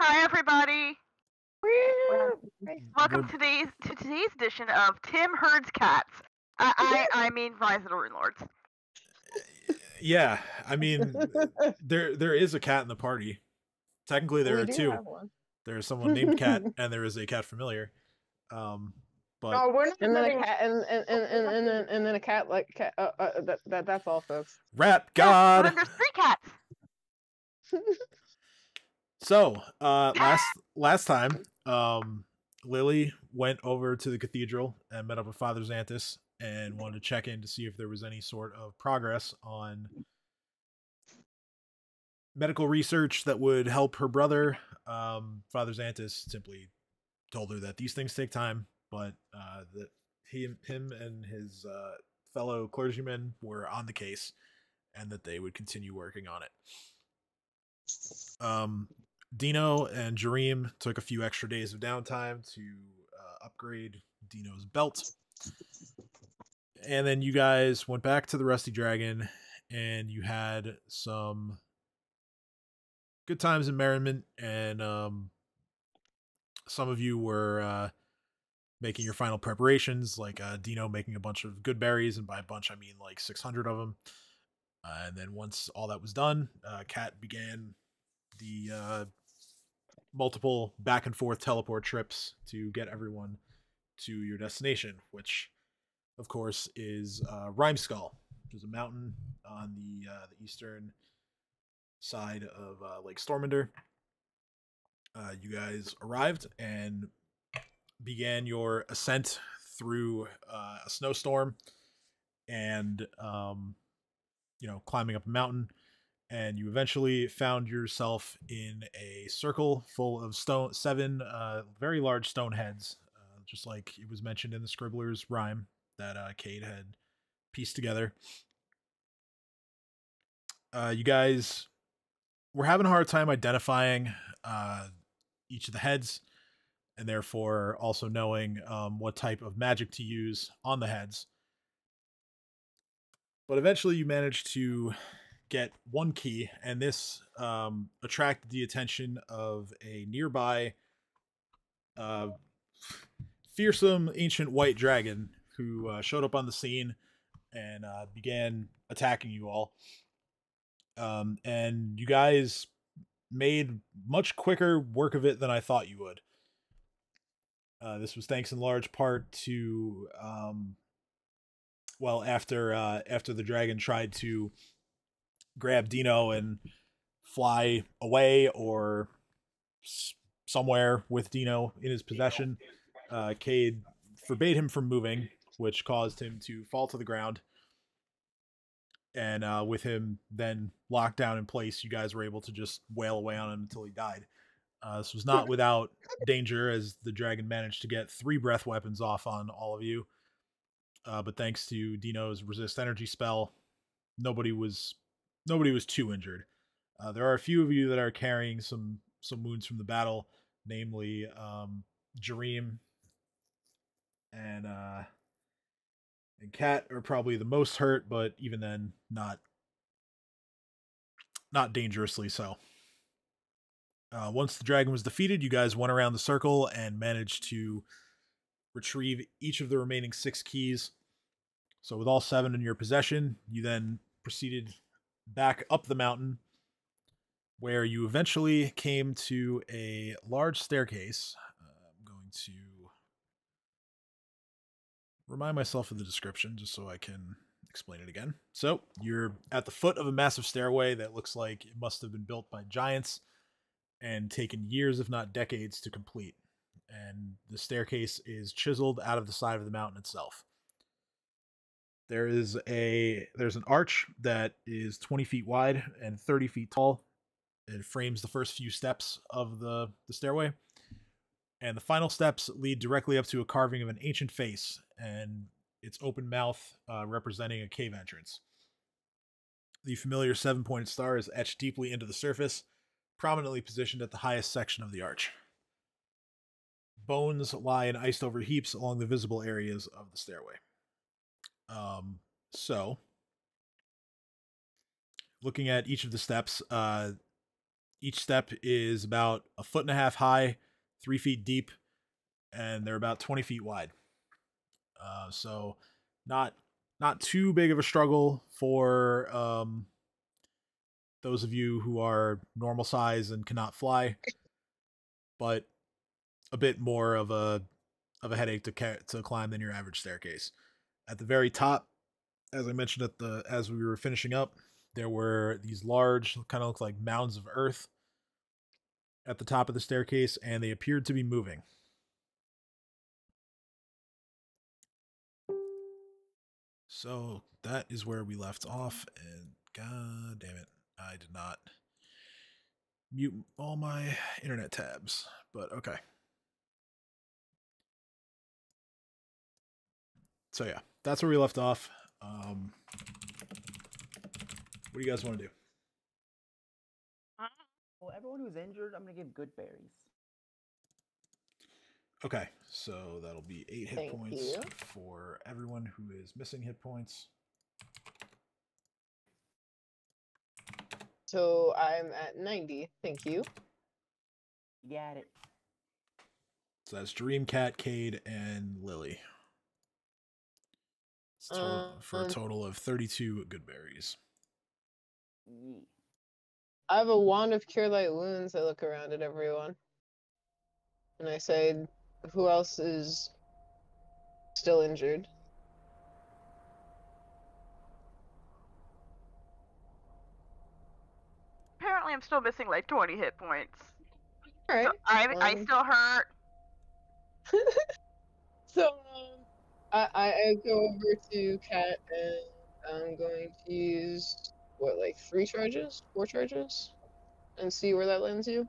Hi, everybody. Welcome We're, to today's edition of Tim Herd's Cats. I mean Rise of the Runelords. yeah, I mean, there is a cat in the party. Technically, there We are do two. have one. There is someone named Cat, and there is a cat familiar. But No, we're not And then a letting. cat, and then a cat like cat. That's all, folks. Rap Yeah, but God. then there's 3 cats. So, last time, Lily went over to the cathedral and met up with Father Xanthus and wanted to check in to see if there was any sort of progress on medical research that would help her brother. Father Xanthus simply told her that these things take time, but that him and his fellow clergymen were on the case and that they would continue working on it. Dino and Jareem took a few extra days of downtime to upgrade Dino's belt. And then you guys went back to the Rusty Dragon and you had some good times and merriment, and some of you were making your final preparations, like Dino making a bunch of good berries, and by a bunch I mean like 600 of them. And then once all that was done, Kat began the multiple back and forth teleport trips to get everyone to your destination, which of course is Rimeskull, which is a mountain on the eastern side of Lake Stormander. You guys arrived and began your ascent through a snowstorm and climbing up a mountain, and you eventually found yourself in a circle full of seven very large stone heads, just like it was mentioned in the Scribbler's rhyme that Cade had pieced together. You guys were having a hard time identifying each of the heads, and therefore also knowing what type of magic to use on the heads. But eventually you managed to get one key, and this attracted the attention of a nearby fearsome ancient white dragon who showed up on the scene and began attacking you all. And you guys made much quicker work of it than I thought you would. This was thanks in large part to after the dragon tried to grab Dino and fly away or somewhere with Dino in his possession, Cade forbade him from moving, which caused him to fall to the ground. And with him then locked down in place, you guys were able to just wail away on him until he died. This was not without danger, as the dragon managed to get 3 breath weapons off on all of you. But thanks to Dino's resist energy spell, nobody was too injured. There are a few of you that are carrying some wounds from the battle, namely Jareem and Kat are probably the most hurt, but even then, not dangerously so. Once the dragon was defeated, you guys went around the circle and managed to retrieve each of the remaining 6 keys. So with all 7 in your possession, you then proceeded back up the mountain, where you eventually came to a large staircase. I'm going to remind myself of the description just so I can explain it again. So you're at the foot of a massive stairway that looks like it must have been built by giants and taken years, if not decades, to complete. And the staircase is chiseled out of the side of the mountain itself. There's an arch that is 20 feet wide and 30 feet tall. It frames the first few steps of the stairway. And the final steps lead directly up to a carving of an ancient face and its open mouth representing a cave entrance. The familiar 7-pointed star is etched deeply into the surface, prominently positioned at the highest section of the arch. Bones lie in iced over heaps along the visible areas of the stairway. So, looking at each of the steps, Each step is about 1.5 feet high, 3 feet deep, and they're about 20 feet wide. So not too big of a struggle for those of you who are normal size and cannot fly, but a bit more of a headache to climb than your average staircase. At the very top, as I mentioned as we were finishing up, there were these large, kind of look like mounds of earth at the top of the staircase, and they appeared to be moving. So that is where we left off, and god damn it, I did not mute all my internet tabs, but okay. So yeah, that's where we left off. What do you guys want to do? Well, everyone who's injured, I'm gonna give good berries. Okay, so that'll be 8 hit Thank points you. for everyone who is missing hit points. So I'm at 90. Thank you. You got it. So that's Dream, Cat, Cade, and Lily. For a total of 32 good berries. Yeah. I have a wand of cure light wounds. I look around at everyone. And I say, who else is still injured? Apparently, I'm still missing like 20 hit points. Alright. So I still hurt. So, I go over to Kat and I'm going to use, what, like 3 charges? 4 charges? And see where that lands you?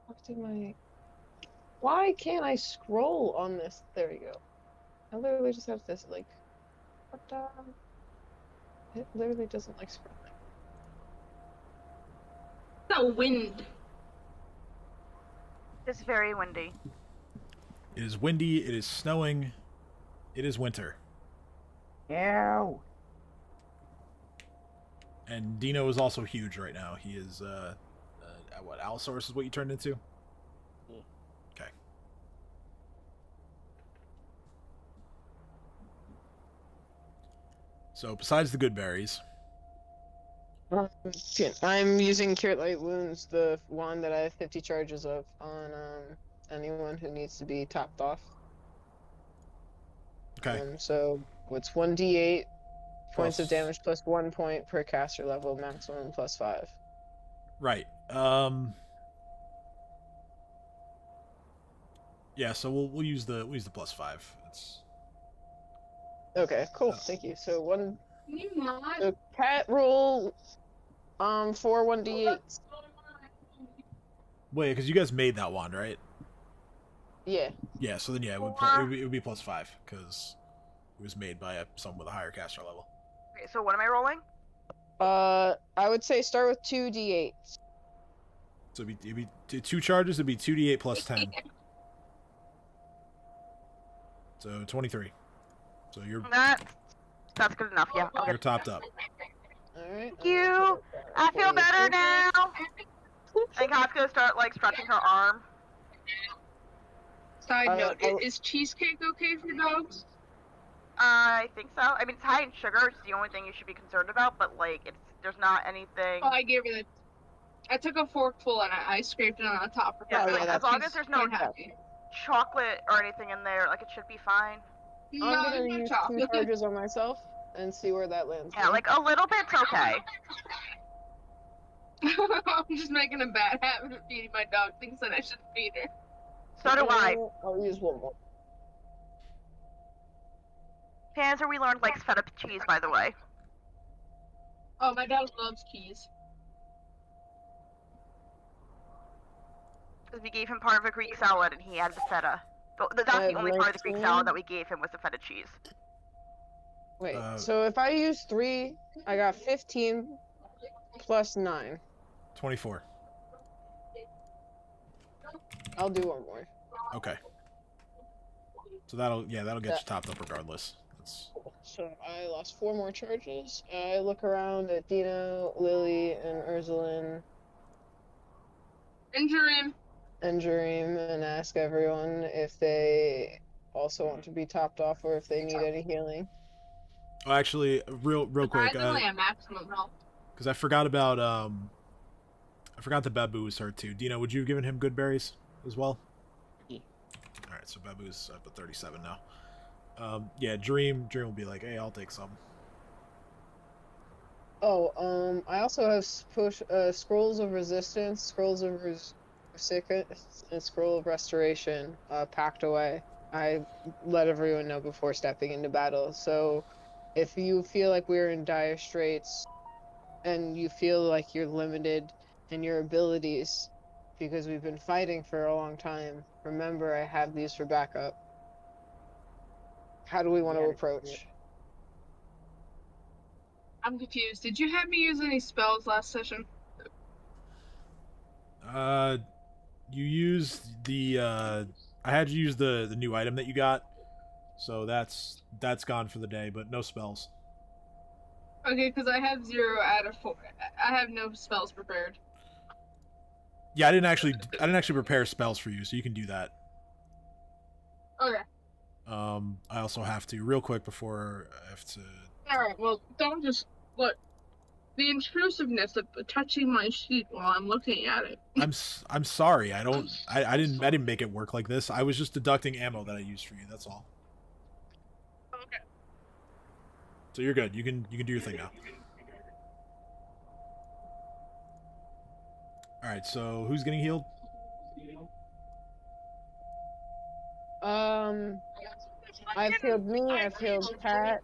What did my... Why can't I scroll on this? There we go. I literally just have this, like... What the... It literally doesn't like scrolling. The wind. It's very windy. It is windy, it is snowing, it is winter. Ew. And Dino is also huge right now. He is, what, Allosaurus is what you turned into? Yeah. Okay. So, besides the good berries, I'm using Cure Light Wounds, the wand that I have 50 charges of, on anyone who needs to be topped off. okay. So it's 1d8 points of damage plus 1 point per caster level, maximum plus 5. Right. Yeah, so we'll use the plus 5. It's Okay, cool. Thank you. So one. Can you not? So cat roll. 4 1d8s. wait, because you guys made that wand, right? Yeah. Yeah. So then, yeah, it would be plus 5 because it was made by someone with a higher caster level. Okay, so what am I rolling? I would say start with 2d8s. So it'd be 2 charges. It'd be 2d8 plus 10. So 23. So you're That's good enough. Yeah. you're topped up. Alright. Thank you. I feel better now. And Kat's gonna start like stretching her arm. Side note, is cheesecake okay for dogs? I think so. I mean, it's high in sugar. It's the only thing you should be concerned about. But like, there's not anything. Oh, I gave her the. I took a forkful and I scraped it on the top. For Yeah, her. like, as long as there's no happy. chocolate or anything in there, like it should be fine. No, I'm gonna no use 2 chocolate. charges on myself and see where that lands. Yeah, like a little bit's okay. I'm just making a bad habit of feeding my dog things that I should feed her. So do I. I'll use 1 more. Panzer, we learned likes feta cheese, by the way. Oh, my dog loves keys. Because we gave him part of a Greek salad and he had the feta. That's the only part of the Greek salad that we gave him was the feta cheese. Wait, so if I use 3, I got 15 plus 9. 24. I'll do 1 more. Okay. So that'll get you topped up regardless. That's... So I lost 4 more charges. I look around at Dino, Lily, and Ursulin, Injure him. and Jareem, and ask everyone if they also want to be topped off or if they need any healing. Oh, actually, real quick, Surprisingly, at maximum health. because I forgot about I forgot that Babu was hurt too. Dino, would you have given him good berries as well? Yeah. All right, so Babu's up at 37 now. Yeah, Dream will be like, hey, I'll take some. Oh, I also have scrolls of resistance, scrolls of sickness, and scroll of restoration packed away. I let everyone know before stepping into battle. So, if you feel like we're in dire straits, and you feel like you're limited in your abilities because we've been fighting for a long time, remember I have these for backup. How do we want to Got it. approach? I'm confused. Did you have me use any spells last session? You used the I had you use the new item that you got, so that's gone for the day, but no spells. Okay, because I have 0 out of 4. I have no spells prepared. Yeah, I didn't actually prepare spells for you, so you can do that. Okay. I also have to real quick before I have to. Alright, well, don't just look. The intrusiveness of touching my sheet while I'm looking at it. I'm sorry. I didn't make it work like this. I was just deducting ammo that I used for you. That's all. Okay. So you're good. You can do your thing now. All right. So who's getting healed? I've healed me, I've healed Pat.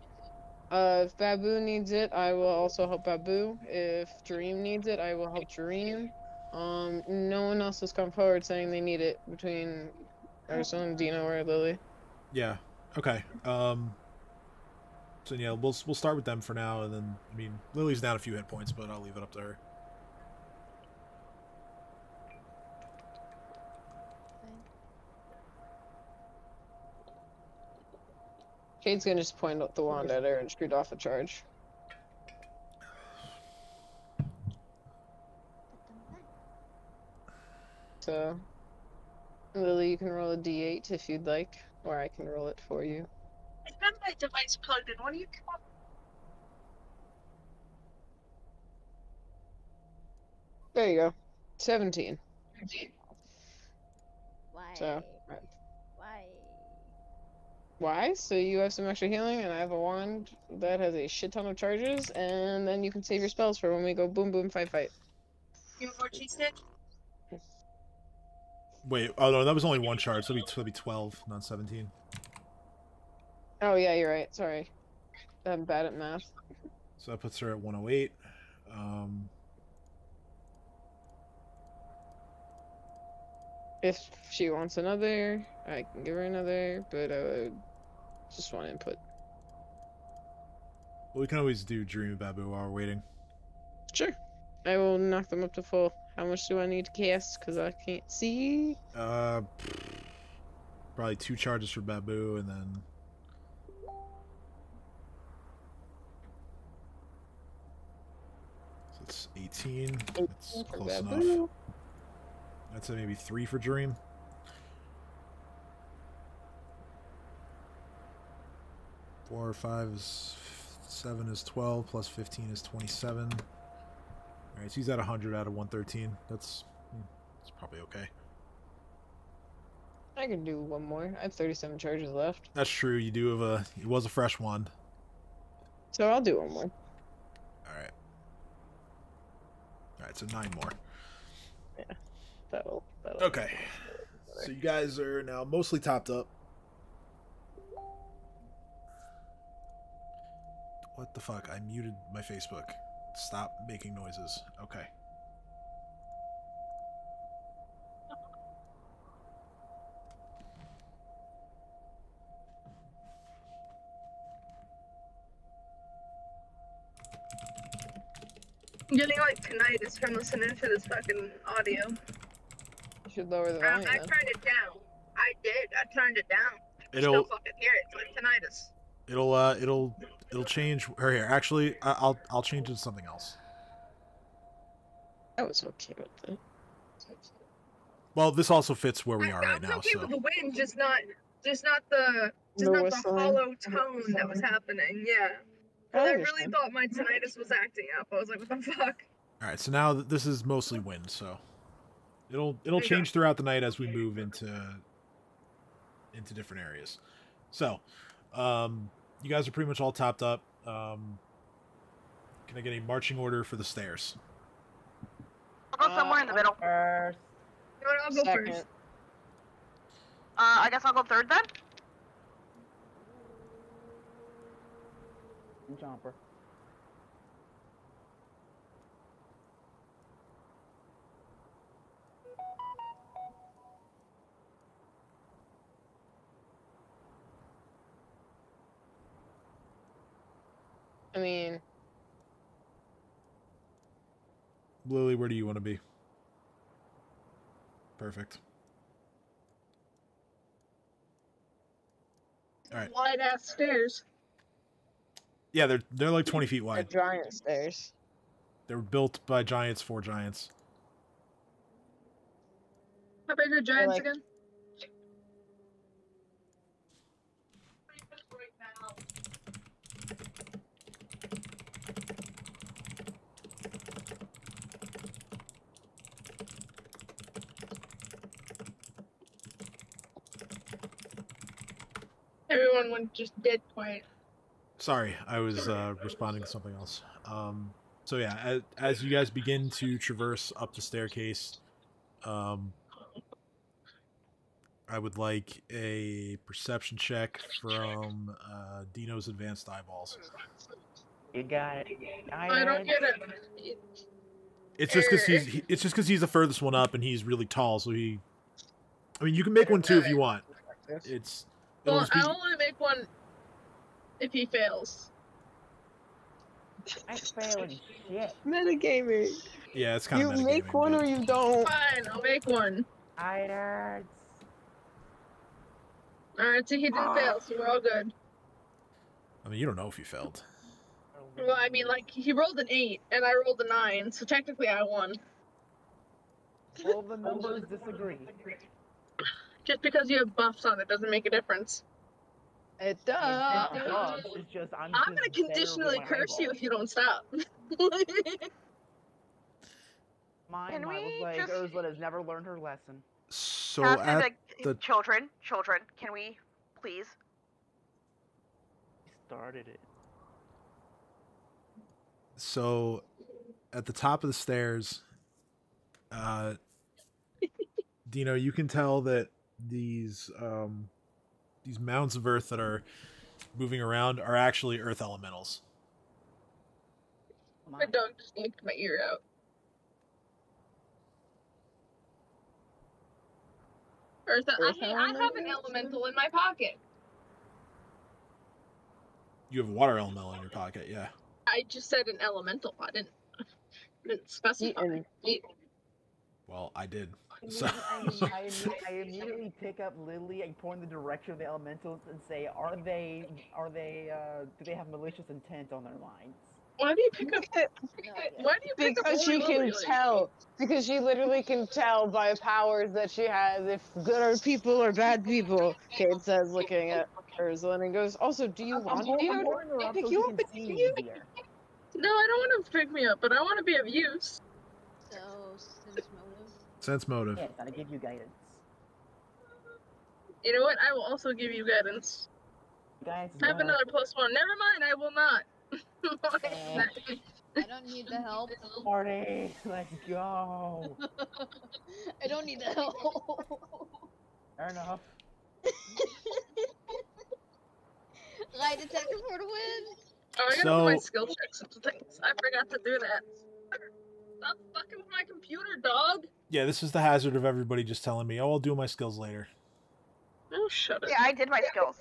If Babu needs it, I will also help Babu. If Dream needs it, I will help Dream. No one else has come forward saying they need it between Ursul, Dino, or Lily. Yeah. Okay. So yeah, we'll start with them for now, and then I mean Lily's down a few hit points, but I'll leave it up to her. Kate's gonna just point out the wand at her and screwed off a charge. So, Lily, you can roll a d8 if you'd like, or I can roll it for you. I have my device plugged in. What are you talking? There you go. 17. Why? So, Why? why? So you have some extra healing, and I have a wand that has a shit ton of charges, and then you can save your spells for when we go boom boom fight fight. You want more cheese stick? Wait. Oh no, that was only one charge. So it'll be 12, not 17. Oh yeah, you're right. Sorry, I'm bad at math. So that puts her at 108. If she wants another, I can give her another, but I would just want input. Well, we can always do Dream of Babu while we're waiting. Sure. I will knock them up to full. How much do I need to cast? Because I can't see. Probably 2 charges for Babu, and then so it's 18. That's 18 for close Babu. enough. I'd say maybe 3 for Dream. 4 or 5 is 7 is 12 plus 15 is 27. All right, so he's at 100 out of 113. That's probably okay. I can do one more. I have 37 charges left. That's true. You do have it was a fresh wand. So I'll do one more. All right, so 9 more. Yeah, that'll Okay. So you guys are now mostly topped up. What the fuck? I muted my Facebook. Stop making noises. Okay. I'm getting like tinnitus from listening to this fucking audio. You should lower the volume I then. turned it down. I did. I turned it down. I It'll still fucking hear it. It's like tinnitus. It'll change. Or here, actually, I'll change it to something else. I was okay with that. Well, this also fits where we are I right was now. okay So with the wind, just not the whistling. hollow tone that was happening. Yeah. Because I really understand. thought my tinnitus was acting up. I was like, what the fuck? all right. So now this is mostly wind. So it'll Okay. change throughout the night as we move into different areas. So, you guys are pretty much all topped up. Can I get a marching order for the stairs? I'll go somewhere in the middle. First. No, I'll go Second. first. I guess I'll go third then. Jumper. I mean, Lily, where do you want to be? Perfect. All right. Wide ass stairs. Yeah, they're like 20 feet the wide. giant stairs. They were built by giants for giants. How big are giants like- again? Everyone went just dead quiet. Sorry, I was responding to something else. So yeah, as you guys begin to traverse up the staircase, I would like a perception check from Dino's advanced eyeballs. You got it. I don't get it. It's just because he's the furthest one up and he's really tall. So I mean, you can make one too if you want. It'll Well, just be, I only make one if he fails. I failing shit. Metagaming. yeah, it's kind You of metagaming. make one but- or you don't. Fine, I'll make one. Irons. Alright, so he didn't fail, so we're all good. I mean, you don't know if you failed. Well, I mean, like, he rolled an 8, and I rolled a 9, so technically I won. Well, the numbers disagree. Just because you have buffs on it doesn't make a difference. It It's does. not bugs, it's just I'm just gonna better conditionally with my curse you eyeballs. if you don't stop. Mine Can was we like just- Ursula has never learned her lesson. So Have to be at like, the children, can we please? She started it. So, at the top of the stairs, Dino, you can tell that these mounds of earth that are moving around are actually earth elementals. My dog just yanked my ear out. Eartha, I have an elemental in my pocket. You have a water elemental in your pocket, yeah. I just said an elemental. I didn't specify. Well, I did. So, I immediately pick up Lily and point in the direction of the elementals and say, do they have malicious intent on their minds? Why do you pick up? Why do you pick up? Because she only can Lily? tell. Because she literally can tell by powers that she has if good are people or bad people. Kate says, looking at Ursula, and goes, "Also, do you want I'm Dino holding her to up pick so you she up can and see take me you?" easier. No, I don't want to pick me up, but I want to be of use. So, sense motive. sense motive. Yes, I give you guidance. You know what? I will also give you guidance. Guys, I have another +1. Never mind, I will not. I don't need the help. Party, let's go. I don't need the help. Fair enough. Lie detector for the win. Oh, I gotta put my So- skill checks into things. I forgot to do that. Stop fucking with my computer, dog. Yeah, this is the hazard of everybody just telling me, "Oh, I'll do my skills later." Oh, shut it. Yeah, I did my skills.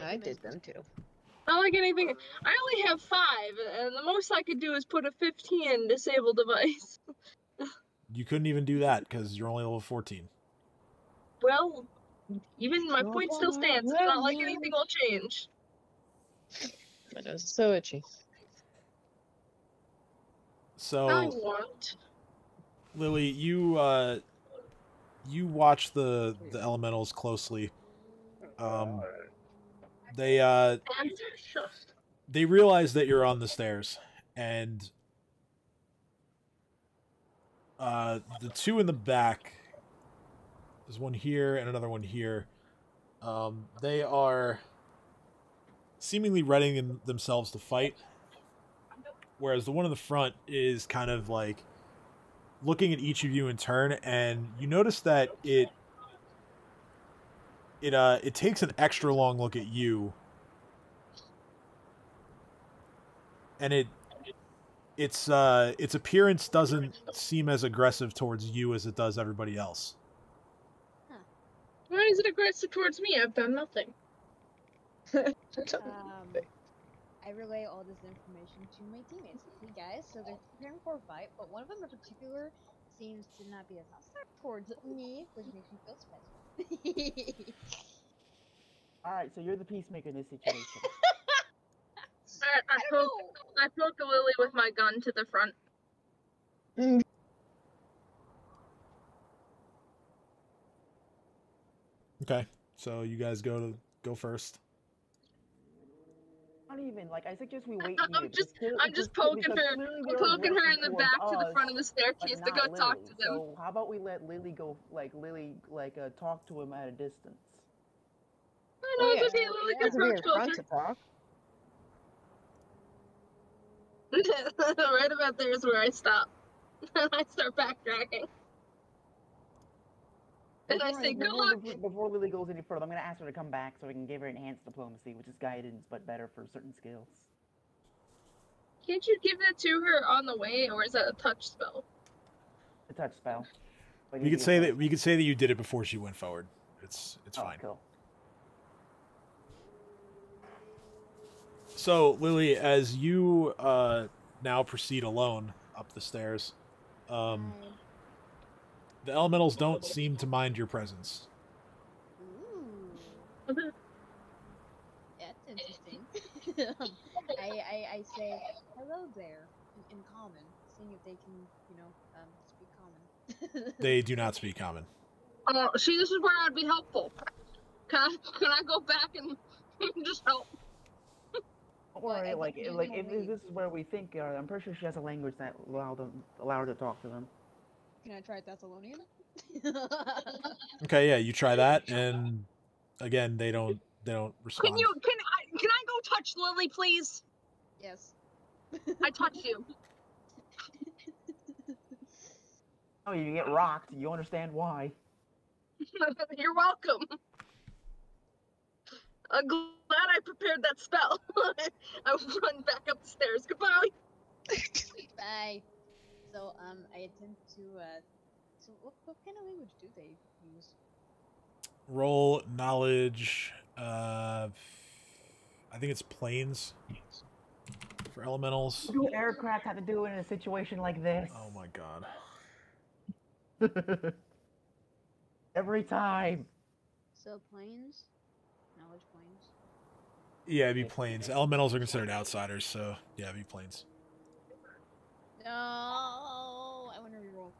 I did them too. Not like anything. I only have 5, and the most I could do is put a 15 disable device. You couldn't even do that because you're only level 14. Well, even my point still stands. It's not like anything will change. My nose is so itchy. So I want. Lily, you watch the elementals closely. They And just. they realize that you're on the stairs, and the two in the back, there's one here and another one here. They are seemingly readying themselves to fight, whereas the one in the front is kind of like looking at each of you in turn, and you notice that it takes an extra long look at you, and its appearance doesn't seem as aggressive towards you as it does everybody else. Why is it aggressive towards me? I've done nothing. I relay all this information to my teammates. Hey guys, so they're preparing for a fight, but one of them in particular seems to not be as hostile towards me, which makes me feel special. Alright, so you're the peacemaker in this situation. I poked Lily with my gun to the front. Okay, so you guys go first. Not even, like, I suggest we wait I'm here. just poking her. I'm poking her in the back to the front of the staircase to go talk to them. So how about we let Lily go, talk to him at a distance? I know, it's okay, Lily can approach front to talk. Right about there is where I stop. And I start backtracking. And I say, good luck! Before Lily goes any further, I'm going to ask her to come back so we can give her enhanced diplomacy, which is guidance, but better for certain skills. Can't you give that to her on the way, or is that a touch spell? A touch spell. You could say that you did it before she went forward. It's fine. Cool. So Lily, as you now proceed alone up the stairs, the elementals don't seem to mind your presence. Ooh. That's interesting. I say hello there in common, seeing if they can, speak common. They do not speak common. See, this is where I'd be helpful. Can I go back and just help? Don't worry, if this is where we think, I'm pretty sure she has a language that allow her to talk to them. Can I try Thessalonian? Okay, yeah, you try that, and again, they don't respond. Can I go touch Lily, please? Yes. I touch you. Oh, you get rocked. You understand why. You're welcome. I'm glad I prepared that spell. I run back up the stairs. Goodbye. Bye. So, I attempt to, so what kind of language do they use? Roll knowledge. I think it's planes for elementals. What do aircraft have to do in a situation like this? Oh my god. Every time. So, planes? Knowledge planes? Yeah, it'd be planes. Elementals are considered outsiders, so yeah, it'd be planes. No, I want to reroll.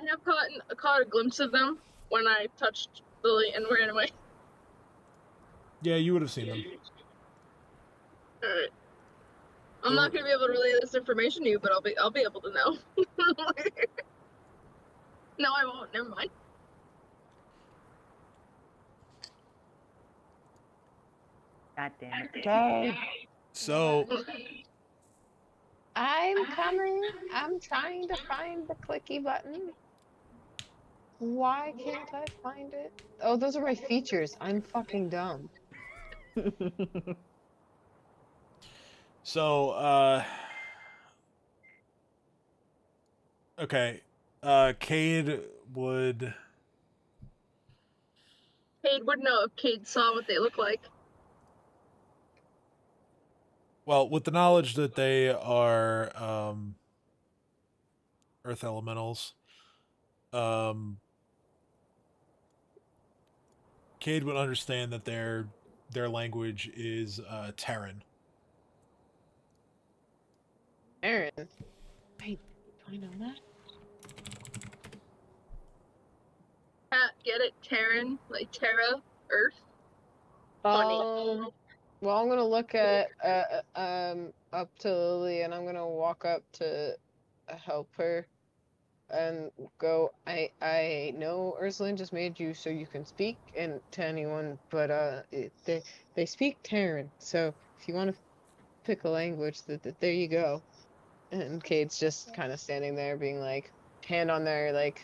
I have caught a glimpse of them when I touched Lily and ran away. Yeah, you would have seen them. Alright. I'm not gonna be able to relay this information to you, but I'll be able to know. No, I won't. Never mind. God damn it. Okay. So I'm coming. I'm trying to find the clicky button. Why can't I find it? Oh, those are my features. I'm fucking dumb. So, okay. Cade would know if Cade saw what they look like. Well, with the knowledge that they are earth elementals, Cade would understand that they're their language is Terran. Aaron. Wait, do I know that? Get it? Terran, like Terra, Earth. Funny. Well, I'm gonna look at up to Lily, and I'm gonna walk up to help her, and go. I know Ursula just made you so you can speak and to anyone, but they speak Terran. So if you want to pick a language, there you go. And Kate's just kind of standing there, being like, hand on their like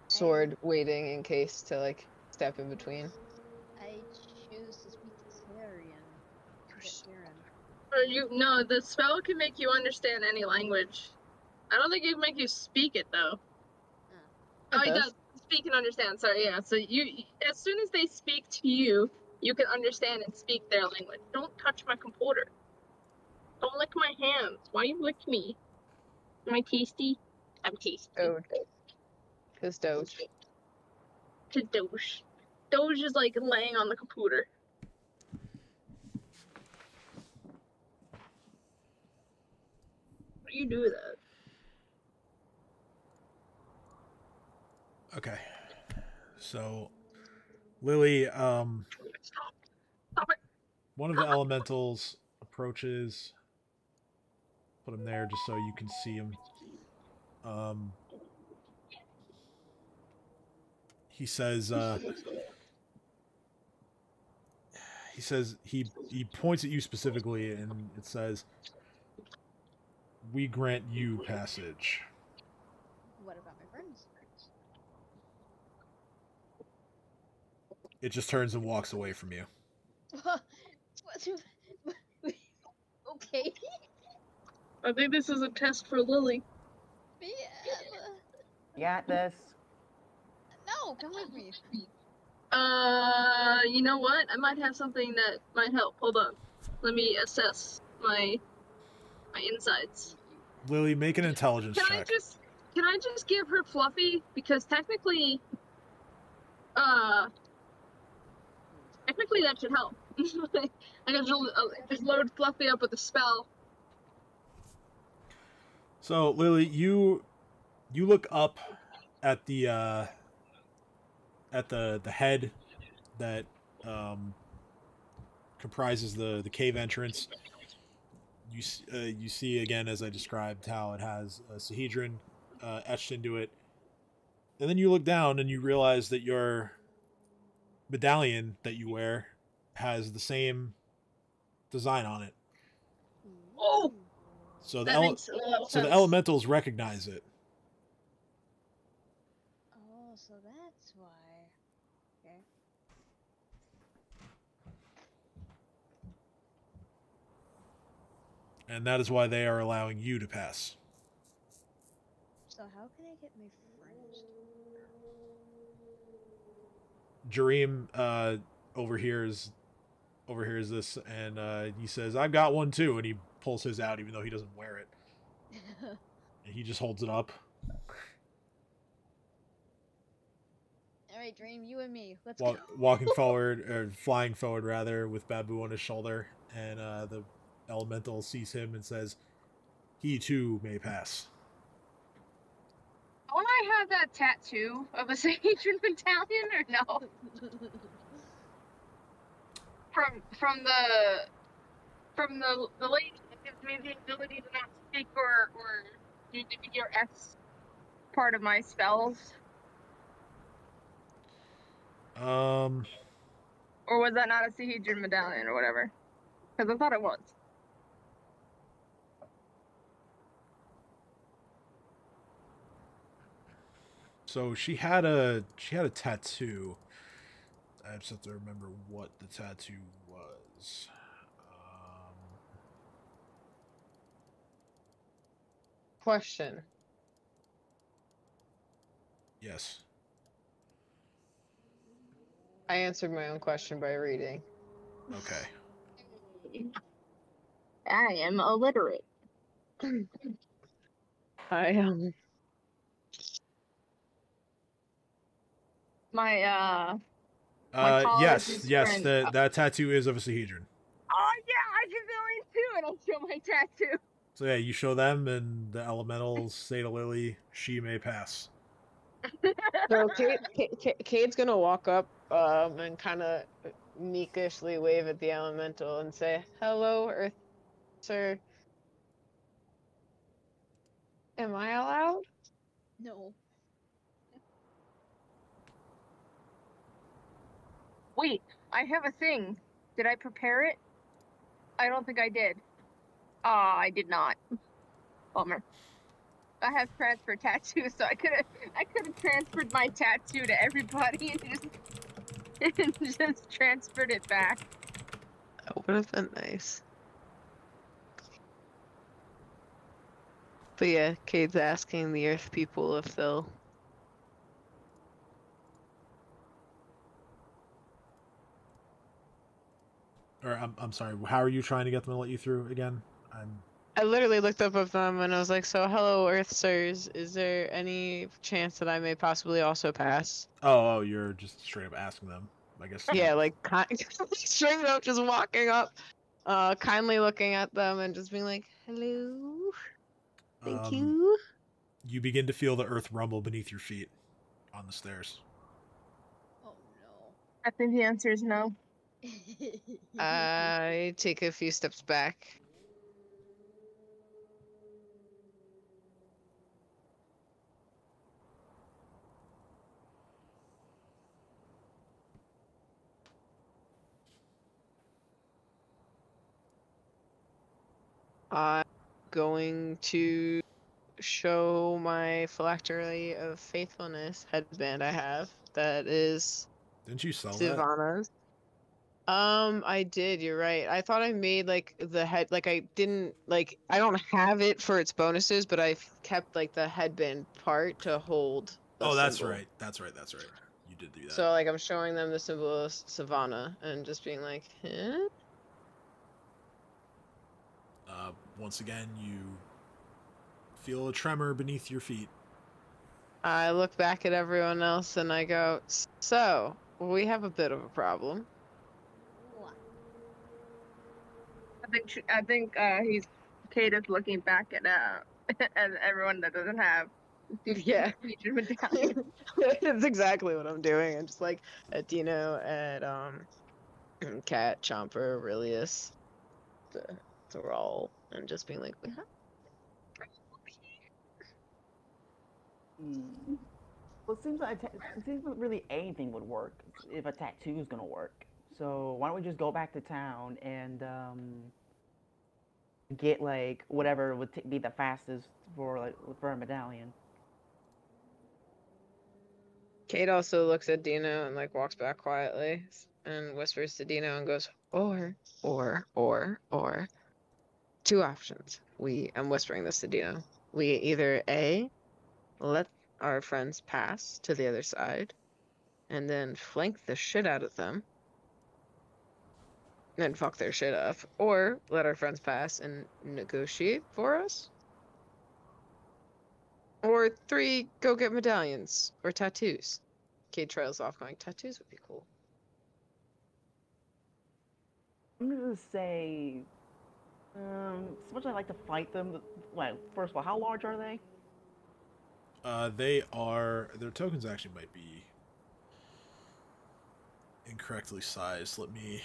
sword, waiting in case to like step in between. I choose to speak Syrian. No, the spell can make you understand any language. I don't think it can make you speak it though. Oh, it does. Speak and understand. Sorry, yeah. So you, as soon as they speak to you, you can understand and speak their language. Don't touch my computer. Don't lick my hands. Why you lick me? Am I tasty? I'm tasty. Doge. Cause Doge. To Doge. Doge is like laying on the computer. How do you do that? Okay. So, Lily, Stop it. one of the elementals approaches. Put him there just so you can see him. He says, he points at you specifically, and it says, "We grant you passage." What about my friends? It just turns and walks away from you. Okay. I think this is a test for Lily. Got this. No, come with me. You know what? I might have something that might help. Hold on. Let me assess my insides. Lily, make an intelligence check. Can I just give her Fluffy? Because technically that should help. I can just load Fluffy up with a spell. So, Lily, you look up at the head that comprises the cave entrance. You see again, as I described, how it has a Sahedron etched into it, and then you look down and you realize that your medallion that you wear has the same design on it. Oh, so that makes a lot of sense. the elementals recognize it. Oh, so that's why. Okay. And that is why they are allowing you to pass. So how can I get my friends? Jareem overhears this, and he says, "I've got one too," and he pulls his out, even though he doesn't wear it. And he just holds it up. All right, Dream, you and me. Let's go. Walking forward, or flying forward rather, with Babu on his shoulder, and the elemental sees him and says, "He too may pass." Don't I have that tattoo of a Sahedron medallion, or no? From the lady that gives me the ability to not speak or do the S part of my spells. Or was that not a Sahedron medallion or whatever? Because I thought it was. So she had a tattoo. I just have to remember what the tattoo was. Question. Yes. I answered my own question by reading. Okay. I am illiterate. I My Mycologist Yes, friend. that tattoo is of a Sahedron. Oh yeah, I can go in too, and I'll show my tattoo. So yeah, you show them, and the elementals say to Lily, "She may pass." So Cade's gonna walk up and kind of meekishly wave at the elemental and say, "Hello, Earth, sir. Am I allowed?" No. Wait, I have a thing. Did I prepare it? I don't think I did. I did not. Bummer. I have transfer tattoos, so I could have transferred my tattoo to everybody and just transferred it back. That would have been nice. But yeah, Cade's asking the Earth people if they'll. Or I'm sorry. How are you trying to get them to let you through again? I literally looked up of them and I was like, "So, hello, Earth sirs. Is there any chance that I may possibly also pass?" Oh, you're just straight up asking them. I guess. Yeah, like straight up, just walking up, kindly looking at them and just being like, "Hello, thank you." You begin to feel the earth rumble beneath your feet on the stairs. Oh no. I think the answer is no. I take a few steps back. I'm going to show my phylactery of faithfulness headband I have. That is Didn't you sell that? Sivana's. I did, you're right. I thought I made like the head, like I didn't, like I don't have it for its bonuses, but I kept like the headband part to hold the Oh, that's symbol. right. That's right. That's right. You did do that. So like I'm showing them the symbol of Savannah and just being like, huh? Once again, you feel a tremor beneath your feet. I look back at everyone else and I go, "So, we have a bit of a problem." What? I think Kate is looking back at at everyone that doesn't have Yeah. Legion medallion. It's exactly what I'm doing. I'm just like at Dino, at Cat, Chomper, Aurelius, the Thrall, and just being like, "We have." Well, it seems that really anything would work if a tattoo is gonna work. So why don't we just go back to town and get like whatever would be the fastest for a medallion. Kate also looks at Dino and like walks back quietly and whispers to Dino and goes, or. Two options. I'm whispering this to Dino. We either A, let our friends pass to the other side, and then flank the shit out of them, and fuck their shit up, or let our friends pass and negotiate for us. Or 3, go get medallions or tattoos. Kate trails off going, tattoos would be cool. I'm gonna say, as much as I like to fight them, well, first of all, how large are they? Their tokens actually might be incorrectly sized. Let me.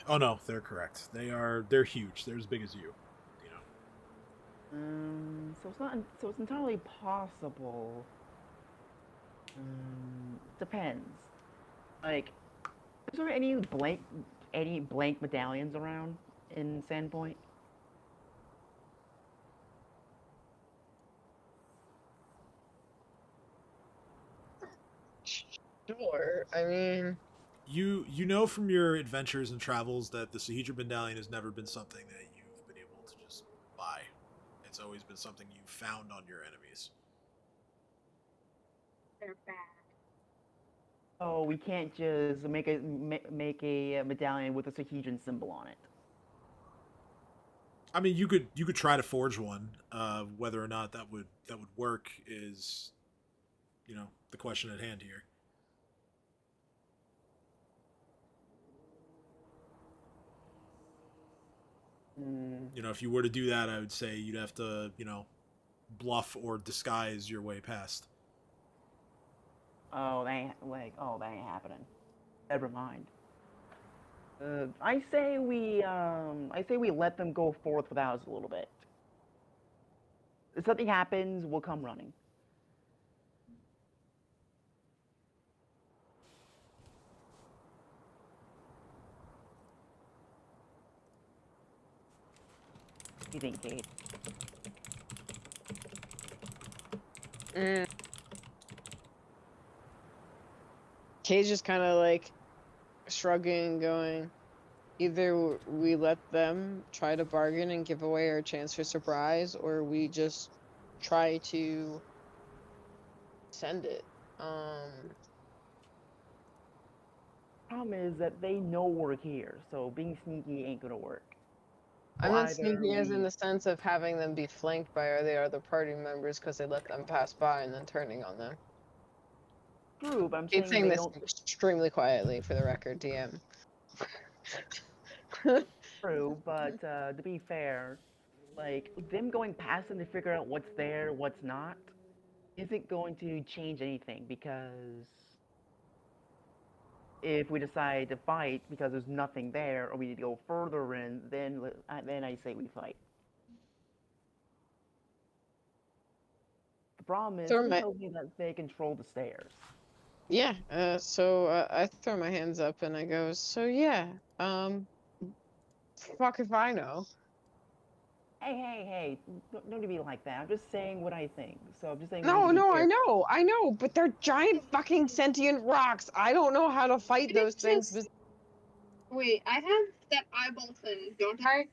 Oh no, they're correct. They're huge. They're as big as you. So it's entirely possible. Depends. Like, is there any blank medallions around in Sandpoint? Sure. I mean, You know from your adventures and travels that the Sahedra medallion has never been something that you've been able to just buy. It's always been something you found on your enemies. They're bad. Oh, we can't just make a medallion with a Sahedron symbol on it. I mean, you could try to forge one. Whether or not that would work is, the question at hand here. You know, if you were to do that, I would say you'd have to, you know, bluff or disguise your way past. Oh, that ain't happening. Never mind. I say we let them go forth without us a little bit. If something happens, we'll come running. What do you think, Kate? Kay's just kind of like shrugging, going, either we let them try to bargain and give away our chance for surprise, or we just try to send it. Problem is that they know we're here, so being sneaky ain't gonna work. I So meant either sneaky as in we- the sense of having them be flanked by the other party members because they let them pass by and then turning on them. True, but I'm Kate's saying saying they this don't. extremely quietly for the record, DM. True, but to be fair, like them going past them to figure out what's there, what's not, isn't going to change anything because if we decide to fight because there's nothing there, or we need to go further in, then I say we fight. The problem is, Throw he my- tells me that they control the stairs. Yeah, so I throw my hands up and I go, so yeah, fuck if I know. Hey, don't be like that. I'm just saying what I think. So I'm just saying. No, we need to be I know, but they're giant fucking sentient rocks. I don't know how to fight those things. Wait, I have that eyeball thing, don't I?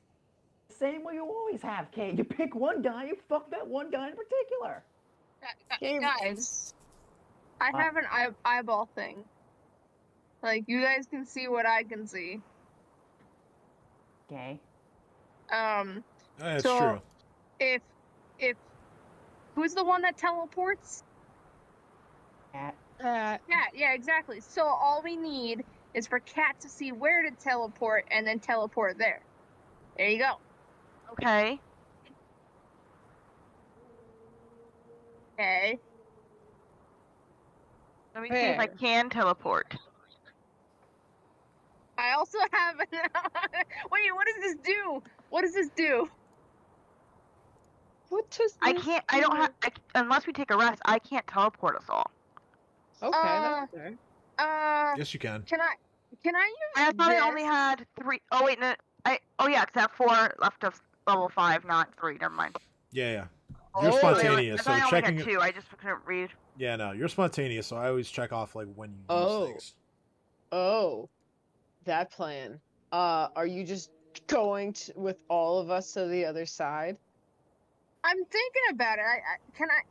Same way you always have, Kate. You pick one guy, you fuck that one guy in particular. Guys, I What? have an eyeball thing. Like, you guys can see what I can see. Okay. That's So, true. if who's the one that teleports? Cat. Cat, yeah, exactly. So all we need is for Cat to see where to teleport and then teleport there. There you go. Okay. Okay. Let me see if I Fair. can teleport. I also have an wait, what does this do? What does this do? What does I this can't. I don't do? have. Unless we take a rest, I can't teleport us all. Okay, that's fair. Yes, you can. Can I use I thought I only this? had 3. Oh wait, no. Oh yeah, because I have 4 left of level 5, not 3. Never mind. Yeah. You're Oh. spontaneous, I so thought I only checking. had 2. I just couldn't read. Yeah, no, you're spontaneous, so I always check off like when you use Oh. things. Oh, that plan. Are you just going with all of us to the other side? I'm thinking about it. Can I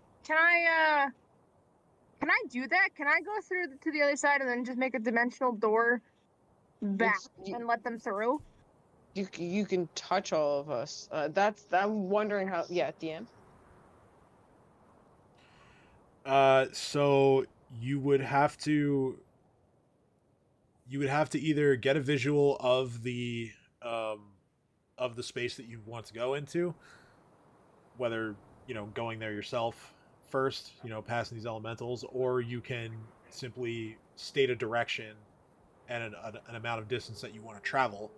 do that? Can I go through to the other side and then just make a dimensional door back and let them through? You can touch all of us. I'm wondering how. Yeah, DM. So you would have to either get a visual of the space that you want to go into, whether, you know, going there yourself first, you know, passing these elementals, or you can simply state a direction and an amount of distance that you want to travel.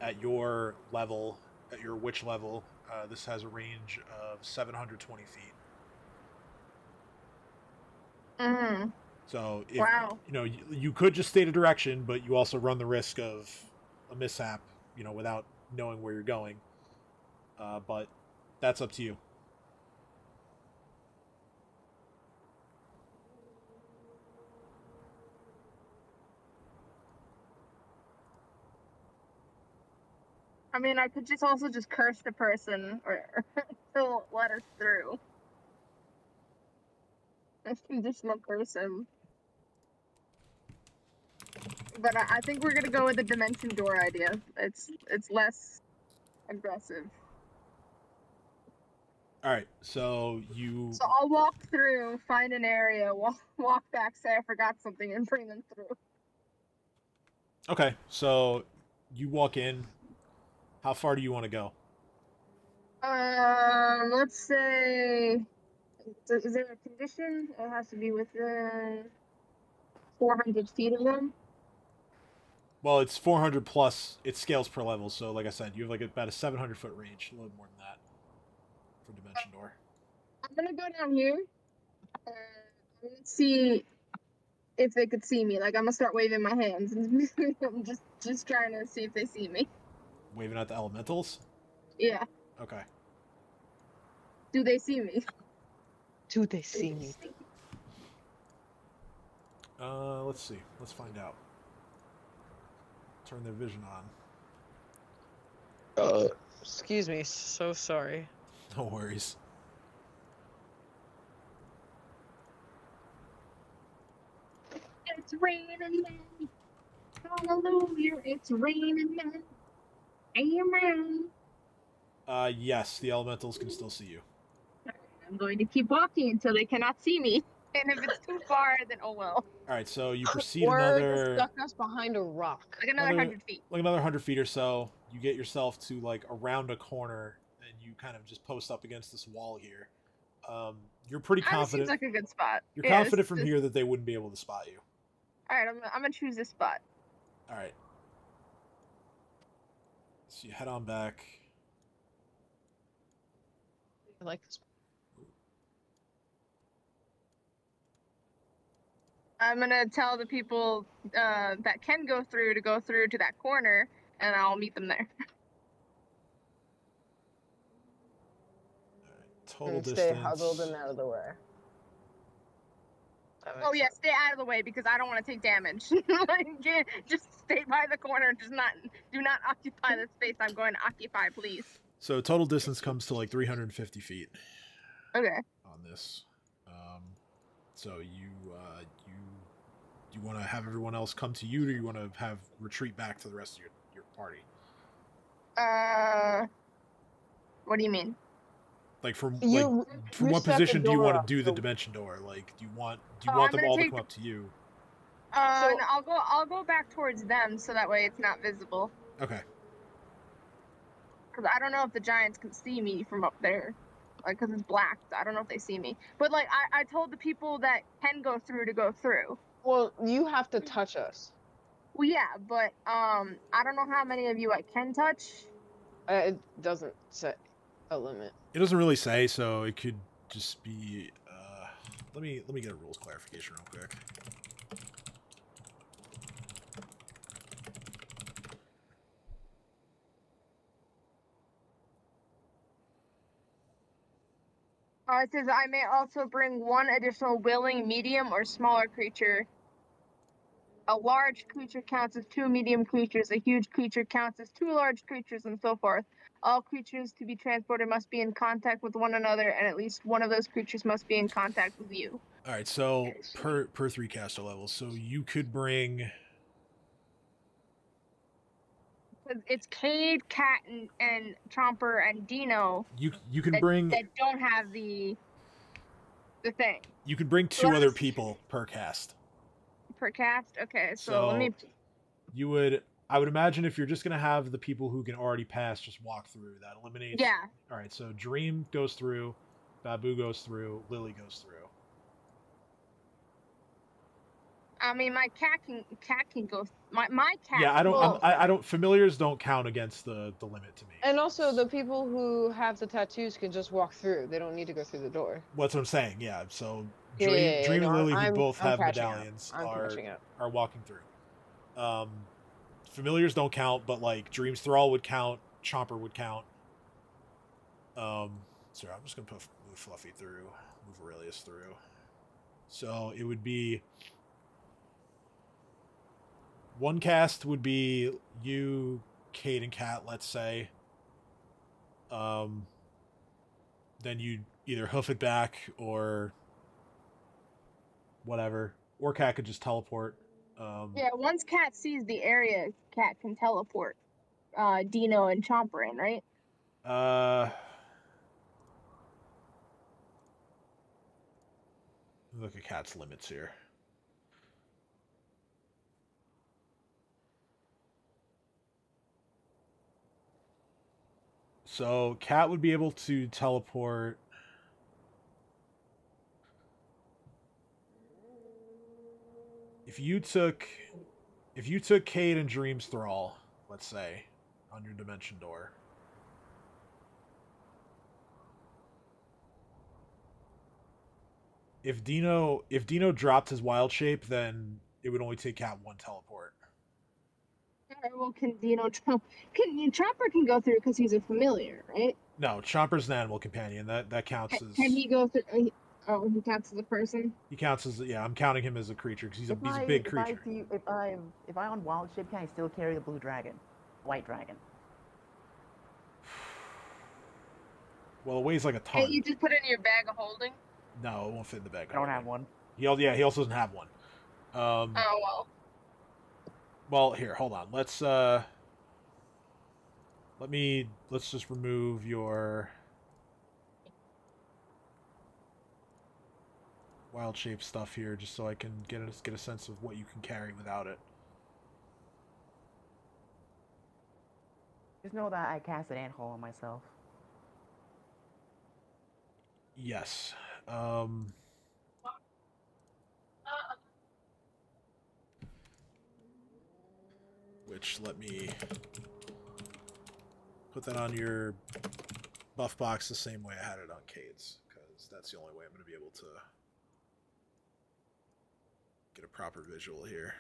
At your level, at your witch level, this has a range of 720 feet. Mm-hmm. So, if, Wow. you know, you could just state a direction, but you also run the risk of a mishap, you know, without knowing where you're going. But that's up to you. I mean, I could just also just curse the person or to let us through. I can just curse him. But I think we're gonna go with the dimension door idea. It's less aggressive. All right, so you. So I'll walk through, find an area, walk back, say I forgot something, and bring them through. Okay, so you walk in. How far do you want to go? Let's say, is there a condition? It has to be within 400 feet of them. Well, it's 400 plus. It scales per level, so like I said, you have like about a 700-foot range, a little more than that for Dimension Door. I'm gonna go down here. I'm gonna see if they could see me. Like, I'm gonna start waving my hands. I'm just trying to see if they see me. Waving at the elementals? Yeah. Okay. Do they see me? Do they see me? Let's see. Let's find out. Turn their vision on. Excuse me, so sorry. No worries. It's raining men. Hallelujah, it's raining men. Amen. Yes, the elementals can still see you. I'm going to keep walking until they cannot see me. And if it's too far, then oh well. Alright, so you proceed Or another... stuck us behind a rock. Like another 100 feet. Like another 100 feet or so. You get yourself to like around a corner, and you kind of just post up against this wall here. You're pretty confident. This seems like a good spot. You're confident from here that they wouldn't be able to spot you. Alright, I'm gonna choose this spot. Alright. So you head on back. I like this. I'm gonna tell the people that can go through to go through to that corner, and I'll meet them there. Alright, total And distance. stay huddled and out of the way. Oh yeah, stay out of the way because I don't want to take damage. Like, just stay by the corner. Do not occupy the space I'm going to occupy, please. So total distance comes to like 350 feet. Okay. On this. So do you want to have everyone else come to you, or do you want to have retreat back to the rest of your party? What do you mean? Like from You what set the position do you door want up, to do the so- dimension door? Like, do you want Oh, them I'm gonna all to take come up to you? No, I'll go back towards them so that way it's not visible. Okay. Because I don't know if the giants can see me from up there. Like, because it's black. I don't know if they see me. But, like, I told the people that can go through to go through. Well, you have to touch us. Well, yeah, but, I don't know how many of you I can touch. It doesn't set a limit. It doesn't really say, so it could just be. Let me get a rules clarification real quick. It says I may also bring one additional willing, medium, or smaller creature. A large creature counts as 2 medium creatures. A huge creature counts as 2 large creatures, and so forth. All creatures to be transported must be in contact with one another, and at least one of those creatures must be in contact with you. All right, so per 3 caster levels, so you could bring. It's Cade, Cat, and Chomper and Dino. You can bring that don't have the thing. You can bring 2 other people per cast. Per cast? Okay, so let me. I would imagine if you're just gonna have the people who can already pass just walk through, that eliminates. Yeah. All right, so Dream goes through, Babu goes through, Lily goes through. I mean, my cat can go. My cat. Yeah, I don't. Familiars don't count against the limit to me. And also, the people who have the tattoos can just walk through. They don't need to go through the door. What's what I'm saying? Yeah. So Yeah, Dream and Lily, who both have catching medallions, up. are walking through. Familiars don't count, but like Dream's Thrall would count. Chomper would count. Sorry, I'm just gonna move Fluffy through, move Aurelius through. So it would be. One cast would be you, Kate, and Kat, let's say. Then you'd either hoof it back or whatever. Or Kat could just teleport. Yeah, once Cat sees the area, Cat can teleport Dino and Chomper in, right? Look at Kat's limits here. So Cat would be able to teleport. If you took Cade and Dream's Thrall, let's say, on your dimension door. If Dino dropped his wild shape, then it would only take Cat one teleport. Alright, well, can Dino Chopper can go through because he's a familiar, right? No, Chomper's an animal companion. That counts as. Can he go through? Oh, he counts as a person. He counts as, yeah. I'm counting him as a creature because he's a big creature. If I on wild shape, can I still carry the blue dragon, white dragon? Well, it weighs like a ton. Can't you just put it in your bag of holding? No, it won't fit in the bag. I don't have one. He also doesn't have one. Oh well. Well, here, hold on. Let's just remove your wild shape stuff here, just so I can get a sense of what you can carry without it. Just know that I cast an ant hole on myself. Yes. Which, let me put that on your buff box the same way I had it on Cade's, because that's the only way I'm going to be able to get a proper visual here.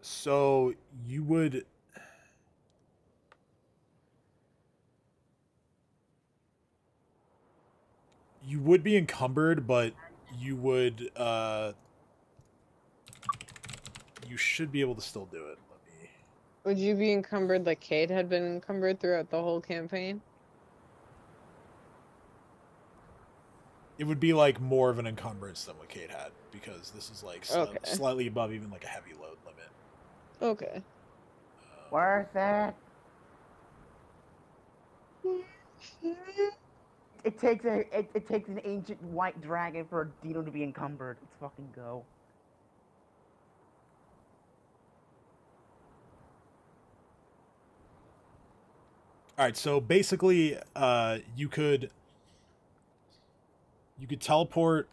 So you would be encumbered, but you should be able to still do it. Let me. Would you be encumbered like Cade had been encumbered throughout the whole campaign? It would be like more of an encumbrance than what Cade had, because this is like slightly above even like a heavy load limit. Okay. Worth it. It takes an ancient white dragon for Dino to be encumbered. Let's fucking go. All right, so basically, you could teleport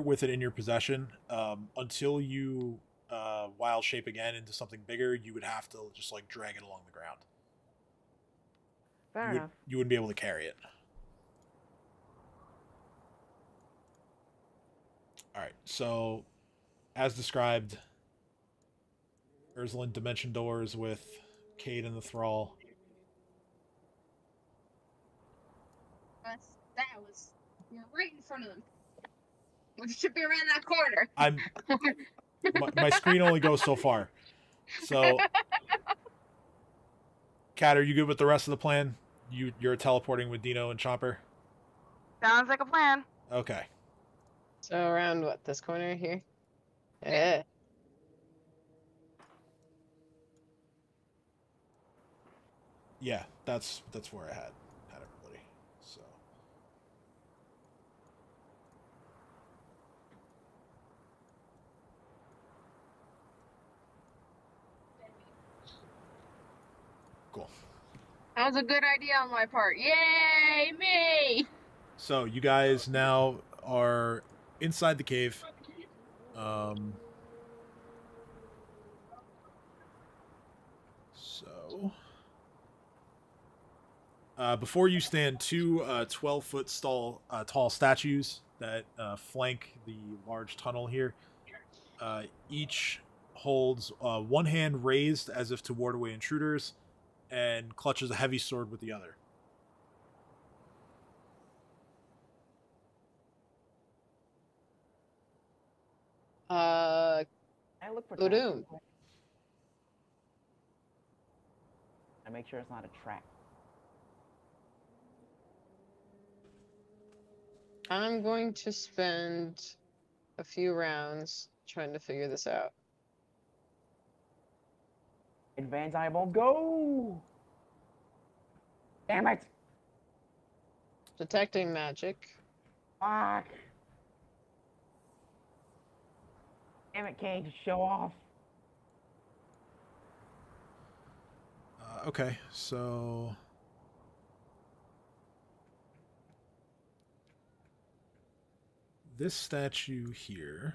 with it in your possession until you wild shape again into something bigger. You would have to just like drag it along the ground. Fair enough. You wouldn't be able to carry it. All right, so as described, Urslan dimension doors with Cade and the Thrall. That was right in front of them. Which should be around that corner. My screen only goes so far. So, Kat, are you good with the rest of the plan? You're teleporting with Dino and Chomper? Sounds like a plan. Okay. So around what, this corner here? Yeah. Yeah, that's where I had everybody. So. Cool. That was a good idea on my part. Yay, me! So you guys now are inside the cave. Before you stand two 12-foot tall statues that flank the large tunnel here. Each holds one hand raised as if to ward away intruders, and clutches a heavy sword with the other. I look for Odum. I make sure it's not a trap. I'm going to spend a few rounds trying to figure this out. Advance eyeball, go! Damn it! Detecting magic. Fuck! Damn it, Kane, just show off. Okay, so this statue here.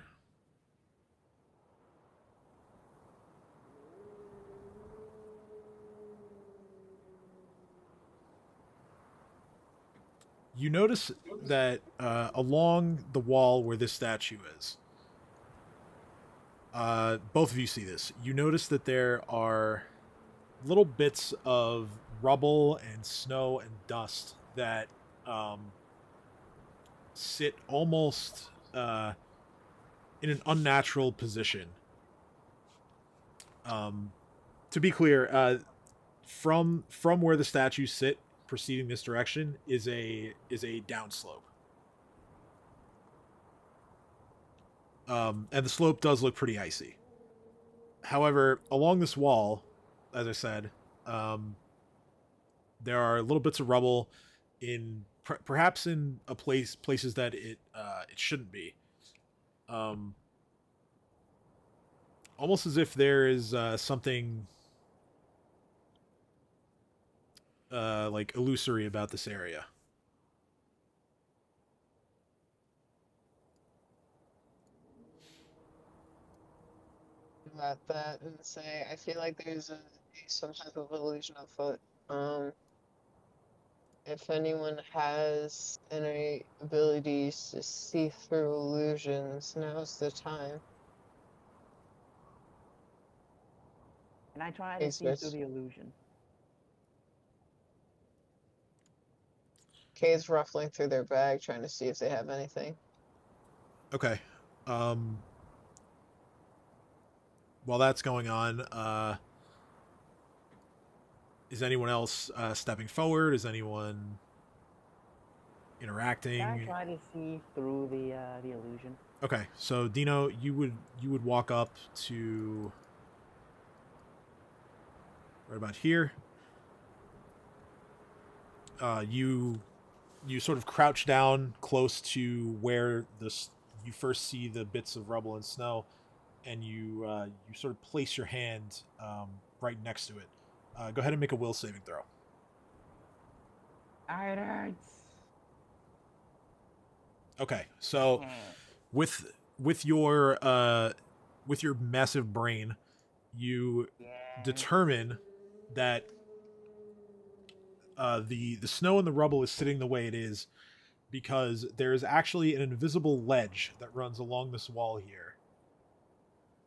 You notice that along the wall where this statue is, both of you see this. You notice that there are little bits of rubble and snow and dust that sit almost in an unnatural position. To be clear, from where the statues sit, proceeding this direction is a downslope. And the slope does look pretty icy. However, along this wall, as I said, there are little bits of rubble in perhaps in places that it shouldn't be. Almost as if there is something like illusory about this area. About that and say, I feel like there's some type of illusion afoot. If anyone has any abilities to see through illusions, now's the time. And I try to see through the illusion. Kay's ruffling through their bag, trying to see if they have anything. Okay. While that's going on, is anyone else stepping forward? Is anyone interacting? I try to see through the illusion. Okay, so Dino, you would walk up to right about here. You sort of crouch down close to where you first see the bits of rubble and snow, and you sort of place your hand right next to it. Go ahead and make a will saving throw. Alright. Okay, so with your massive brain, you determine that the snow and the rubble is sitting the way it is because there is actually an invisible ledge that runs along this wall here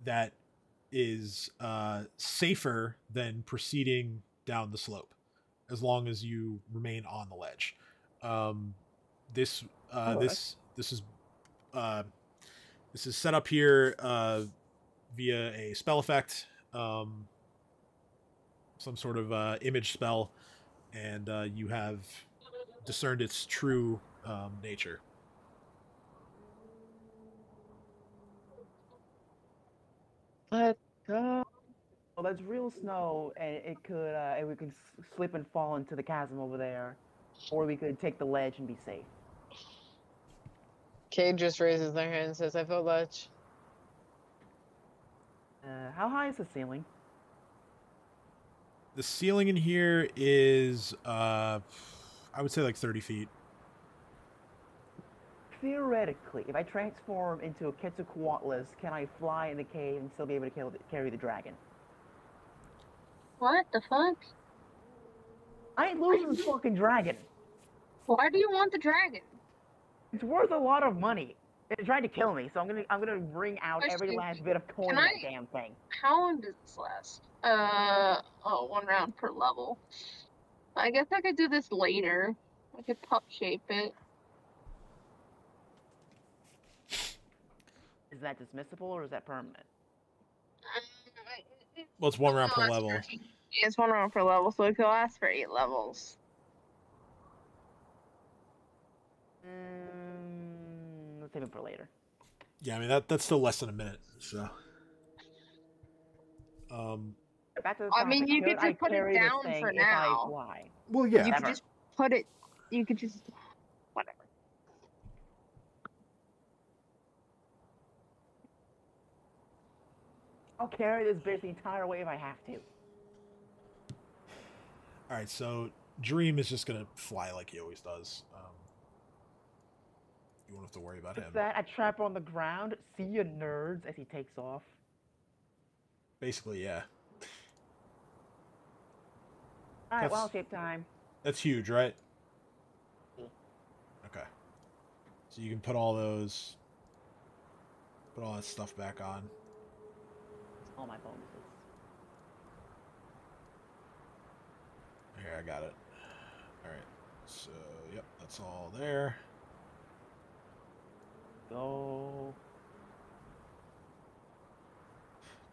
that is safer than proceeding down the slope as long as you remain on the ledge. This is set up here via a spell effect, some sort of image spell, and you have discerned its true nature. Let's go. Well, that's real snow, and it could, and we could slip and fall into the chasm over there, or we could take the ledge and be safe. Kay just raises their hand and says, I feel ledge. How high is the ceiling? The ceiling in here is, I would say like 30 feet. Theoretically, if I transform into a Quetzalcoatlus, can I fly in the cave and still be able to carry the dragon? What the fuck? I ain't losing the fucking dragon. Why do you want the dragon? It's worth a lot of money. It tried to kill me, so I'm gonna bring out every last bit of coin in that damn thing. How long does this last? 1 round per level. I guess I could do this later. I could pup shape it. Is that dismissible or is that permanent? Well, it's 1 round per level. Yeah, it's 1 round per level, so it could last for 8 levels. Let's save it for later. Yeah, I mean that's still less than a minute. So, Back to the I topic. mean, you could I just put it carry this down thing for if I now. Well, fly? yeah. You could Never. just put it. You could just whatever. I'll carry this bitch the entire way if I have to. All right, so Dream is just gonna fly like he always does. You won't have to worry about him. With that, I trap on the ground. See you, nerds, as he takes off. Basically, yeah. All right, That's- wild shape time. That's huge, right? Okay. So you can put all that stuff back on. All my bonuses. Here, I got it. All right. So, yep, that's all there. Go.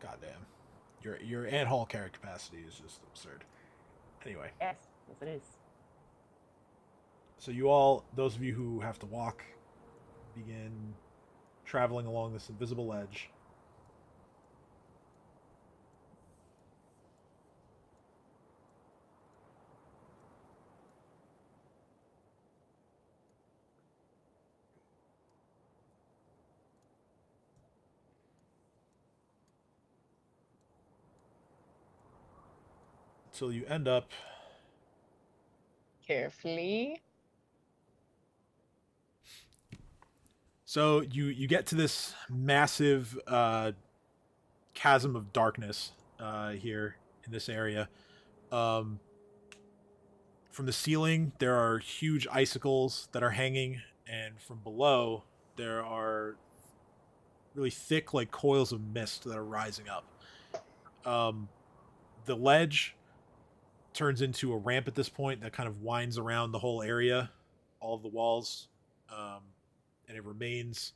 Goddamn. Your ant hall carry capacity is just absurd. Anyway. Yes, it is. So you all, those of you who have to walk, begin traveling along this invisible ledge. Until you end up Carefully. So you get to this massive chasm of darkness here in this area. From the ceiling, there are huge icicles that are hanging, and from below, there are really thick, like coils of mist that are rising up. The ledge turns into a ramp at this point that kind of winds around the whole area, all of the walls. And it remains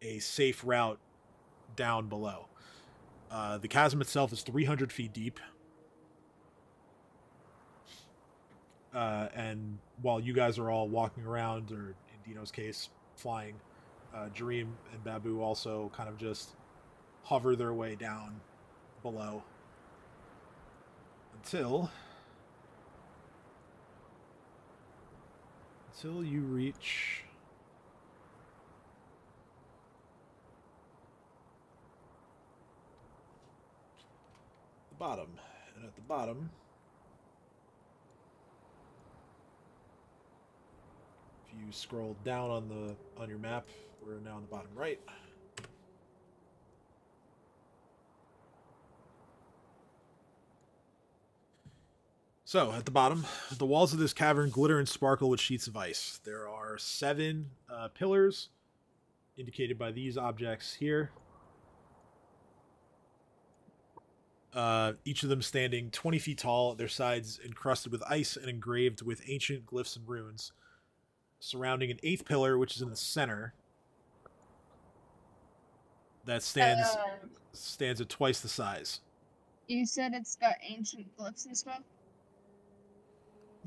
a safe route down below. The chasm itself is 300 feet deep. And while you guys are all walking around, or in Dino's case, flying, Dream and Babu also kind of just hover their way down below until you reach the bottom. And at the bottom, if you scroll down on your map, we're now on the bottom right. So, at the bottom, the walls of this cavern glitter and sparkle with sheets of ice. There are 7 pillars, indicated by these objects here. Each of them standing 20 feet tall, their sides encrusted with ice and engraved with ancient glyphs and runes. Surrounding an 8th pillar, which is in the center, that stands at twice the size. You said it's got ancient glyphs and stuff?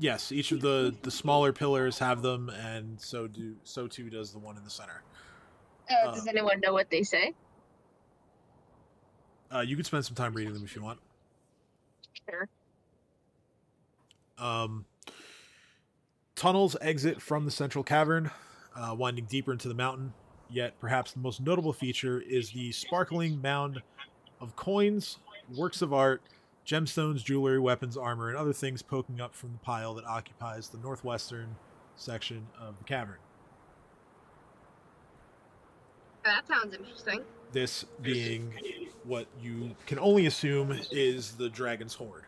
Yes, each of the smaller pillars have them, and so too does the one in the center. Does anyone know what they say? You could spend some time reading them if you want. Sure. Tunnels exit from the central cavern, winding deeper into the mountain. Yet, perhaps the most notable feature is the sparkling mound of coins, works of art, gemstones, jewelry, weapons, armor, and other things poking up from the pile that occupies the northwestern section of the cavern. That sounds interesting. This being what you can only assume is the dragon's hoard.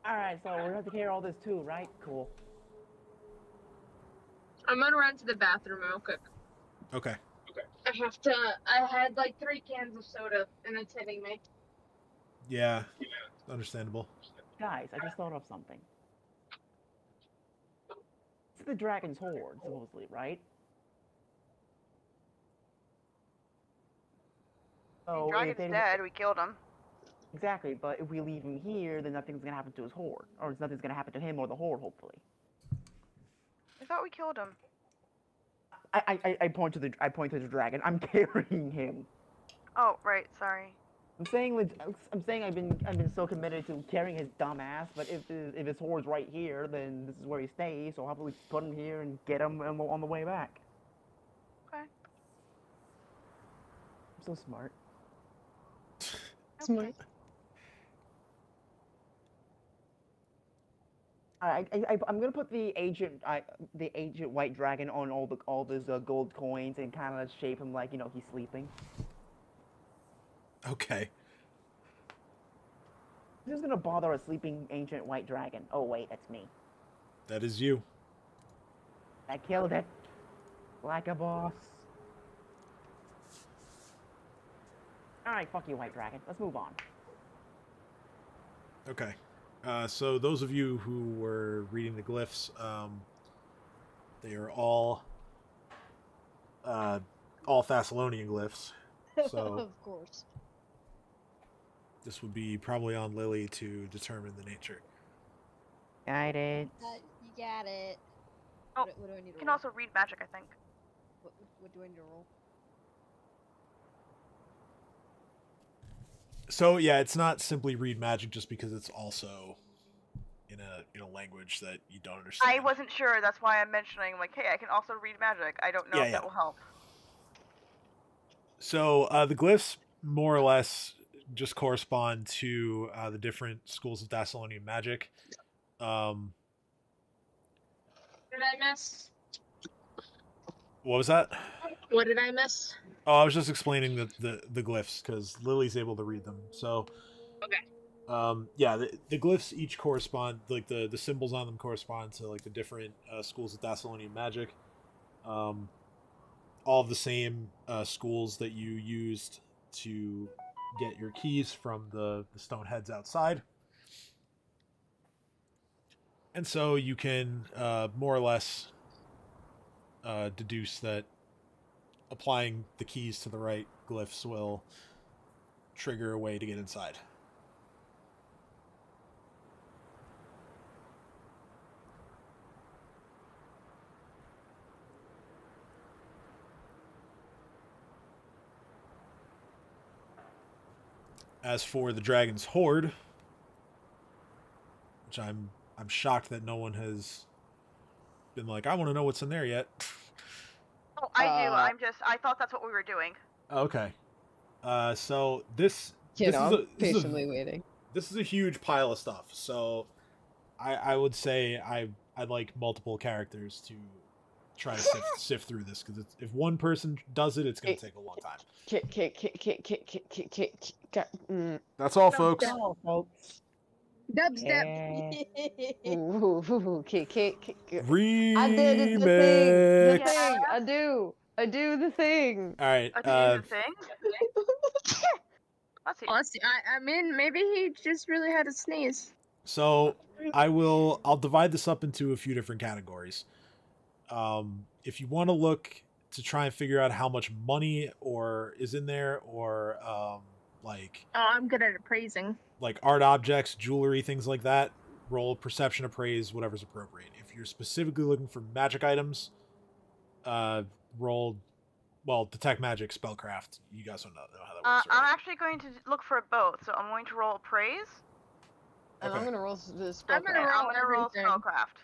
Alright, so we're gonna have to carry all this too, right? Cool. I'm gonna run to the bathroom real quick. Okay. I had like 3 cans of soda and it's hitting me. Yeah, understandable. Guys, I just thought of something. It's the dragon's hoard, supposedly, right? So Dragon's dead. We killed him. Exactly, but if we leave him here, then nothing's gonna happen to his hoard. Or nothing's gonna happen to him or the hoard, hopefully. I thought we killed him. I point to the dragon. I'm carrying him. Oh, right. Sorry. I'm saying I've been so committed to carrying his dumb ass, but if his horde's right here, then this is where he stays. So how about we put him here and get him on the way back? Okay. I'm so smart. Smart. I'm gonna put the ancient white dragon on all these gold coins and kind of shape him like he's sleeping. Okay. Who's gonna bother a sleeping ancient white dragon? Oh wait, that's me. That is you. I killed it like a boss. All right, fuck you, white dragon. Let's move on. Okay. So those of you who were reading the glyphs, they are all Thessalonian glyphs. So Of course. this would be probably on Lily to determine the nature. Got it. You got it. Oh, what do I need to You can roll? also read magic, I think. What do I need to roll? So yeah, it's not simply read magic just because it's also in a language that you don't understand. I wasn't sure. That's why I'm mentioning, like, hey, I can also read magic. I don't know if that will help. So the glyphs more or less just correspond to the different schools of Thessalonian magic. Did I miss? What was that? What did I miss? Oh, I was just explaining the glyphs because Lily's able to read them. So, Okay. Yeah, the glyphs each correspond, like the symbols on them correspond to like the different schools of Thessalonian magic. All of the same schools that you used to get your keys from the stone heads outside. And so you can more or less deduce that applying the keys to the right glyphs will trigger a way to get inside. As for the dragon's hoard, which I'm shocked that no one has been like, I want to know what's in there yet. Oh, I do. I thought that's what we were doing. Okay. So this I'm patiently waiting. This is a huge pile of stuff. So I would say I'd like multiple characters to try to sift through this because if one person does it, it's going to take a long time. That's all, folks. Dubstep. Remix. I did the thing. The thing. I do the thing. All right. The thing? Let's see. I mean, maybe he just really had a sneeze. So I'll divide this up into a few different categories. If you want to look to try and figure out how much money or is in there, or like I'm good at appraising. Like art objects, jewelry, things like that, roll perception, appraise, whatever's appropriate. If you're specifically looking for magic items, roll detect magic, spellcraft. You guys don't know how that works. I'm actually going to look for both, so I'm going to roll appraise. And Okay. I'm gonna roll the spellcraft. I'm gonna roll spellcraft.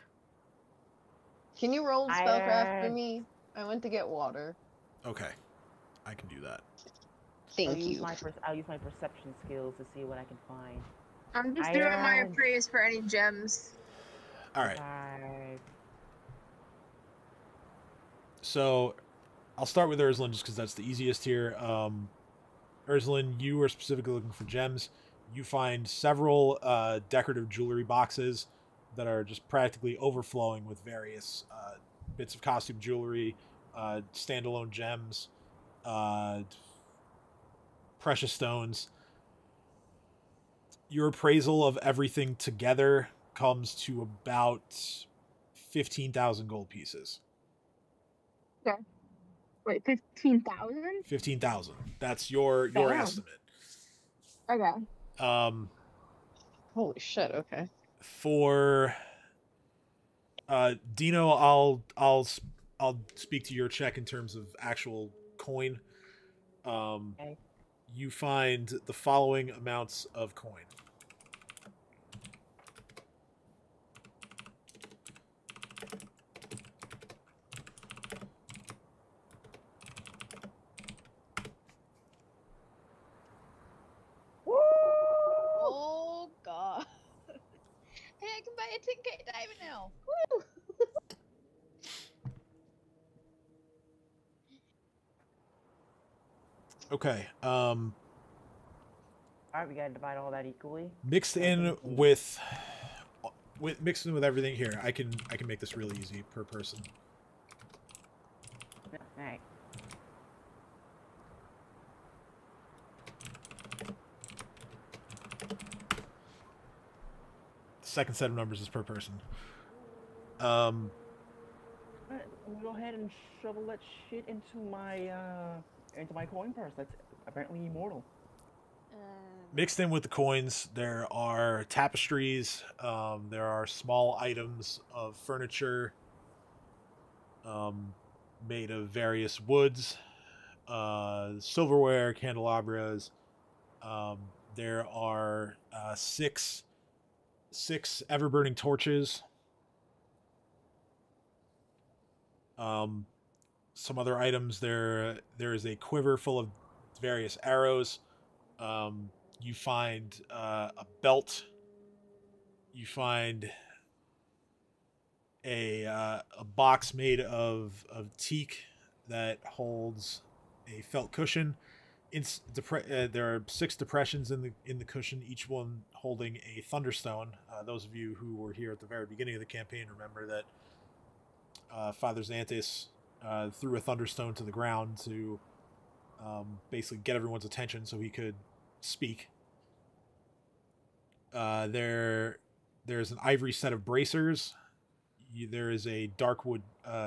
Can you roll spellcraft for me? I went to get water. Okay, I can do that. Thank you. I'll use my perception skills to see what I can find. I'm just doing my appraise for any gems. All right. So I'll start with Urslan just because that's the easiest here. Urslan, you are specifically looking for gems. You find several decorative jewelry boxes that are just practically overflowing with various bits of costume jewelry, standalone gems, precious stones. Your appraisal of everything together comes to about 15,000 gold pieces. Okay. Wait, 15,000? 15,000. That's your estimate. Okay. Holy shit. Okay. For Dino, I'll I'll speak to your check in terms of actual coin. Okay. You find the following amounts of coin. Oh god. Hey, I can buy a 10K diamond now. Woo! Okay. Alright, we gotta divide all that equally. Mixed in with everything here. I can make this really easy per person. Alright. The second set of numbers is per person. Alright, we'll go ahead and shovel that shit into my coin purse. That's apparently immortal. Mixed in with the coins, there are tapestries. There are small items of furniture made of various woods, silverware, candelabras. There are six ever-burning torches. Some other items. There is a quiver full of various arrows. You find a belt. You find a box made of teak that holds a felt cushion. There are 6 depressions in the cushion, each one holding a thunderstone. Those of you who were here at the very beginning of the campaign remember that Father Xanthus threw a thunderstone to the ground to basically get everyone's attention so he could speak. There's an ivory set of bracers. There is a darkwood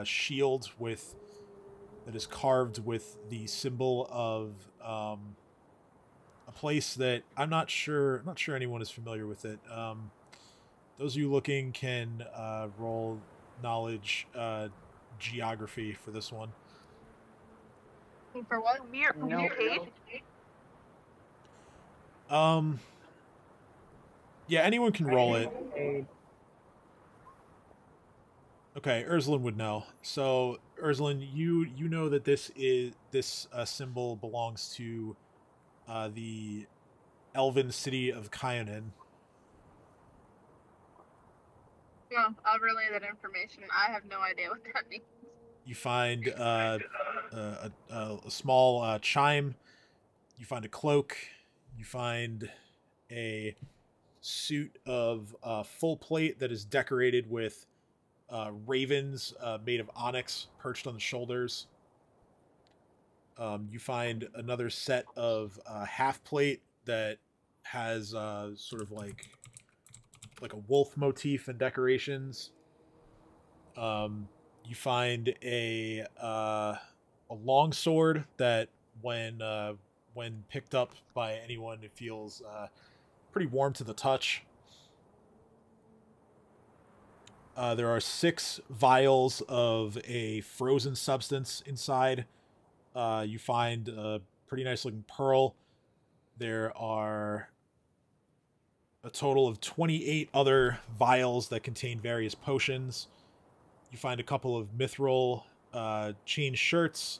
shield that is carved with the symbol of a place that I'm not sure anyone is familiar with it. Those of you looking can roll knowledge geography for this one. For what? No. Yeah, anyone can roll it. Okay, Ursulin would know. So, Ursulin, you know that this symbol belongs to the elven city of Kyonin. No, I'll relay that information. I have no idea what that means. You find a small chime. You find a cloak. You find a suit of full plate that is decorated with ravens made of onyx perched on the shoulders. You find another set of half plate that has sort of like a wolf motif and decorations. You find a long sword that when picked up by anyone, it feels pretty warm to the touch. There are 6 vials of a frozen substance inside. You find a pretty nice looking pearl. There are a total of 28 other vials that contain various potions. You find a couple of mithril chain shirts.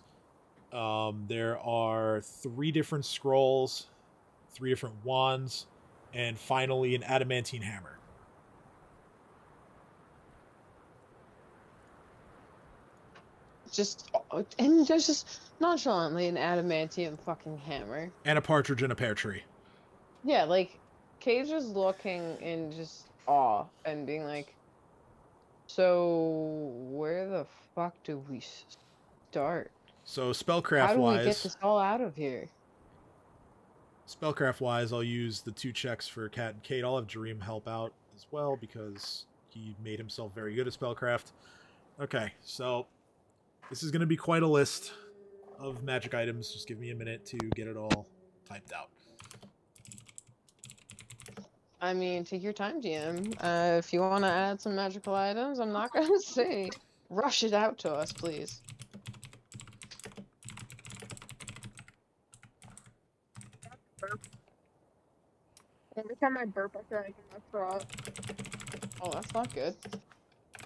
There are 3 different scrolls, 3 different wands, and finally an adamantine hammer. And there's just nonchalantly an adamantium fucking hammer. And a partridge in a pear tree. Yeah, like, Kate's just looking in just awe and being like, so where the fuck do we start? So spellcraft-wise... How do we get this all out of here? Spellcraft-wise, I'll use the 2 checks for Kat and Kate. I'll have Jareem help out as well because he made himself very good at spellcraft. Okay, so this is going to be quite a list of magic items. Just give me a minute to get it all typed out. I mean, take your time, GM. If you want to add some magical items, I'm not going to say. Rush it out to us, please. Every time I burp, I feel like I'm gonna throw up. Oh, that's not good.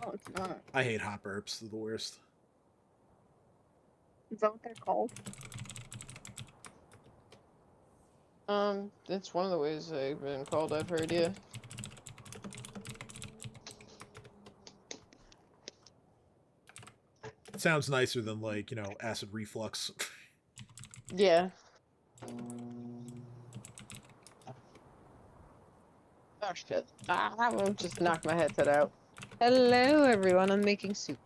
Oh, it's not. I hate hot burps. They're the worst. Is that what they're called? It's one of the ways they've been called, I've heard, yeah. It sounds nicer than, like, you know, acid reflux. Yeah. Oh shit. I will just knock my headset out. Hello everyone, I'm making soup.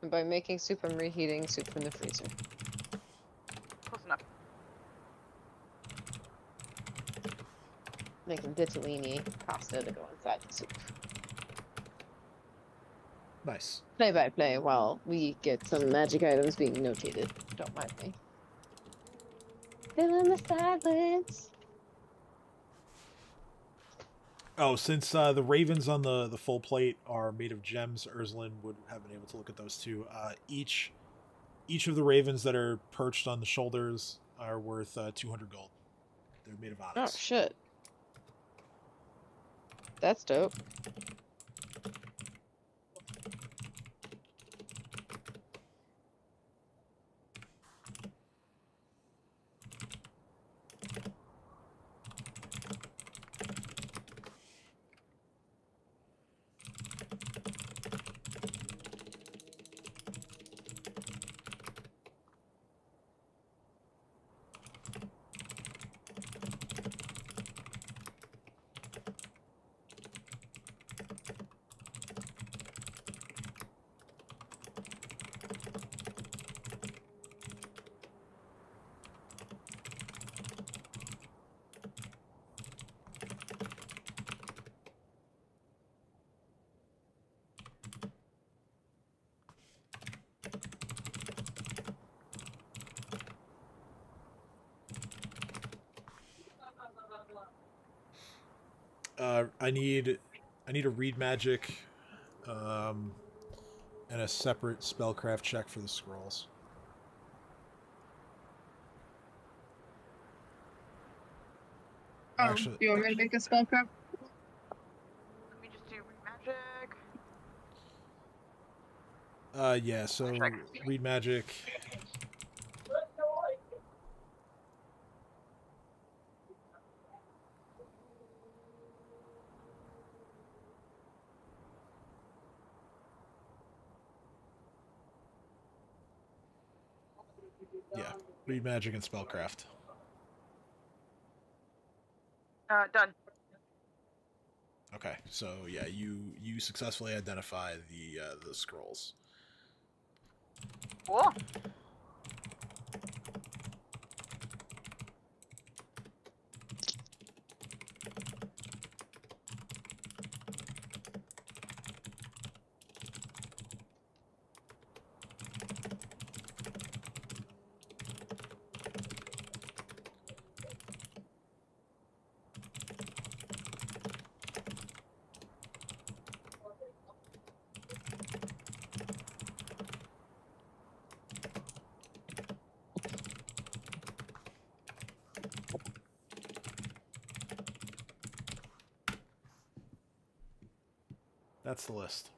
And by making soup, I'm reheating soup from the freezer. Close enough. Making ditalini pasta to go inside the soup. Nice. Play by play while we get some magic items being notated. Don't mind me. Fill in the silence. Oh, since the ravens on the full plate are made of gems, Urslan would have been able to look at those too. Each of the ravens that are perched on the shoulders are worth 200 gold. They're made of Oh onyx. shit. That's dope. I need a read magic, and a separate spellcraft check for the scrolls. Oh, Actually, you want me to make a spellcraft? Let me just do magic. yeah. So Check. read magic. Yeah, read magic and spellcraft. Done. Okay, so yeah, you successfully identify the scrolls. Cool. That's the list.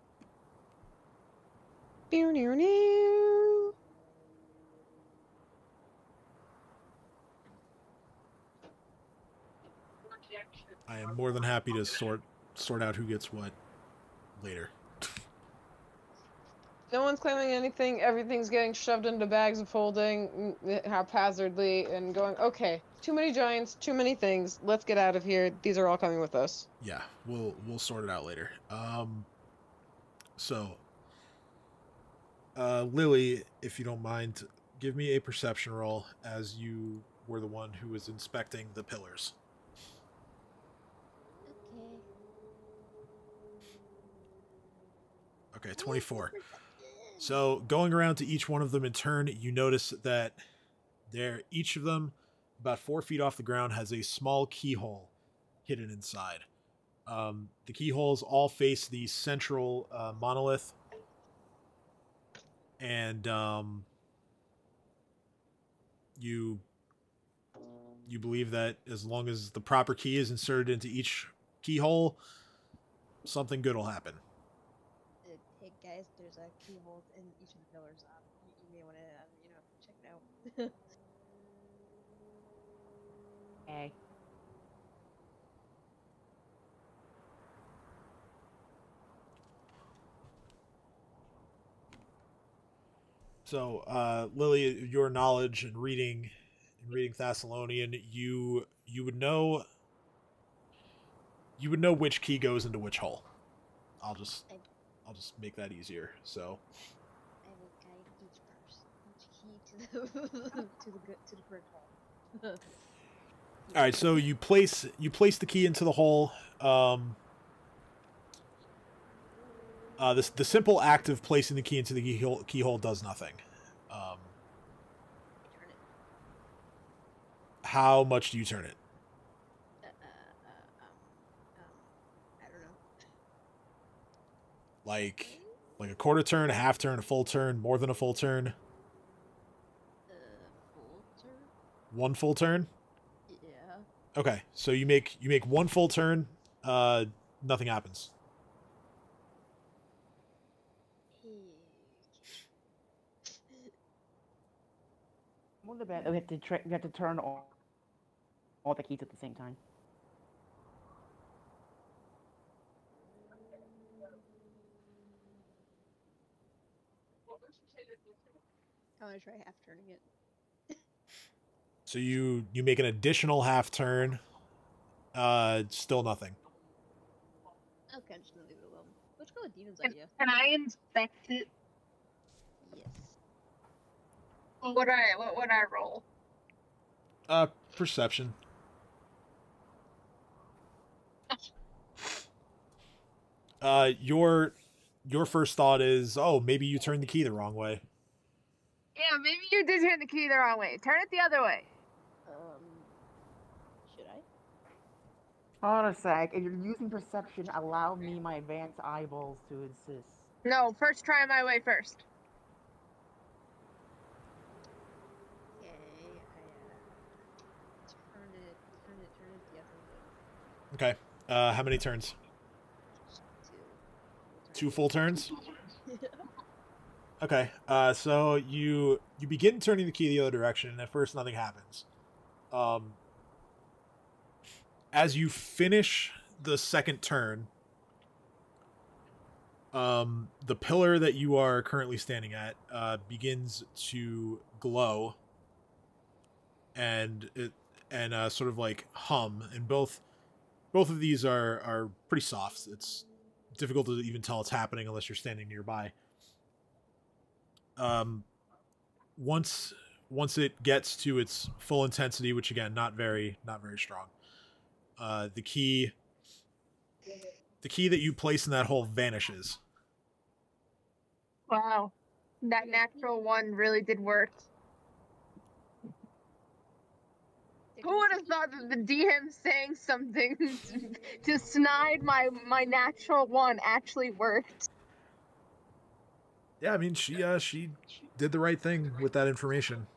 I am more than happy to sort out who gets what later. No one's claiming anything. Everything's getting shoved into bags of holding haphazardly and going, okay, too many giants, too many things. Let's get out of here. These are all coming with us. Yeah, we'll sort it out later. So, Lily, if you don't mind, give me a perception roll as you were the one who was inspecting the pillars. Okay, 24. So, going around to each one of them in turn, you notice that each of them, about 4 feet off the ground, has a small keyhole hidden inside. The keyholes all face the central monolith, and you believe that as long as the proper key is inserted into each keyhole, something good will happen. Hey guys, there's a keyhole in each of the pillars. You may want to, check it out. Okay. So, Lily, your knowledge and reading Thessalonian, you would know which key goes into which hole. I'll just make that easier. So I will guide each key to the to the correct hole. all right, so you place the key into the hole. The simple act of placing the key into the keyhole does nothing. Turn it. How much do you turn it? I don't know. Like a quarter turn, a half turn, a full turn, more than a full turn? Full turn? One full turn? Yeah. Okay, so you make one full turn, nothing happens. More the bad. We have to turn all the keys at the same time. I want to try half turning it. So you make an additional half turn, still nothing. Okay, I'm just gonna leave it alone. Let's go with Demon's idea. Can I inspect it? Yes. What would I roll? Perception. Your first thought is, oh, maybe you turned the key the wrong way. Yeah, maybe you did turn the key the wrong way. Turn it the other way. Should I? Hold a sec. If you're using perception, allow me my advanced eyeballs to assist. No, first try my way first. Okay, I turn it the other way. Okay. How many turns? Just Two full turns? Okay. So you begin turning the key the other direction, and at first nothing happens. As you finish the second turn, the pillar that you are currently standing at begins to glow, and sort of like hum, and both of these are pretty soft. It's difficult to even tell it's happening unless you're standing nearby. Once it gets to its full intensity, which again not very strong, the key that you place in that hole vanishes. Wow. That natural one really did work. Who would have thought that the DM saying something to snide my natural one actually worked? Yeah, I mean she did the right thing with that information.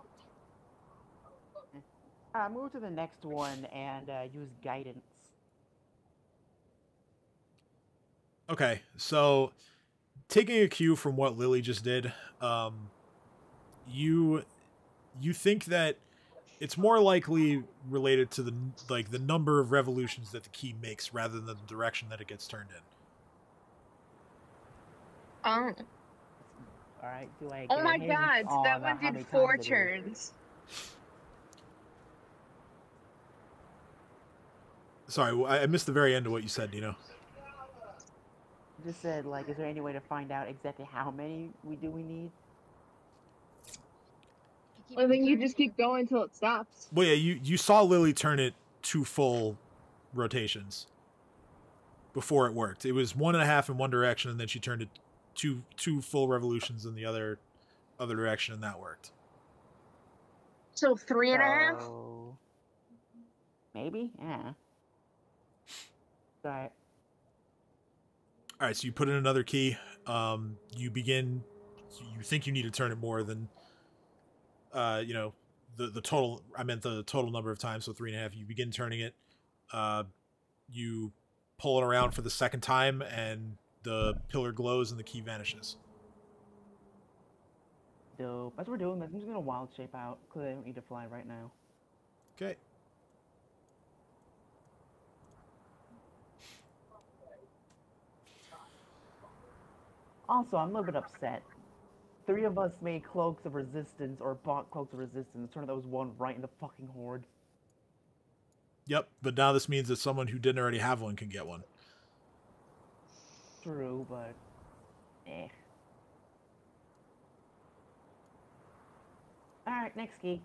Move to the next one and use guidance. Okay, so taking a cue from what Lily just did, you think that it's more likely related to the number of revolutions that the key makes rather than the direction that it gets turned in. Oh. All right. Do I? Oh my god! So that one did 4 turns. Sorry, I missed the very end of what you said, Dino. Just said, like, is there any way to find out exactly how many we need? Well, then you just keep going till it stops. Well, yeah, you saw Lily turn it 2 full rotations before it worked. It was 1.5 in one direction, and then she turned it two full revolutions in the other direction, and that worked. So 3.5? Maybe? Yeah. Alright. Alright, so you put in another key. You begin you think you need to turn it more than, you know, the total. I meant the total number of times, so 3.5. You begin turning it. You pull it around for the second time, and the pillar glows and the key vanishes. Dope. As we're doing this, I'm just gonna wild shape out because I don't need to fly right now. Okay. Also, I'm a little bit upset. 3 of us made cloaks of resistance or bought cloaks of resistance. Turned out that was one right in the fucking horde. Yep, but now this means that someone who didn't already have one can get one. True, but eh. Alright, next key.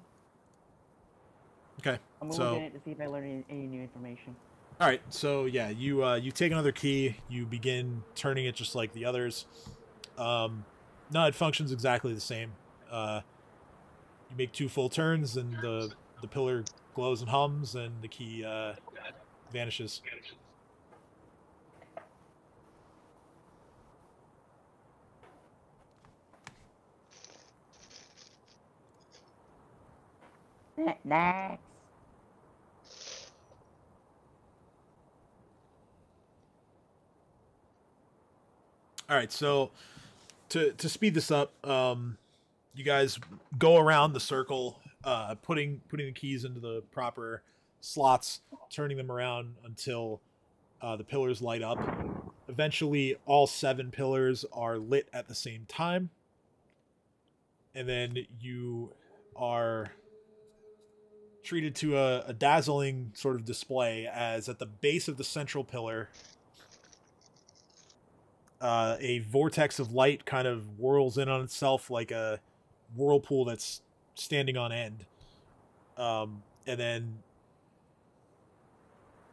Okay, I'm gonna so look at it to see if I learn any new information. all right, so yeah, you take another key, you begin turning it just like the others. No, it functions exactly the same. You make 2 full turns, and the pillar glows and hums, and the key vanishes. Next. All right, so to speed this up, you guys go around the circle, putting the keys into the proper slots, turning them around until the pillars light up. Eventually, all 7 pillars are lit at the same time, and then you are treated to a dazzling sort of display as at the base of the central pillar, a vortex of light kind of whirls in on itself like a whirlpool that's standing on end. And then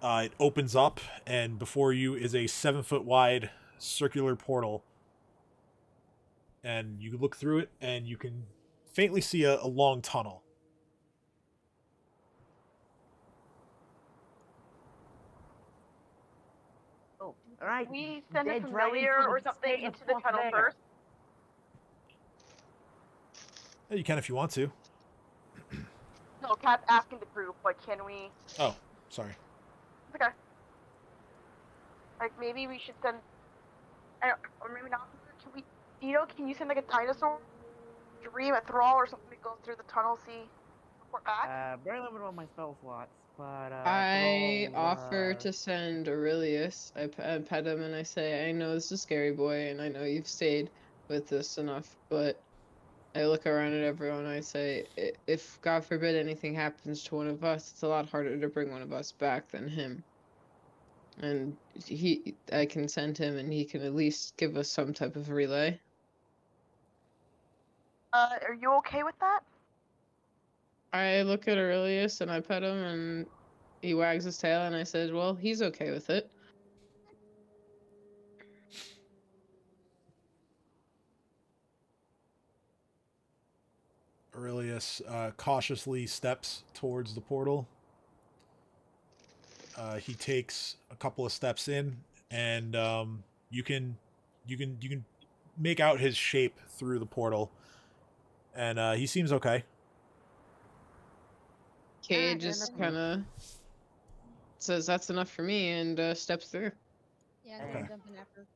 it opens up, and before you is a 7-foot wide circular portal. And you look through it, and you can faintly see a long tunnel. Oh, alright. We send a Dead familiar dragons, or something stay the into the fuck tunnel there. first. You can if you want to. No, Cat's asking the group, but can we? Oh, sorry. It's okay. Like maybe we should send, or maybe not. Can we? Can you send like a dinosaur, dream, a thrall, or something to go through the tunnel, see, report back? Very limited on my spell slots, but I thralls, offer to send Aurelius. I pet him and I say, I know this is a scary boy, and I know you've stayed with us enough, but I look around at everyone and I say, if God forbid anything happens to one of us, it's a lot harder to bring one of us back than him. And I can send him, and he can at least give us some type of relay. Are you okay with that? I look at Aurelius and I pet him, and he wags his tail, and I said, well, he's okay with it. Aurelius cautiously steps towards the portal. He takes a couple of steps in, and you can make out his shape through the portal, and he seems okay. Cade just kind of says that's enough for me and steps through. Yeah, I'm Okay. gonna jump in after.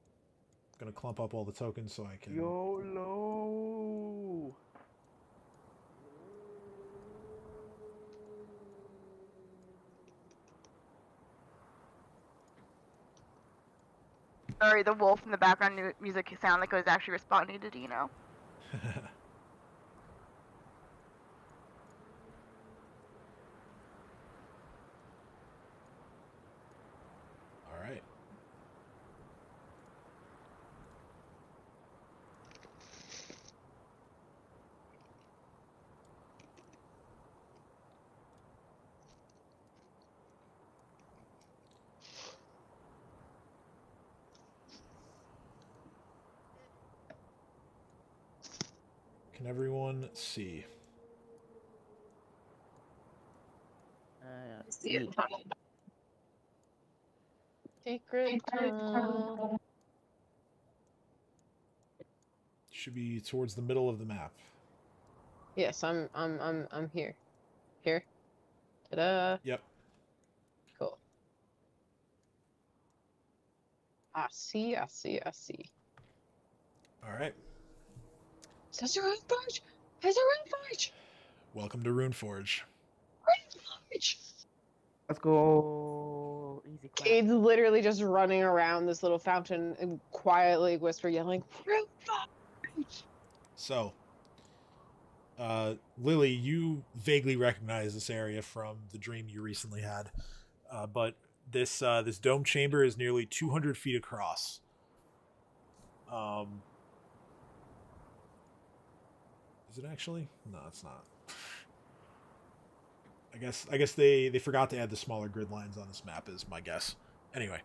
Gonna clump up all the tokens so I can. YOLO! Sorry, the wolf in the background music sound like it was actually responding to Dino. All right. Can everyone see? See it. Secret tunnel. Should be towards the middle of the map. Yes, I'm here. Here. Ta-da. Yep. Cool. I see. All right. There's a Runeforge! There's a Runeforge! Welcome to Runeforge. Runeforge! Let's go. Easy clap. Cade's literally just running around this little fountain and quietly yelling, Runeforge! So, Lily, you vaguely recognize this area from the dream you recently had, but this dome chamber is nearly 200 feet across. Is it actually? No, it's not. I guess they forgot to add the smaller grid lines on this map is my guess. Anyway,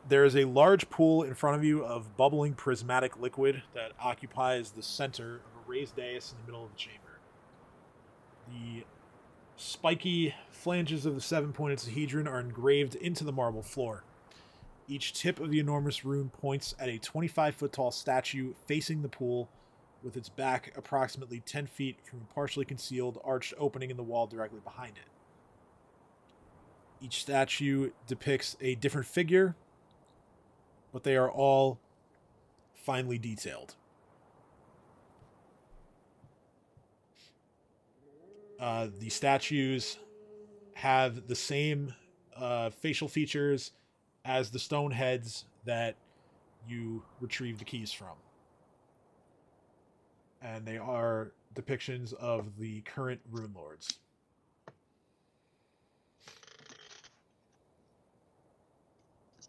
there is a large pool in front of you of bubbling prismatic liquid that occupies the center of a raised dais in the middle of the chamber. The spiky flanges of the seven-pointed Sahedron are engraved into the marble floor. Each tip of the enormous rune points at a 25-foot tall statue facing the pool, with its back approximately 10 feet from a partially concealed arched opening in the wall directly behind it. Each statue depicts a different figure, but they are all finely detailed. The statues have the same facial features as the stone heads that you retrieved the keys from. And they are depictions of the current Runelords.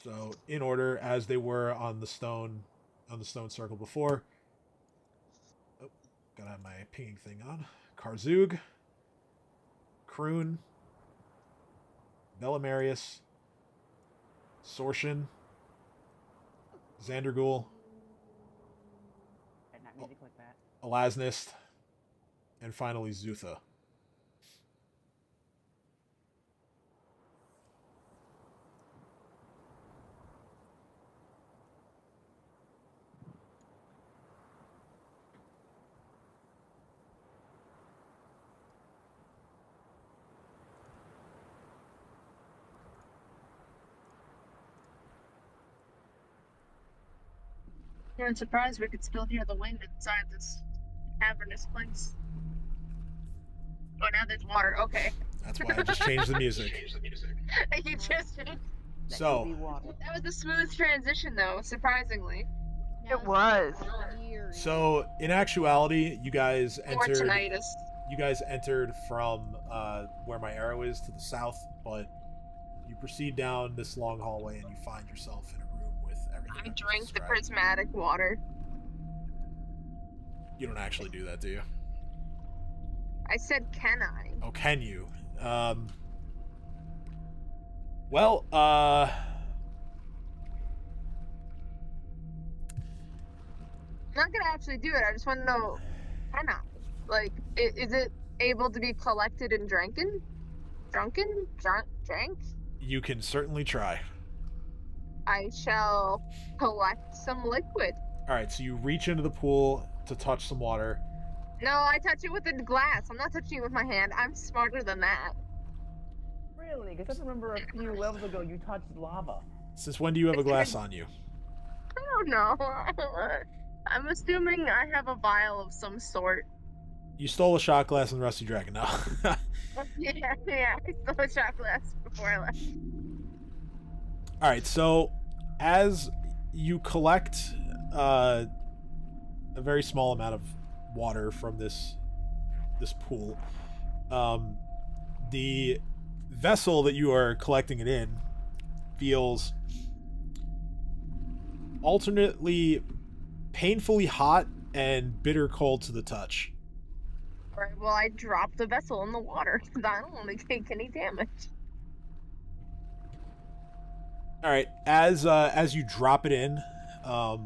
So, in order as they were on the stone circle before. Oh, gotta have my pinging thing on. Karzug, Kroon, Belimarius, Sorshin, Xandergul, And not music like that. Elasnist, and finally Zutha. I'm surprised we could still hear the wind inside this cavernous place. Oh, now there's water. Okay. That's why I just changed the music. You just. So, That was a smooth transition, though, surprisingly. It was. so in actuality, you guys Or entered. tinnitus. You guys entered from where my arrow is to the south, but you proceed down this long hallway and you find yourself in a room with everything. I I've drank the described. prismatic water. You don't actually do that, do you? I said, can I? Oh, can you? I'm not gonna actually do it. I just want to know, can I? Like, is it able to be collected and drank? You can certainly try. I shall collect some liquid. All right, so you reach into the pool to touch some water. No, I touch it with a glass. I'm not touching it with my hand. I'm smarter than that. Really? Because I remember a few levels ago you touched lava. Since when do you have a glass on you? I don't know. I'm assuming I have a vial of some sort. You stole a shot glass in Rusty Dragon now. Yeah, I stole a shot glass before I left. All right, so as you collect a very small amount of water from this pool, the vessel that you are collecting it in feels alternately painfully hot and bitter cold to the touch. Alright, well, I dropped the vessel in the water because I don't want to take any damage. All right, as you drop it in, a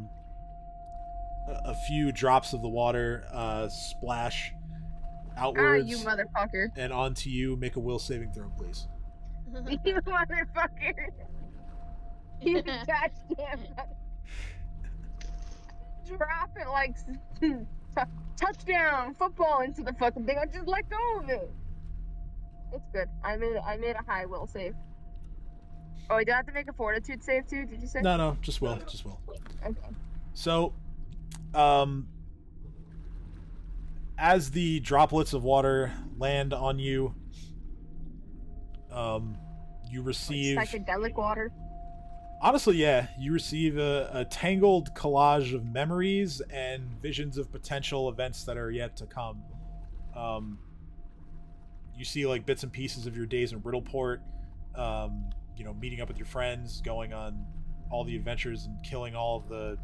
few drops of the water splash outwards Ah, you motherfucker. and onto you. Make a will saving throw, please. You motherfucker. You goddamn. dropping like touchdown football into the fucking thing. I just let go of it. It's good. I made a high will save. Oh, I do have to make a fortitude save too. Did you say? No, just will. Okay. So, as the droplets of water land on you, you receive psychedelic water. Honestly, yeah, you receive a tangled collage of memories and visions of potential events that are yet to come. You see like bits and pieces of your days in Riddleport, meeting up with your friends, going on all the adventures and killing all of the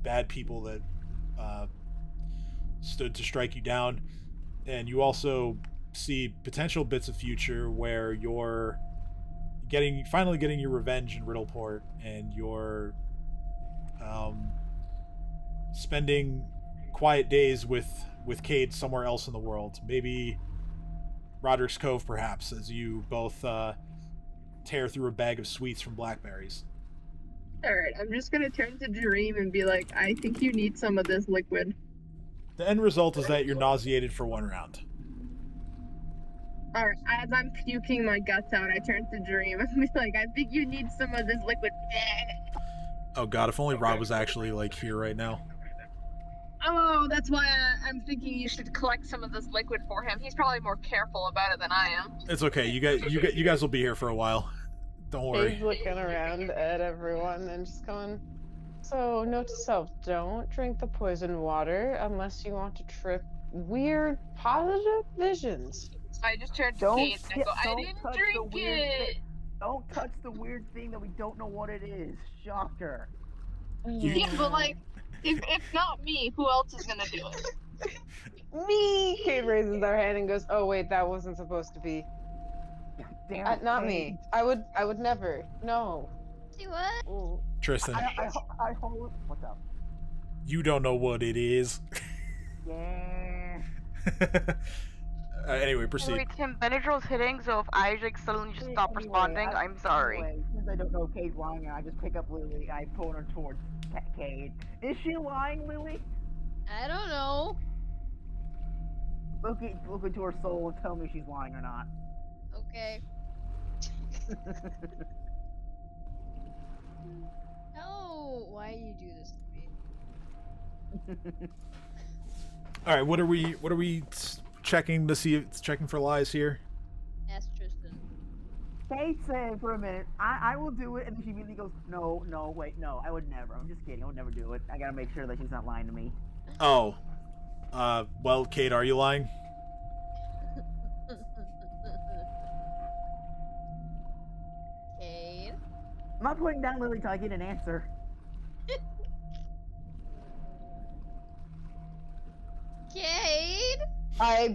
bad people that stood to strike you down. And you also see potential bits of future where you're finally getting your revenge in Riddleport, and you're spending quiet days with Cade somewhere else in the world. Maybe Roderick's Cove, perhaps, as you both tear through a bag of sweets from blackberries. Alright, I'm just gonna turn to Dream and be like, I think you need some of this liquid. The end result is that you're nauseated for 1 round. Alright, as I'm puking my guts out, I turn to Dream and be like, I think you need some of this liquid. Oh god, if only Rob was actually like here right now. Oh, that's why I'm thinking you should collect some of this liquid for him. He's probably more careful about it than I am. It's okay. You guys will be here for a while. Don't worry. He's looking around at everyone and just going, so note to self, don't drink the poison water unless you want to trip weird positive visions. I just turned to Kate and I go, I didn't drink it! Don't touch the weird thing that we don't know what it is. Shocker. Yeah, but like, if not me, who else is gonna do it? Me! Kate raises their hand and goes, oh wait, that wasn't supposed to be. Damn it, Not me. I would never. No. See what? Ooh. Tristan. I hold. What's up? You don't know what it is. Yeah. Anyway, proceed. Wait, Tim, Benadryl's hitting, so if I like suddenly just stop responding, I'm sorry. Anyway, since I don't know Cade's lying, I just pick up Lily. I pull her towards Cade. Is she lying, Lily? I don't know. Look into her soul and tell me if she's lying or not. Okay. No, why you do this to me? All right, what are we checking to see? Checking for lies here. Ask Tristan. Kate said for a minute, I will do it, and then she immediately goes, no, wait, no, I would never. I'm just kidding. I would never do it. I gotta make sure that she's not lying to me. Oh, well, Kate, are you lying? Cade? I'm not putting down Lily till I get an answer. Cade?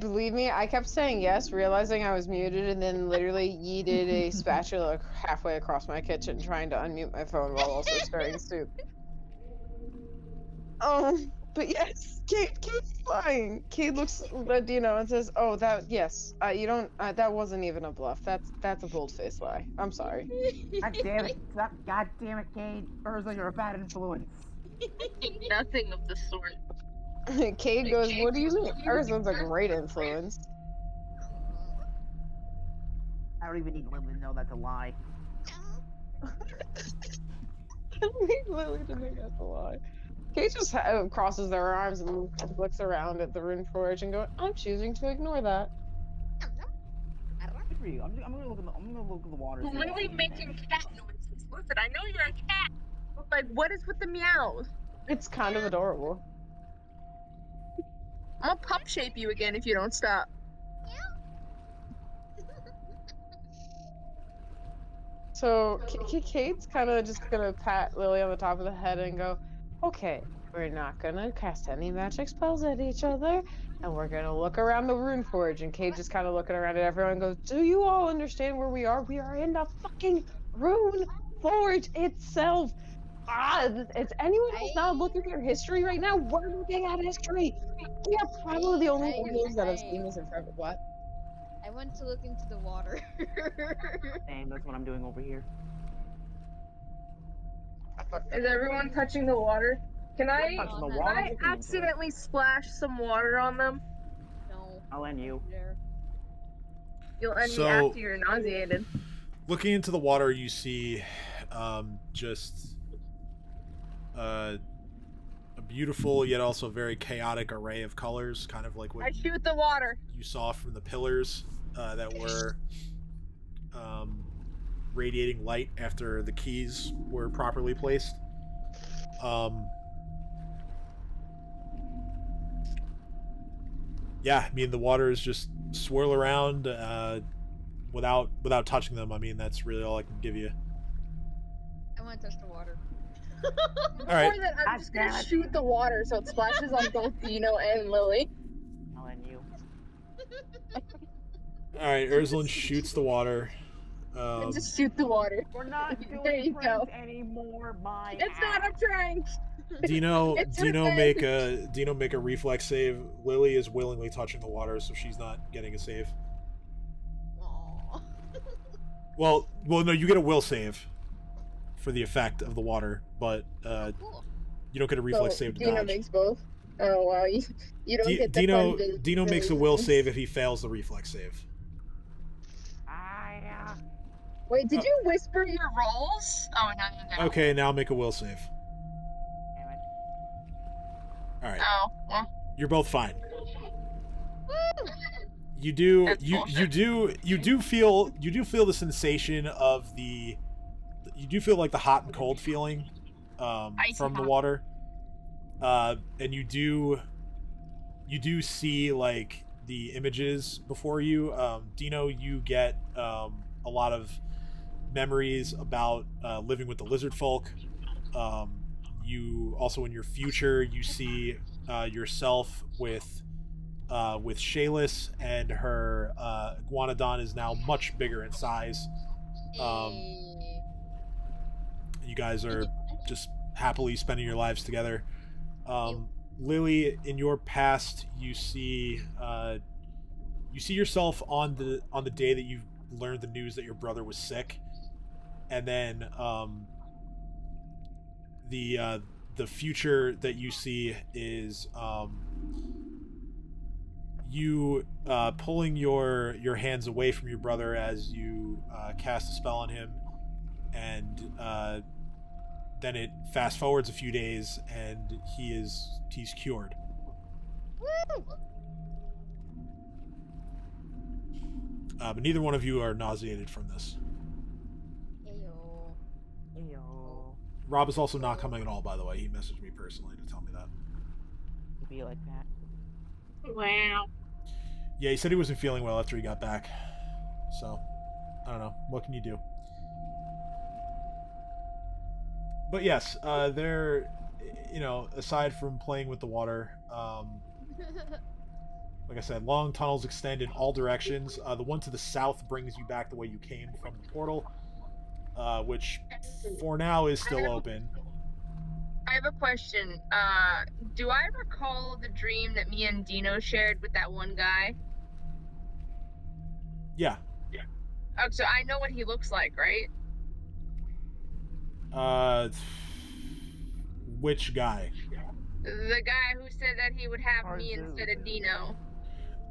Believe me, I kept saying yes, realizing I was muted, and then literally yeeted a spatula halfway across my kitchen, trying to unmute my phone while also stirring soup. But yes, Kate's lying. Kate looks at Dino and says, "Oh, yes, you don't. That wasn't even a bluff. That's a bold-faced lie. I'm sorry." God damn it! God damn it, Cade. Urza, you're a bad influence. Nothing of the sort. Cade goes, "What do you mean? Urza's a great influence." I don't even need Lily to know that's a lie. I need Lily to know that's a lie. Kate just crosses their arms and looks around at the Runeforge and goes, "I'm choosing to ignore that." Good for you. I'm gonna look at the water. You're really making cat noises. Listen, I know you're a cat. Like, what is with the meows? It's kind of adorable. I'm gonna pump shape you again if you don't stop. So Kate's kind of just gonna pat Lily on the top of the head and go, "Okay, we're not gonna cast any magic spells at each other, and we're gonna look around the Runeforge." And Kate just kind of looking around at everyone and goes, "Do you all understand where we are? We are in the fucking Runeforge itself. Is anyone else not looking at your history right now? We're looking at history. We are probably the only ones that have seen this in forever." What? I went to look into the water. Same, that's what I'm doing over here. Is everyone touching the water? Can I, Touching the Can water, can I looking into it. accidentally splash some water on them? No. I'll end you. There. You'll end me So- after you're nauseated. Looking into the water, you see just a beautiful yet also very chaotic array of colors, kind of like I what shoot the water. you saw from the pillars that were radiating light after the keys were properly placed. Yeah, I mean the waters just swirl around without touching them. I mean that's really all I can give you. I want to touch the water. All right. Before that, I'm God just gonna damn it. shoot the water so it splashes on both Dino and Lily. I'll end you. All right, Urslan shoots the water. And just shoot the water. We're not There doing you friends go. anymore. My It's not. I'm trying. Dino It's Dino revenge. make a reflex save. Lily is willingly touching the water, so she's not getting a save. Aww. Well, no, you get a will save for the effect of the water, but Cool. you don't get a reflex So save to Dino dodge. makes both. Oh wow, you don't get the Dino fun Dino makes a will save if he fails the reflex save. Wait, did you whisper your rolls? Oh no. Okay, now make a will save. Damn it. All right, Oh well. you're both fine. You do That's bullshit. you do feel the sensation of the you do feel like the hot and cold feeling Icy from the hot. water, and you do see like the images before you. Dino, you get a lot of memories about living with the lizard folk. You also in your future you see yourself with Shayless, and her iguanodon is now much bigger in size. Hey. You guys are just happily spending your lives together. Lily, in your past, you see yourself on the day that you learned the news that your brother was sick, and then the future that you see is you pulling your hands away from your brother as you cast a spell on him, and then it fast forwards a few days and he's cured. Woo! But neither one of you are nauseated from this. Ayo. Yo. Rob is also not coming at all, by the way. He messaged me personally to tell me that. You be like that. Wow. Yeah, he said he wasn't feeling well after he got back. So, I don't know. What can you do? But yes, they're, aside from playing with the water, like I said, long tunnels extend in all directions. The one to the south brings you back the way you came from the portal, which for now is still open. I have a question. Do I recall the dream that me and Dino shared with that one guy? Yeah. Oh, so I know what he looks like, right? Which guy? The guy who said that he would have me instead of Dino.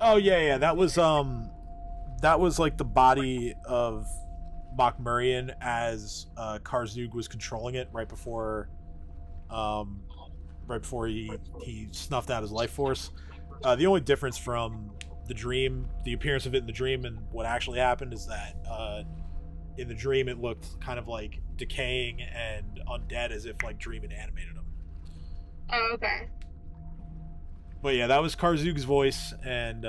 Oh yeah, that was like the body of Mokmurian as Karzug was controlling it right before he snuffed out his life force. The only difference from the dream, the appearance of it in the dream, and what actually happened is that in the dream it looked kind of like decaying and undead, as if like Dream had animated him. Oh, okay. But yeah, that was Karzug's voice, and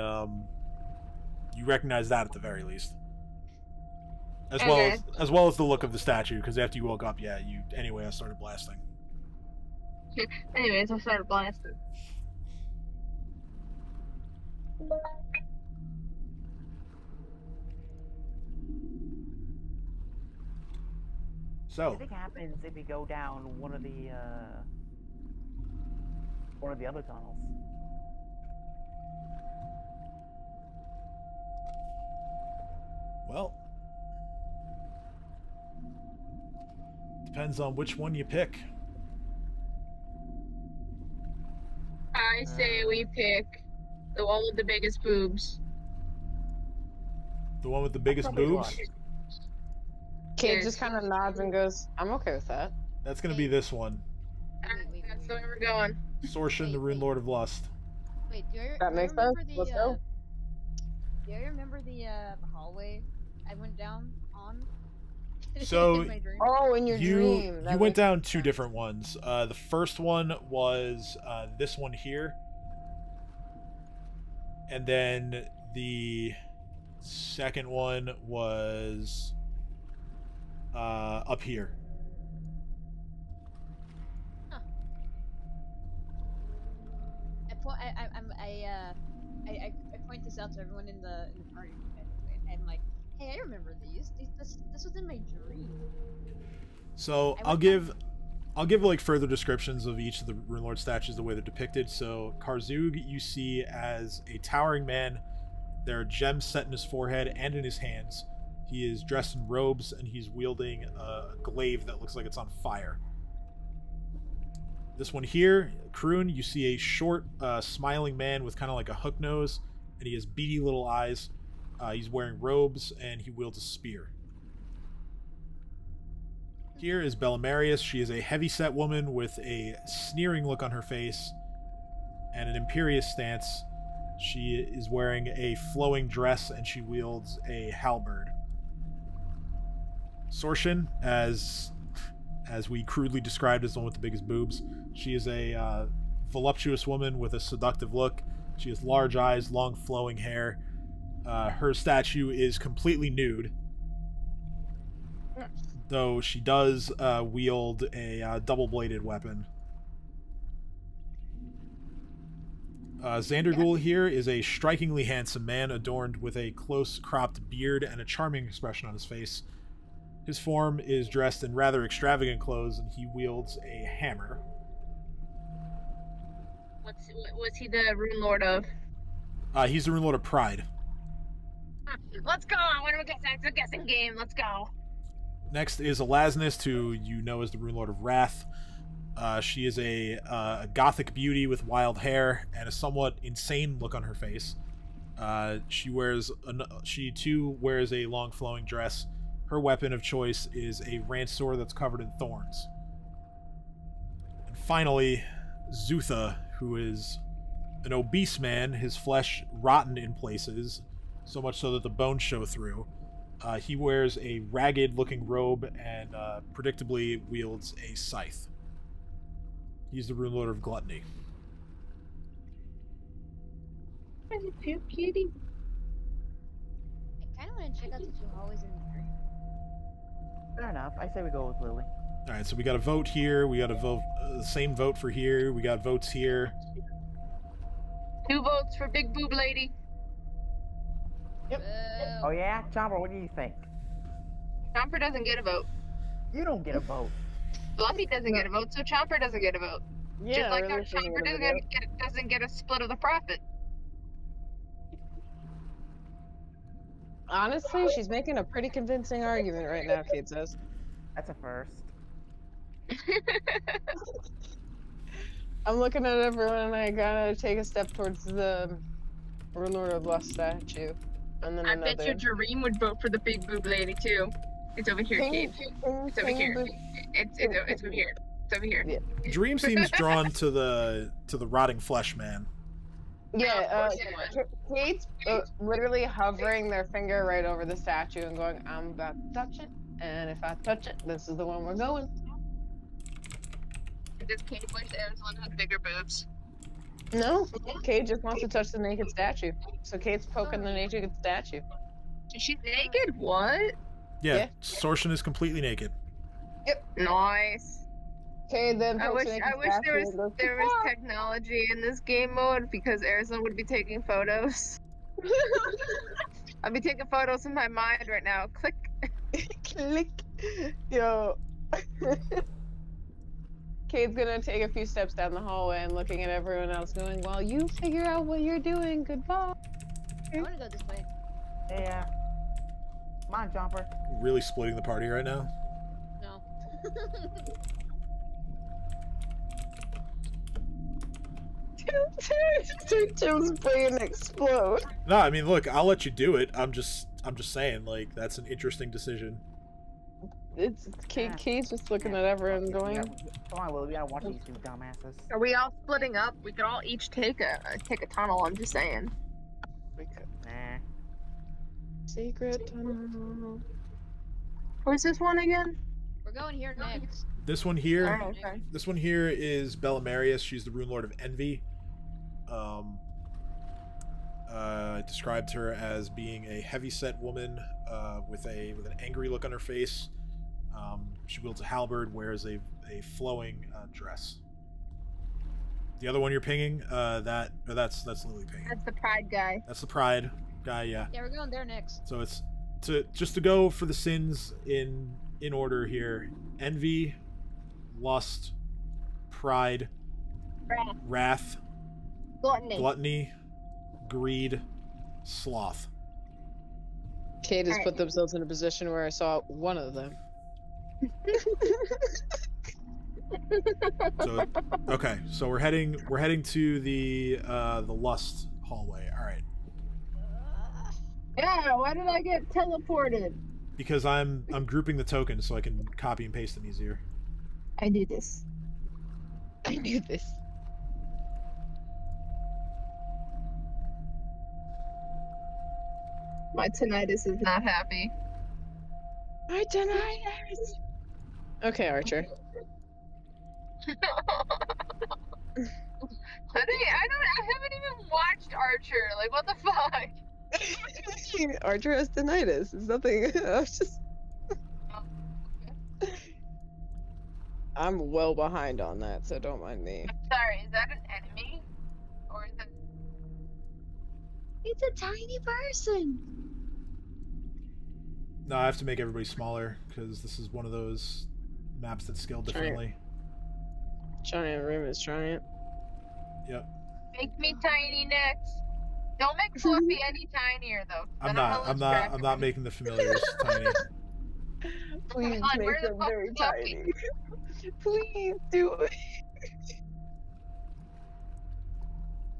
you recognize that at the very least, as well as the look of the statue. Because after you woke up, I started blasting. Anyways, I started blasting. So, What do you think happens if we go down one of the other tunnels? well, depends on which one you pick. I say we pick the one with the biggest boobs. The one with the biggest probably boobs? one. Kate Yes. just kind of nods and goes, "I'm okay with that." That's gonna be this one. That's the way we're going. Sorshin, the Rune Lord of Lust. Wait, do I, That do I makes remember sense. the Let's go. do I remember the hallway I went down on? So, in my dream? Oh, in your You dream. you That went makes down two sense. different ones. The first one was this one here, and then the second one was up here. I point this out to everyone in the party. I'm like, hey, I remember these. This was in my dream. So I I'll went give like further descriptions of each of the Runelord statues, the way they're depicted. So Karzug you see as a towering man. There are gems set in his forehead and in his hands. He is dressed in robes and he's wielding a glaive that looks like it's on fire. This one here, Kroon, you see a short, smiling man with kind of like a hook nose, and he has beady little eyes. He's wearing robes and he wields a spear. Here is Bellamarius. She is a heavy-set woman with a sneering look on her face and an imperious stance. She is wearing a flowing dress and she wields a halberd. Sorshin, as we crudely described, as the one with the biggest boobs. She is a voluptuous woman with a seductive look. She has large eyes, long flowing hair. Her statue is completely nude, though she does wield a double-bladed weapon. Xandergul here is a strikingly handsome man adorned with a close-cropped beard and a charming expression on his face. His form is dressed in rather extravagant clothes, and he wields a hammer. What's he the Rune Lord of? He's the Rune Lord of Pride. Let's go! I want to guess. It's a guessing game. Let's go. Next is Elasnist, who you know as the Rune Lord of Wrath. She is a gothic beauty with wild hair and a somewhat insane look on her face. She too wears a long flowing dress. Her weapon of choice is a ransor that's covered in thorns. And finally, Zutha, who is an obese man, his flesh rotten in places, so much so that the bones show through. He wears a ragged-looking robe and predictably wields a scythe. He's the Rune Lord of Gluttony. Cute kitty. I kind of want to check out the two hallways in the dream. Fair enough. I say we go with Lily. Alright, so we got a vote here. We got a vote, same vote for here. We got votes here. 2 votes for Big Boob Lady. Oh yeah? Chomper, what do you think? Chomper doesn't get a vote. You don't get a vote. Fluffy doesn't get a vote, so Chomper doesn't get a vote. Yeah, Just like really how doesn't Chomper get a vote. doesn't get a split of the profit. Honestly, she's making a pretty convincing argument right now, Kate says. That's a first. I'm looking at everyone and I gotta take a step towards the Ruler of Lust statue. And then I another. bet you Jareem would vote for the Big Boob Lady too. It's over here, Kate. It's over here. It's over here. It's over here. Yeah. Dream seems drawn to the rotting flesh man. Yeah, Of course it Kate's literally hovering their finger right over the statue and going, I'm about to touch it, and if I touch it, this is the one we're going. Does Kate wish Arizona had bigger boobs? No, Kate just wants to touch the naked statue. So Kate's poking the naked statue. Is she naked? What? Yeah, Yeah. Sorshin is completely naked. Nice. Okay, then I pokes wish the naked there statue was and goes, there was technology in this game mode because Arizona would be taking photos. I'd be taking photos in my mind right now. Click. Click. Yo. Kate's gonna take a few steps down the hallway and looking at everyone else going, well, you figure out what you're doing. Goodbye. I want to go this way. Yeah. Come on, Chomper. Really splitting the party right now. No. Tim's brain explode. No, I mean, look, I'll let you do it. I'm just saying, like, that's an interesting decision. It's Kate's just looking at everyone going. Come on, Will, we gotta watch these two dumbasses. Are we all splitting up? We could all each take a tunnel. I'm just saying. We could. Nah. Secret tunnel. Where's this one again? We're going here next. This one here, Oh, okay. this one here is Bellamarius. She's the Rune Lord of Envy. I described her as being a heavy-set woman with an angry look on her face. She wields a halberd, wears a flowing dress. The other one you're pinging, that's Lily pinging. That's the pride guy. That's the pride guy, yeah. Yeah, we're going there next. So it's to go for the sins in order here: envy, lust, pride, wrath, gluttony, greed, sloth. Kate has put themselves in a position where I saw one of them. So okay, so we're heading to the lust hallway. All right. Yeah, why did I get teleported? Because I'm grouping the tokens so I can copy and paste them easier. I do this. I knew this. My tinnitus is not happy. My tinnitus. Okay, Archer. I haven't even watched Archer. Like, what the fuck? Archer has tinnitus. It's nothing. I was just. I'm well behind on that, so don't mind me. I'm sorry, is that an enemy? Or is it... It's a tiny person. No, I have to make everybody smaller because this is one of those maps that scale differently. Giant room is giant. Yep. Make me tiny next. Don't make Fluffy any tinier though. I'm not making the familiars tiny. Please on, make where the them fuck very is Fluffy? tiny. Please do it.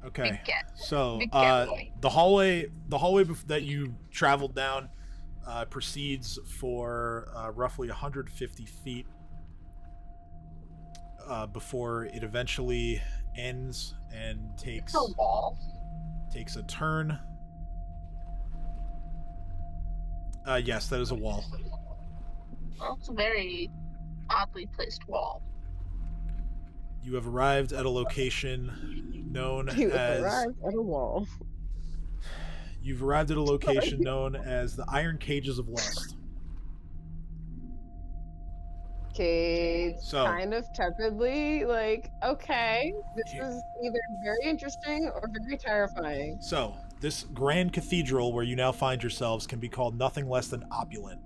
Okay. Big cat. So Big cat boy. the hallway that you traveled down proceeds for roughly 150 feet before it eventually ends and takes It's a wall. a turn. Yes, that is a wall. Well, it's a very oddly placed wall. You have arrived at a location known You as arrived at a wall. You've arrived at a location known as the Iron Cages of Lust. Okay, So- kind of tepidly, like, okay, this is either very interesting or very terrifying. So, this grand cathedral where you now find yourselves can be called nothing less than opulent.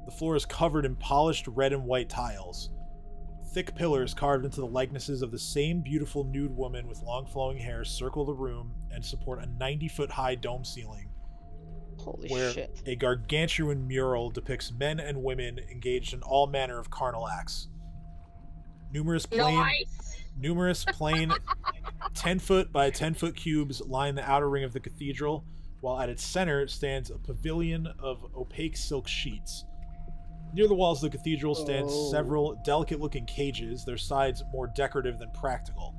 The floor is covered in polished red and white tiles. Thick pillars carved into the likenesses of the same beautiful nude woman with long flowing hair circle the room and support a 90-foot high dome ceiling, Holy where shit. a gargantuan mural depicts men and women engaged in all manner of carnal acts. Numerous plain 10-foot by 10-foot cubes line the outer ring of the cathedral, while at its center stands a pavilion of opaque silk sheets. Near the walls of the cathedral stand several delicate-looking cages, their sides more decorative than practical.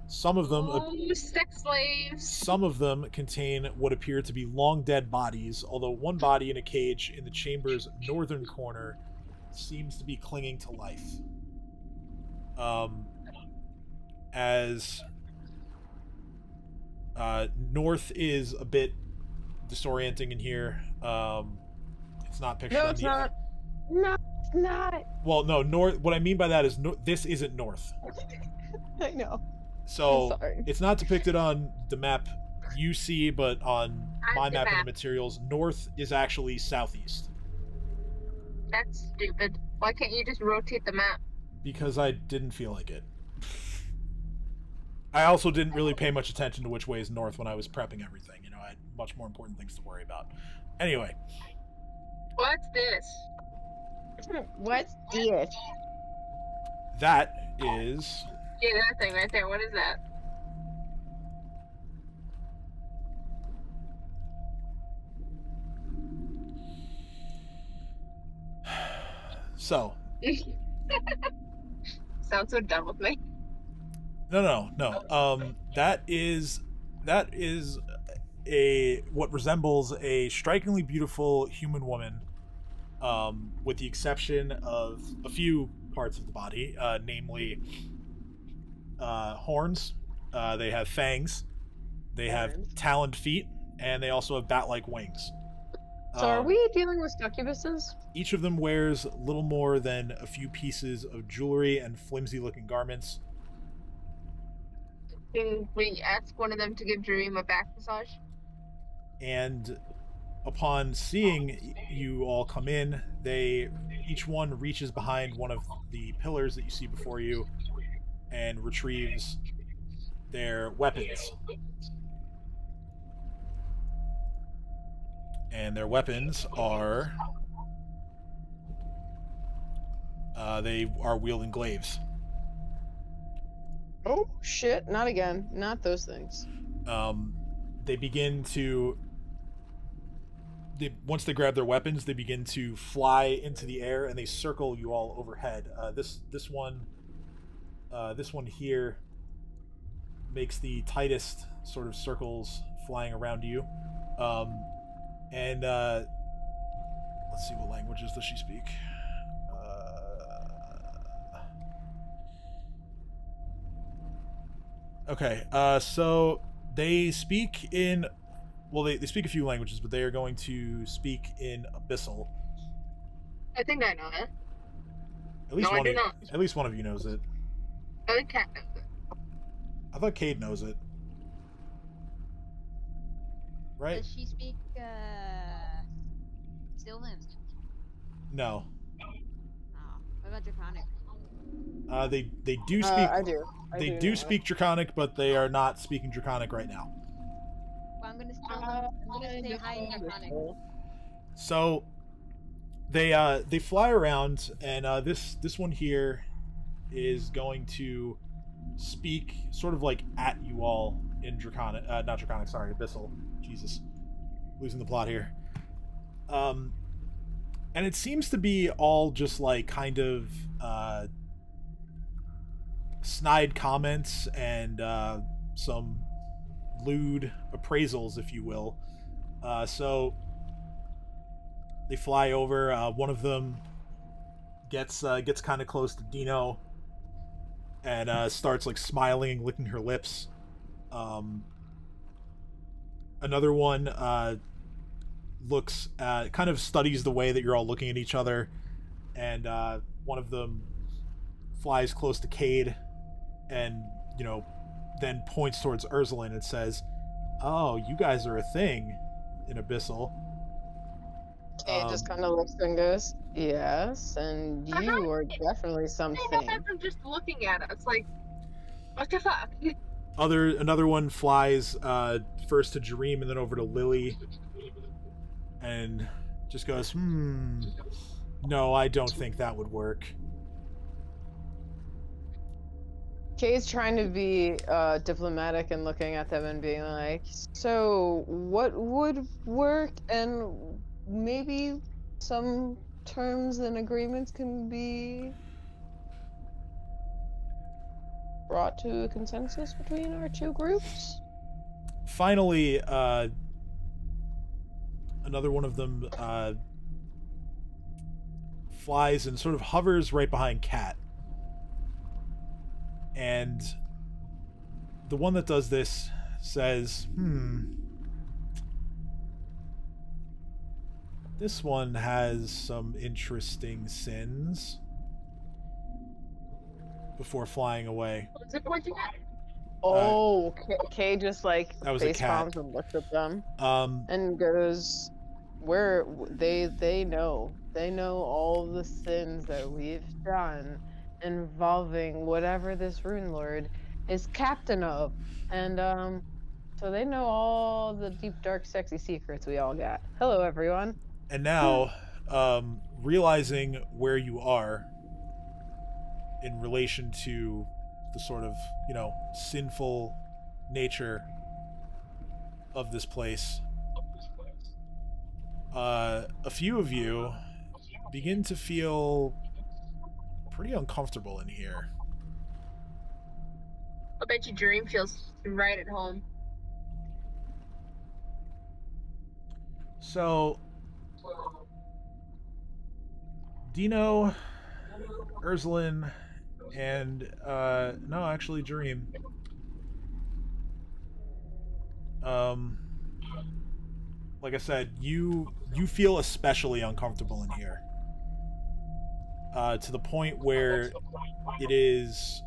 Some of them sex slaves. Some of them contain what appear to be long-dead bodies, although one body in a cage in the chamber's northern corner seems to be clinging to life. As north is a bit disorienting in here. It's not pictured No, on it's the... not. No, it's not. Well, no, north. What I mean by that is this isn't north. I know. So Sorry. it's not depicted on the map you see, but on my map in the materials, north is actually southeast. That's stupid. Why can't you just rotate the map? Because I didn't feel like it. I also didn't really pay much attention to which way is north when I was prepping everything. You know, I had much more important things to worry about. Anyway. What's this? What's this? That is... Yeah, that thing right there. What is that? So. Sounds so dumb with me. No. That is a what resembles a strikingly beautiful human woman, with the exception of a few parts of the body, namely horns. They have fangs. They have taloned feet, and they also have bat-like wings. So are we dealing with succubuses? Each of them wears little more than a few pieces of jewelry and flimsy-looking garments. Can we ask one of them to give Dream a back massage? And upon seeing you all come in, each one reaches behind one of the pillars that you see before you and retrieves their weapons. And their weapons are... they are wielding glaives. Oh, shit. Not again. Not those things. They begin to... once they grab their weapons, they begin to fly into the air, and they circle you all overhead. This one here makes the tightest sort of circles flying around you. And let's see, what languages does she speak? Okay, so they speak in... Well, they speak a few languages, but they are going to speak in Abyssal. I think I know that. At least No, I one do of, not. At least one of you knows it. I think Cat knows it. I thought Cade knows it. Right? Does she speak Sylvan? No. Oh, what about Draconic? They do speak... I do. They do speak Draconic, but they are not speaking Draconic right now. Well, I'm gonna say hi in Draconic. So they fly around, and this one here is going to speak sort of like at you all in Draconic, not Draconic, sorry, Abyssal. Jesus, losing the plot here. And it seems to be all just like kind of snide comments and some lewd appraisals, if you will. So they fly over. One of them gets kind of close to Dino and starts like smiling and licking her lips. Another one looks kind of studies the way that you're all looking at each other, and one of them flies close to Cade and, you know, then points towards Ursuline and says, "Oh, you guys are a thing in Abyssal." Cade just kind of looks and goes, "Yes, and you are definitely something." I'm just looking at us like, what the fuck? Another one flies first to Jareem and then over to Lily and just goes, "No, I don't think that would work." Cade's trying to be diplomatic and looking at them and being like, "So, what would work? And maybe some terms and agreements can be brought to a consensus between our two groups?" Finally, another one of them flies and sort of hovers right behind Kat. And the one that does this says, this one has some interesting sins, before flying away. What's it pointing at? Oh, Kay just like That was a face cat. palms and looks at them and goes, "Where they know all the sins that we've done involving whatever this Runelord is captain of, and so they know all the deep, dark, sexy secrets we all got. Hello, everyone." And now, realizing where you are in relation to the sort of, you know, sinful nature of this place, a few of you begin to feel pretty uncomfortable in here. I bet you Dream feels right at home. So, Dino, Ursulin, and no, actually Dream. Like I said, you feel especially uncomfortable in here. To the point where it is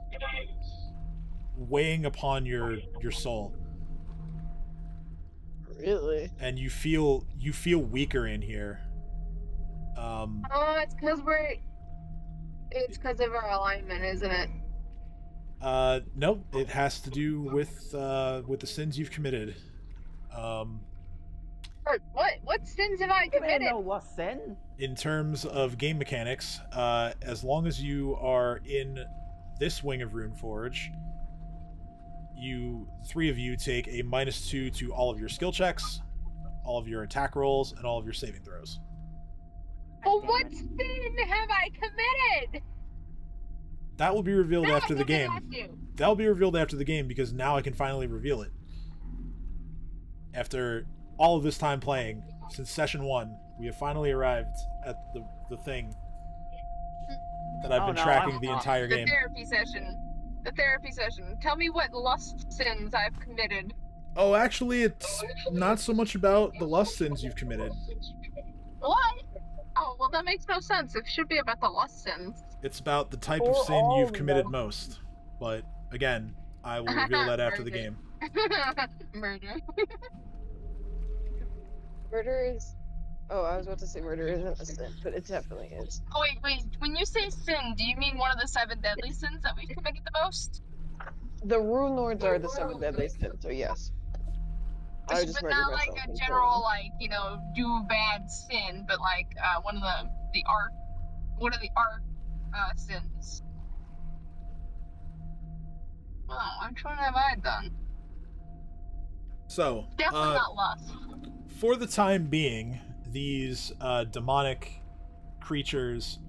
weighing upon your soul. Really? And you feel weaker in here. Oh, it's because of our alignment, isn't it? No, it has to do with the sins you've committed. What sins have I committed? No lost sin. In terms of game mechanics, as long as you are in this wing of Runeforge, three of you take a -2 to all of your skill checks, all of your attack rolls, and all of your saving throws. Well, what sin have I committed? That will be revealed after the game. That will be revealed after the game because now I can finally reveal it. After all of this time playing, since session 1, we have finally arrived at the thing that I've been tracking the entire game. The therapy session. The therapy session. Tell me what lust sins I've committed. Oh, actually, it's not so much about the lust sins you've committed. What? Oh, well, that makes no sense. It should be about the lust sins. It's about the type of sin you've committed most. But, again, I will reveal that after the game. Murder. Murder is... Oh, I was about to say murder isn't a sin, but it definitely is. Oh, wait. When you say sin, do you mean one of the 7 deadly sins that we've committed the most? The Runelords are the 7 deadly sins, so yes. I just but not like a general, like, you know, do bad sin, but like one of the arc sins. Oh, which one have I done? So, definitely not lust. For the time being, these demonic creatures,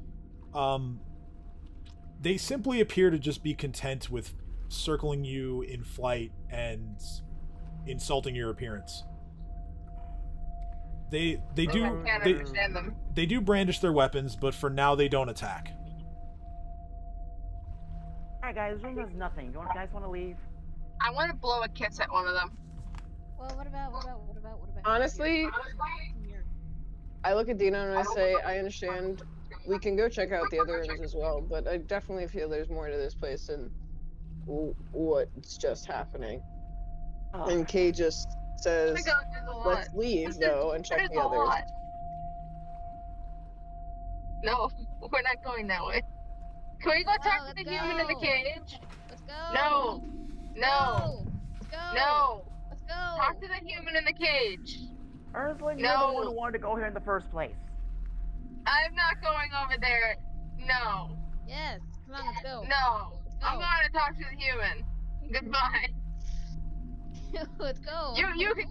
they simply appear to just be content with circling you in flight and insulting your appearance. They do brandish their weapons, but for now they don't attack. Alright guys, this room does nothing. You guys want to leave? I want to blow a kiss at one of them. Well, what about? Honestly, I look at Dino and I say, I understand. We can go check out the other rooms as well, but I definitely feel there's more to this place than what's just happening. And Kay just says, let's leave, though, and check the others. No, we're not going that way. Can we go talk to the human in the cage? Let's go. No. Let's go. No. Let's go. Talk to the human in the cage. Ursula, you're the one who wanted to go here in the first place. I'm not going over there. No. Yes. Come on, let's go. No. I'm going to talk to the human. Goodbye. Let's go. You can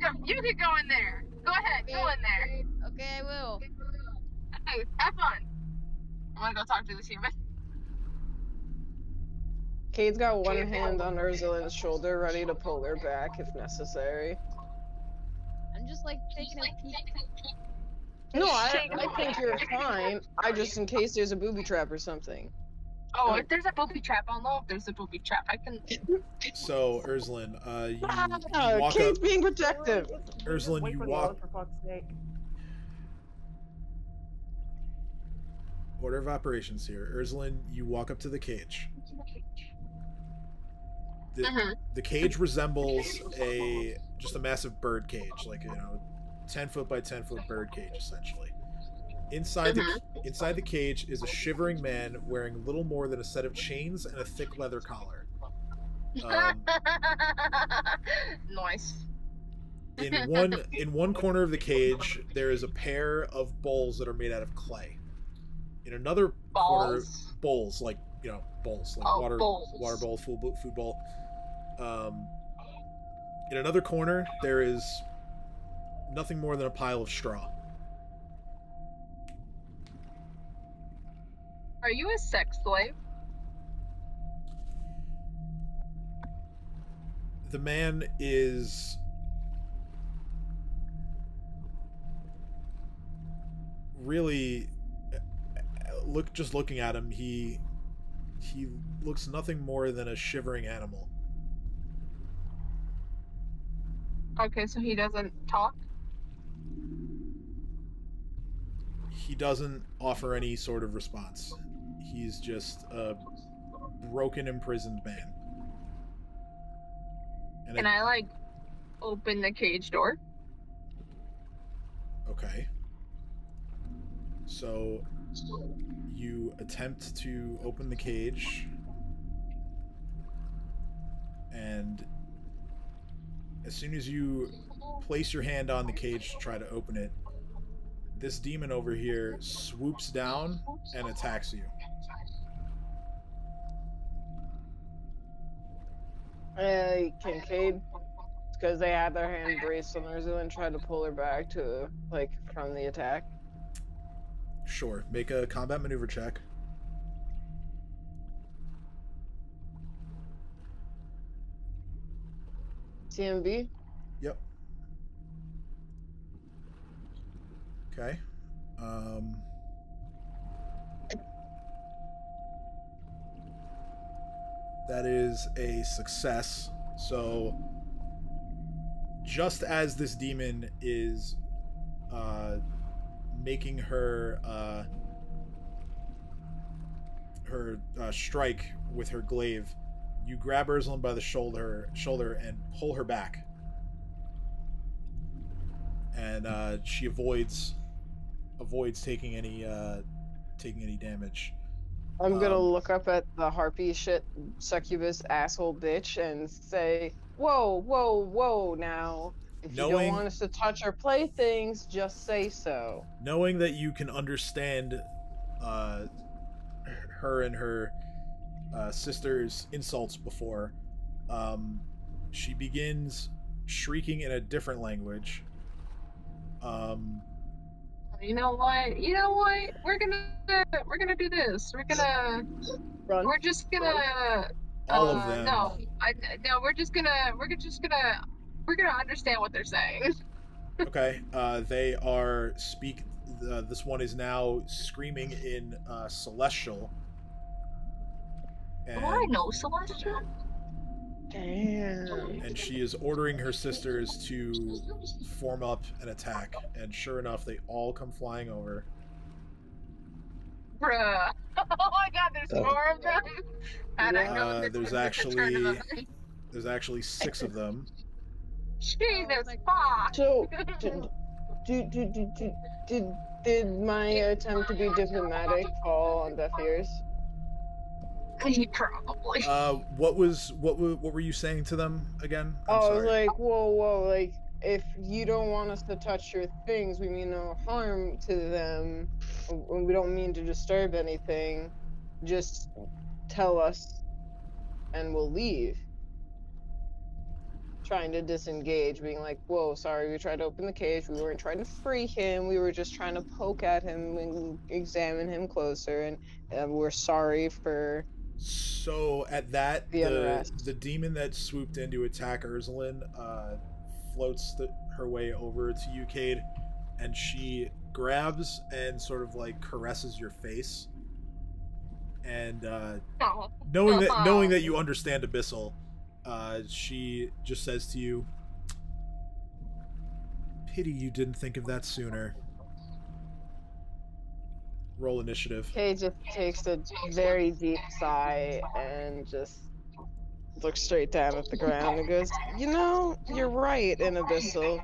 go in there. Go ahead. Go in there. Okay, I will. Have fun. I want to go talk to this human. Cade's got one hand on Ursulin's shoulder, ready to pull her back if necessary. I'm just like taking a peek. No, I think you're fine. just in case there's a booby trap or something. Oh, if there's a booby trap, I'll know if there's a booby trap. I can. So, Ursulin, you walk Kate's up. being protective. Ursulin, you walk. For fuck's sake. Order of operations here. Ursulin, you walk up to the cage. The cage resembles just a massive bird cage, like 10-foot by 10-foot bird cage, essentially. Inside the cage is a shivering man wearing little more than a set of chains and a thick leather collar. Nice. In one corner of the cage, there is a pair of bowls that are made out of clay. In another corner, bowls like bowls like water bowl, food bowl. In another corner, there is nothing more than a pile of straw. Are you a sex slave? The man is really just looking at him, he looks nothing more than a shivering animal. Okay, so he doesn't talk? He doesn't offer any sort of response. He's just a broken, imprisoned man. And Can I, like, open the cage door? Okay. So you attempt to open the cage, and as soon as you place your hand on the cage to try to open it, this demon over here swoops down and attacks you. Kincaid, because they had their hand braced on her, and tried to pull her back to, like, from the attack. Sure. Make a combat maneuver check. CMB? Yep. Okay. That is a success. So, just as this demon is making her strike with her glaive, you grab Ursuline by the shoulder and pull her back, and she avoids taking any damage. I'm gonna look up at the harpy shit succubus asshole bitch and say, whoa, whoa, whoa now. If you don't want us to touch our playthings, just say so. Knowing that you can understand her and her sister's insults before, she begins shrieking in a different language. You know what? We're gonna do this. We're gonna Run. We're just gonna all of them. No, we're gonna understand what they're saying. Okay. They are this one is now screaming in Celestial. Do I know Celestial? Damn. And she is ordering her sisters to form up an attack, and sure enough, they all come flying over. Bruh. Oh my god, there's 4 of them. There's actually 6 of them. Jesus fuck. So, did my attempt to be diplomatic fall on deaf ears? Probably. What were you saying to them again? I was like, whoa, like, if you don't want us to touch your things, we mean no harm to them. We don't mean to disturb anything. Just tell us, and we'll leave. Trying to disengage, being like, whoa, sorry, we tried to open the cage. We weren't trying to free him. We were just trying to poke at him and examine him closer, and we're sorry for... So at that, the demon that swooped in to attack Ursuline floats her way over to you, Cade, and she grabs and sort of like caresses your face. And knowing that you understand Abyssal, she just says to you, "Pity you didn't think of that sooner." Roll initiative. Kay just takes a very deep sigh and just looks straight down at the ground and goes, you know, you're right, in Abyssal.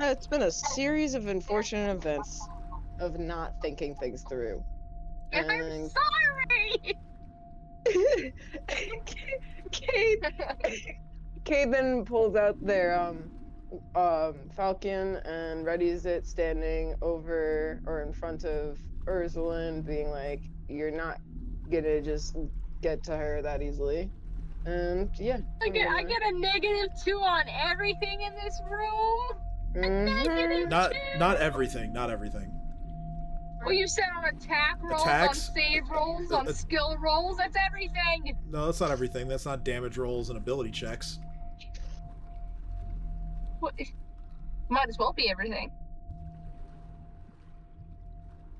It's been a series of unfortunate events of not thinking things through. And... I'm sorry! Kay then pulls out their falcon and readies it, standing over or in front of Ursuline, being like, you're not gonna just get to her that easily. And yeah. I get a -2 on everything in this room. Mm-hmm. Not everything. Well, you said on attack rolls, Attacks? on save rolls, on skill rolls. That's everything. No, that's not everything. That's not damage rolls and ability checks. What? Might as well be everything.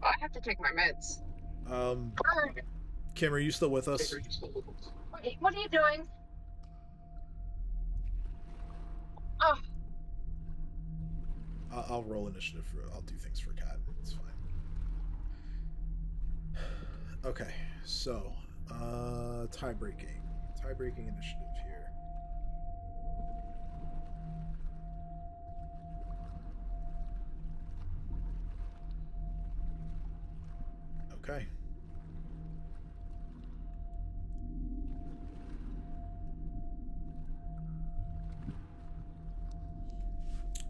Oh, I have to take my meds. Kim, are you still with us? What are you doing? Oh. I'll roll initiative for. I'll do things for Cat. It's fine. Okay, so tie-breaking initiative here. Okay.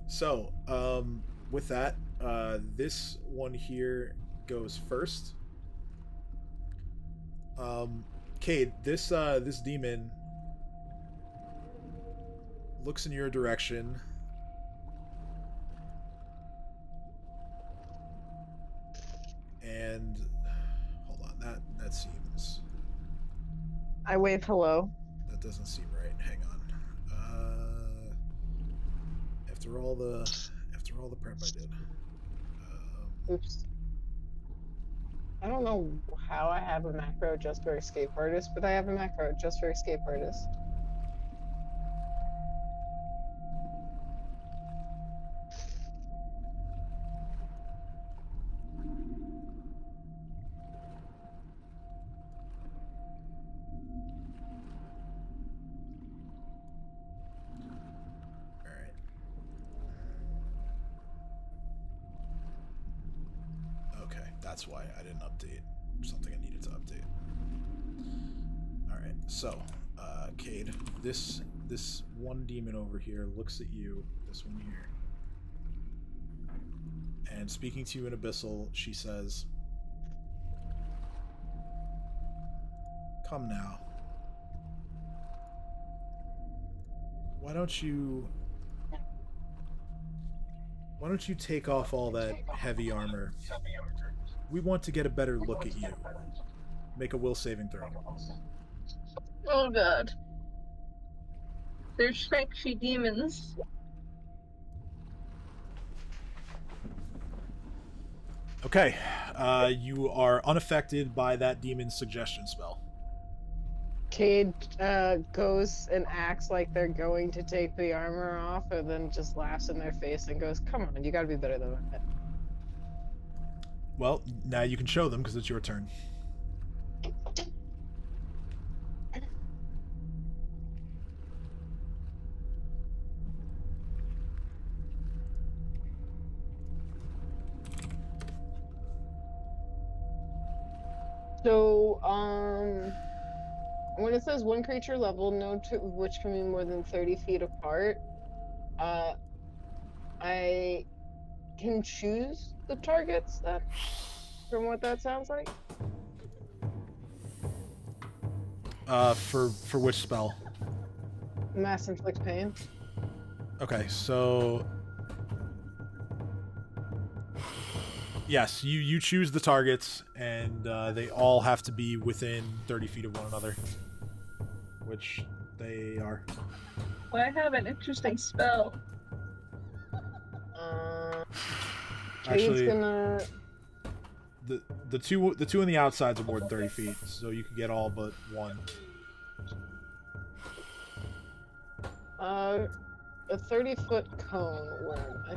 So, with that, this one here goes first. Cade, this demon looks in your direction. And hold on, that seems. I wave hello. That doesn't seem right. Hang on. After all the prep I did. Oops. I don't know how I have a macro just for escape artist, but I have a macro just for escape artist. That's why I didn't update something I needed to update. Alright, so, Cade, this one demon over here looks at you, this one here. And speaking to you in Abyssal, she says, "Come now. Why don't you take off all that heavy armor? We want to get a better look at you. Make a will saving throw." Oh god. They're sexy demons. Okay, you are unaffected by that demon's suggestion spell. Cade goes and acts like they're going to take the armor off, and then just laughs in their face and goes, "Come on, you gotta be better than that." Well, now you can show them because it's your turn. So, when it says one creature level, no two of which can be more than 30 feet apart, I can choose the targets then, from what that sounds like. For which spell? Mass inflict pain. Okay, so yes, you choose the targets, and they all have to be within 30 feet of one another, which they are. Well, I have an interesting spell. Actually, gonna... the two on the outsides are more than 30 feet, so you can get all but one. A 30-foot cone. Where am I?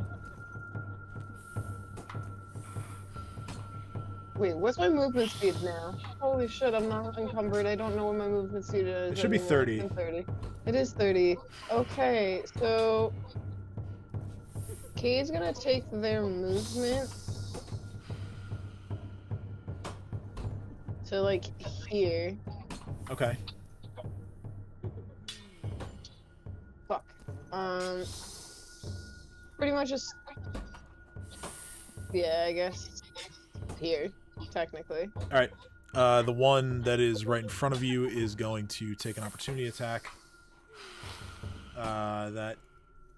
Wait, what's my movement speed now? Holy shit, I'm not encumbered. I don't know what my movement speed is. It should be 30. It's 30. It is 30. Okay, so Cade's gonna take their movement to like here. Okay. Fuck. Pretty much just, yeah, I guess here, technically. All right. The one that is right in front of you is going to take an opportunity attack. That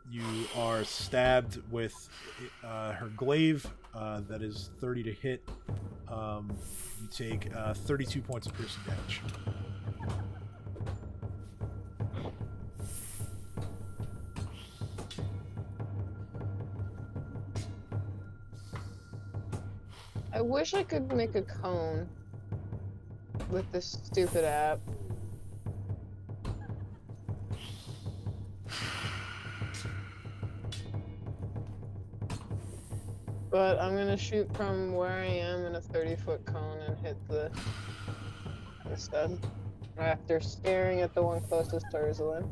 You are stabbed with her glaive. That is 30 to hit. You take 32 points of piercing damage. I wish I could make a cone with this stupid app. But I'm gonna shoot from where I am in a 30-foot cone and hit the instead. After staring at the one closest to Ursula.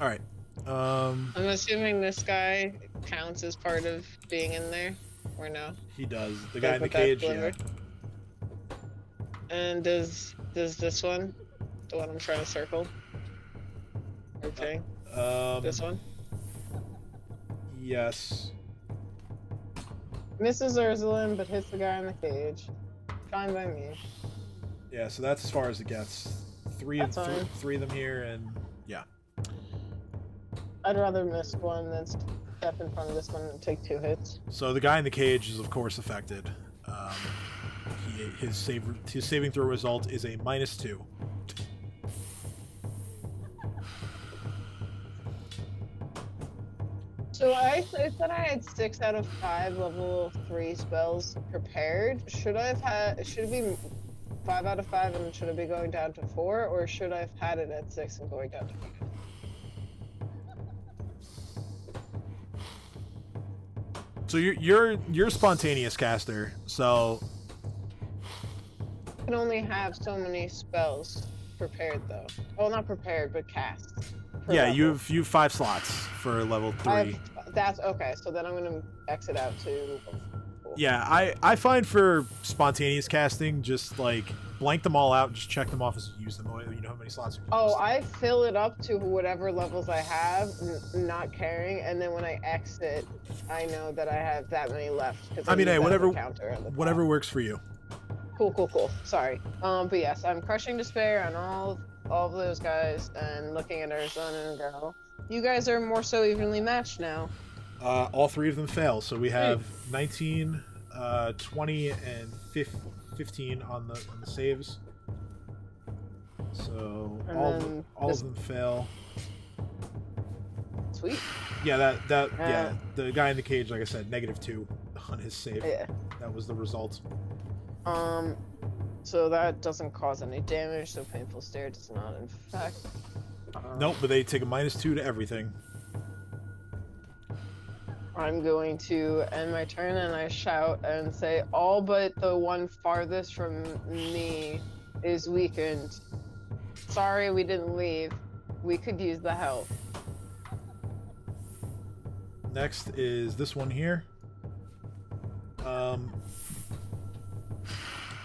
Alright. I'm assuming this guy counts as part of being in there, or no? He does. The guy in the cage, yeah. And does this one, the one I'm trying to circle? Okay. This one? Yes. Misses Ursuline, but hits the guy in the cage. Fine by me. Yeah, so that's as far as it gets. Three of them here, and yeah. I'd rather miss one than step in front of this one and take 2 hits. So the guy in the cage is, of course, affected. His saving throw result is a -2. So I said I had 6 out of 5 level 3 spells prepared. Should it be 5 out of 5 and should it be going down to 4, or should I have had it at 6 and going down to 5? So you're a spontaneous caster, so I can only have so many spells prepared though. Well, not prepared, but cast. Yeah, level. you have 5 slots for level 3. That's okay. So then I'm gonna exit out to. Yeah, I find for spontaneous casting, just like blank them all out and just check them off as you use them. You know how many slots you Oh, I fill it up to whatever levels I have, not caring, and then when I exit, I know that I have that many left. I mean, hey, whatever works for you. Cool. Sorry. But yes, I'm crushing despair on all of those guys and looking at Arizona and go, you guys are more so evenly matched now. All 3 of them fail, so we have 19, 20, and 15 on the saves. So all of them fail. Sweet. Yeah, yeah, the guy in the cage, like I said, -2 on his save. Yeah. That was the result. So that doesn't cause any damage, so Painful Stare does not infect. Nope, but they take a -2 to everything. I'm going to end my turn and I shout and say, all but the one farthest from me is weakened. Sorry we didn't leave. We could use the help. Next is this one here.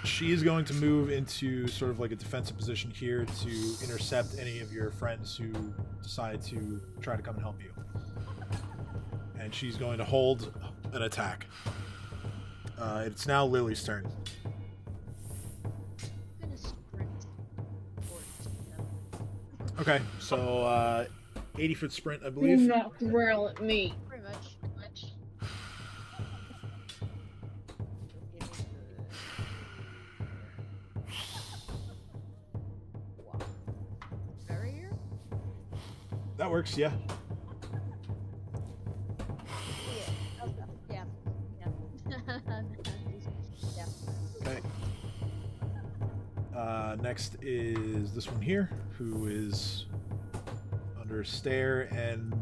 She is going to move into sort of like a defensive position here to intercept any of your friends who decide to try to come and help you. And she's going to hold an attack. It's now Lily's turn. I'm gonna sprint towards them. Okay, so 80-foot sprint, I believe. Do not growl at me. Pretty much. Barrier? That works, yeah. Yeah. Okay. Next is this one here, who is under stare and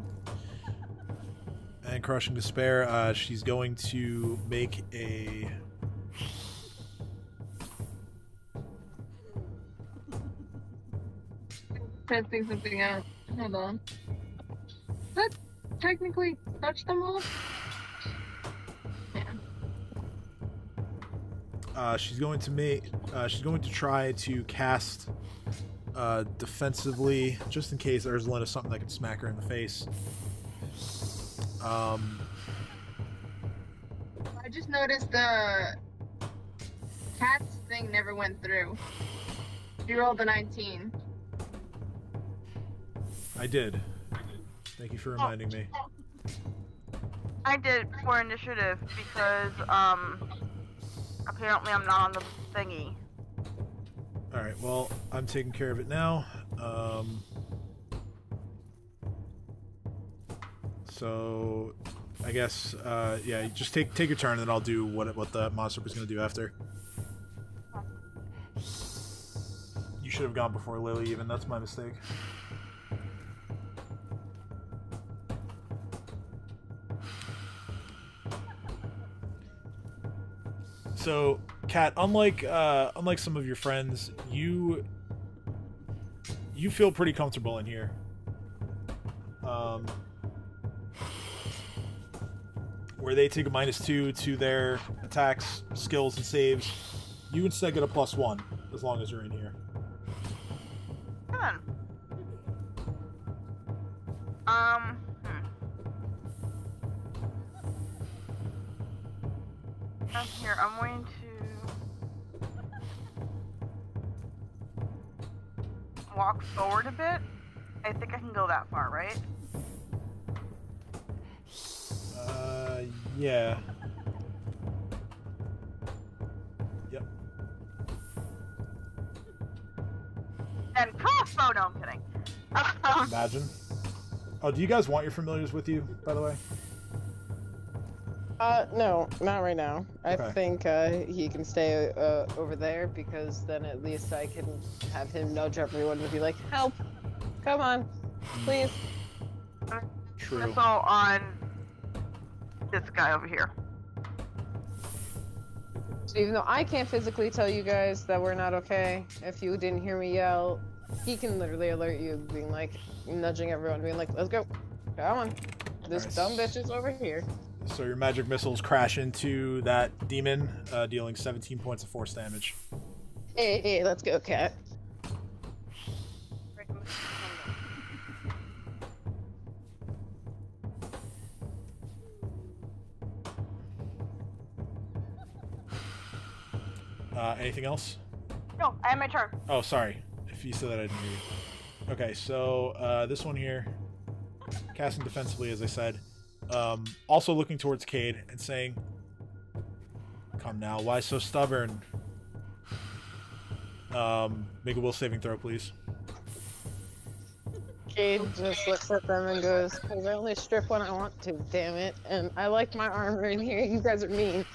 crushing despair. She's going to make a Trying to think something out. Hold on. That technically touch them all? Yeah. she's going to try to cast defensively, just in case Ursula is something that can smack her in the face. I just noticed the cat's thing never went through. You rolled a 19. I did. Thank you for reminding me. I did for initiative because apparently I'm not on the thingy. Alright, well, I'm taking care of it now. So I guess yeah, just take your turn and then I'll do what the monster was gonna do after. You should have gone before Lily even, that's my mistake. So, Kat, unlike some of your friends, you feel pretty comfortable in here. Where they take a -2 to their attacks, skills, and saves, you instead get a +1 as long as you're in here. Good. Here, I'm going to walk forward a bit. I think I can go that far, right? Yeah. Yep. And crossbow, no, I'm kidding. Imagine. Oh, do you guys want your familiars with you, by the way? No, not right now. I Okay. think he can stay over there because then at least I can have him nudge everyone to be like, help! Come on, please. True. Missile on this guy over here. So even though I can't physically tell you guys that we're not okay, if you didn't hear me yell, he can literally alert you, being like, nudging everyone, being like, let's go. Come on. This Nice. dumb bitch is over here. So your magic missiles crash into that demon, dealing 17 points of force damage. Hey, let's go, cat. Anything else? No, I have my turn. Oh, sorry. If you said that, I didn't hear you. Okay, so this one here, casting defensively, as I said. Also looking towards Cade and saying, "Come now, why so stubborn?" Make a will saving throw, please. Cade just looks at them and goes, I only strip when I want to, damn it. And I like my armor in here, you guys are mean.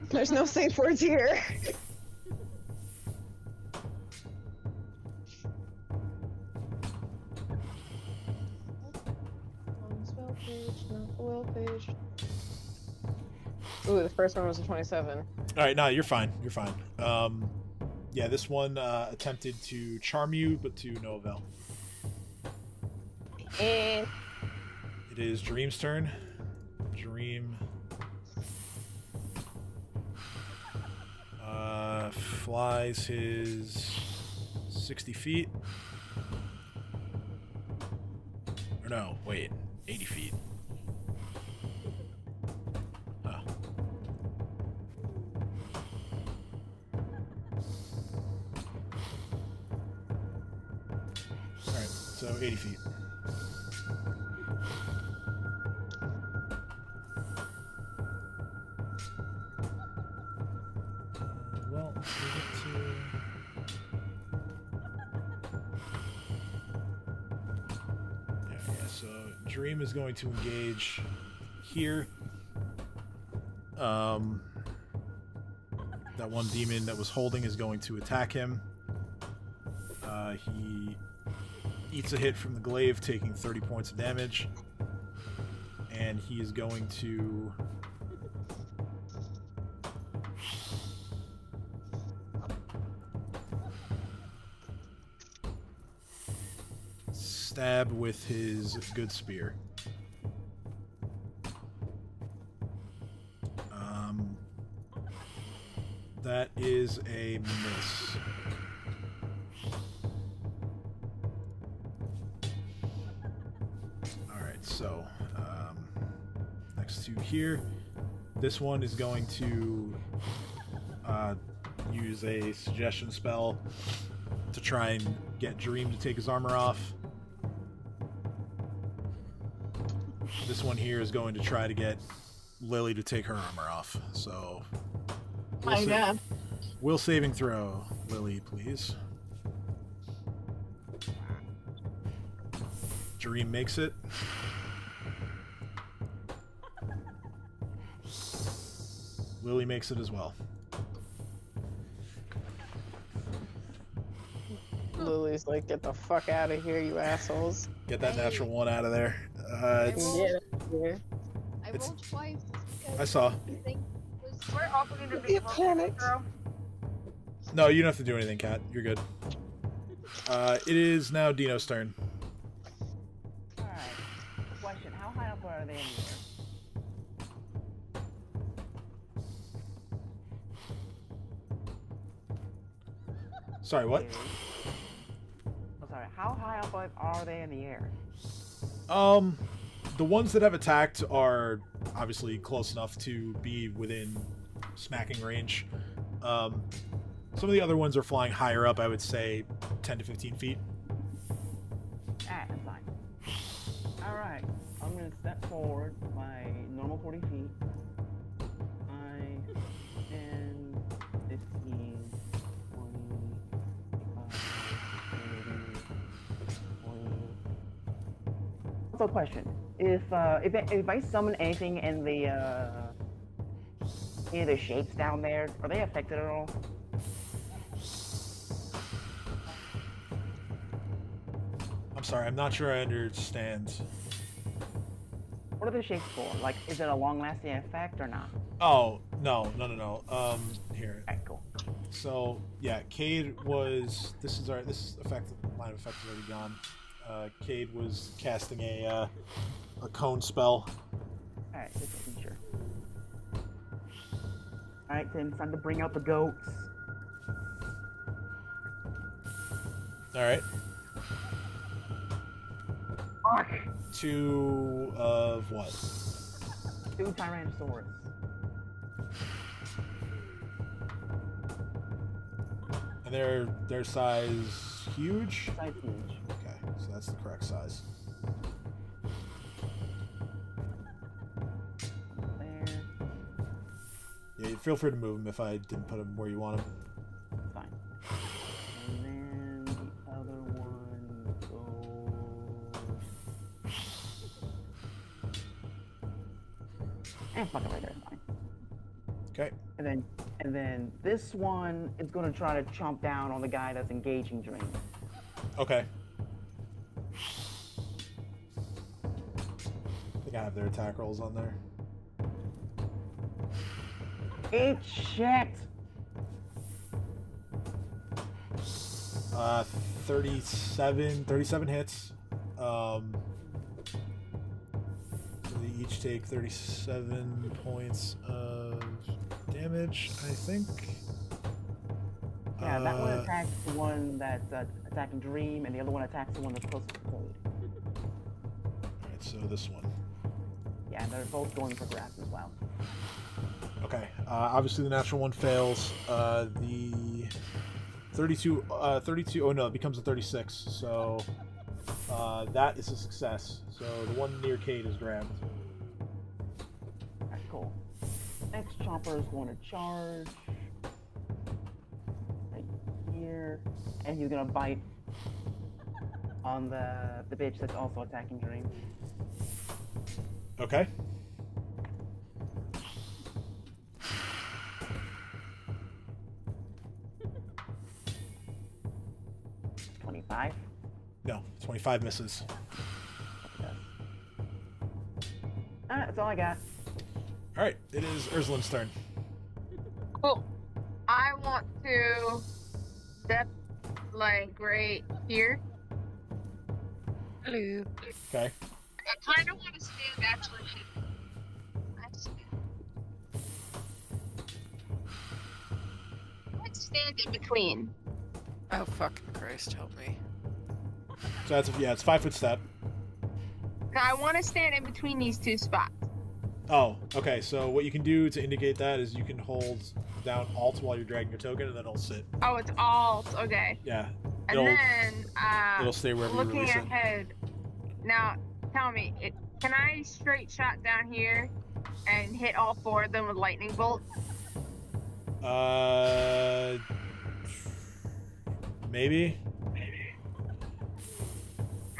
There's no safe words here. Ooh, the first one was a 27. Alright, no, you're fine. You're fine. Yeah, this one attempted to charm you, but to no avail. And It is Dream's turn. Dream flies his 60 feet. Or no, wait, 80 feet. Oh. Alright, so 80 feet. Well, we get to... Yeah, so Dream is going to engage here. That one demon that was holding is going to attack him. He eats a hit from the glaive, taking 30 points of damage. And he is going to... stab with his good spear. That is a miss. Alright, so next two here. This one is going to use a suggestion spell to try and get Dream to take his armor off. This one here is going to try to get Lily to take her armor off. So, My God. will saving throw, Lily, please. Dream makes it. Lily makes it as well. Lily's like, get the fuck out of here, you assholes. Get that natural one out of there. It's, Get out of here. I It's- rolled twice. because I saw. the thing was- We're also going to be You panicked. No, you don't have to do anything, Kat. You're good. It is now Dino's turn. Alright. Question, how high up are they in the air? Sorry, what? Oh, sorry, how high up are they in the air? The ones that have attacked are obviously close enough to be within smacking range. Some of the other ones are flying higher up, I would say 10 to 15 feet. Ah, that's fine. Alright, I'm gonna step forward my normal 40 feet. 5, 10, 15, 20, 25, 30, 40. Also, question: if I summon anything in the shapes down there, are they affected at all? I'm sorry, I'm not sure I understand. What are the shapes for? Like, is it a long-lasting effect or not? Oh, no. Here. Alright, cool. So, yeah, Cade was... This effect, line of effect is already gone. Cade was casting a cone spell. Alright, just making sure. Alright, then it's time to bring out the goats. Alright. Fuck! 2 of what? 2 Tyrannosaurus. And their size huge? Size huge. Okay, so that's the correct size. There. Yeah, feel free to move them if I didn't put them where you want them. Fine. And then the other one goes. Fuck it right there, fine. Okay. And then this one is gonna try to chomp down on the guy that's engaging Dream. Okay. I think I have their attack rolls on there. Eat shit! 37 hits. They each take 37 points of damage, I think. Yeah, that one attacks the one that's attacking Dream, and the other one attacks the one that's closest to Code. Alright, so this one. Yeah, they're both going for grabs as well. Okay, obviously the natural one fails. The 32, oh no, it becomes a 36, so that is a success. So the one near Cade is grabbed. Alright, cool. Next chomper is going to charge. Right here. And he's gonna bite on the bitch that's also attacking Dream. Okay. No, 25 misses. Alright, that's all I got. Alright, it is Ursulin's turn. Cool. I want to step like right here. Hello. Okay. I kind of want to stand actually. Let's stand in between. Oh, fucking Christ, help me. So that's, yeah, it's 5 foot step. Now I want to stand in between these two spots. Oh, okay. So what you can do to indicate that is you can hold down Alt while you're dragging your token, and then it'll sit. Oh, it's Alt. Okay. Yeah. And then, it'll stay wherever you looking release it. ahead. Now, tell me, can I straight shot down here and hit all 4 of them with lightning bolt? Maybe.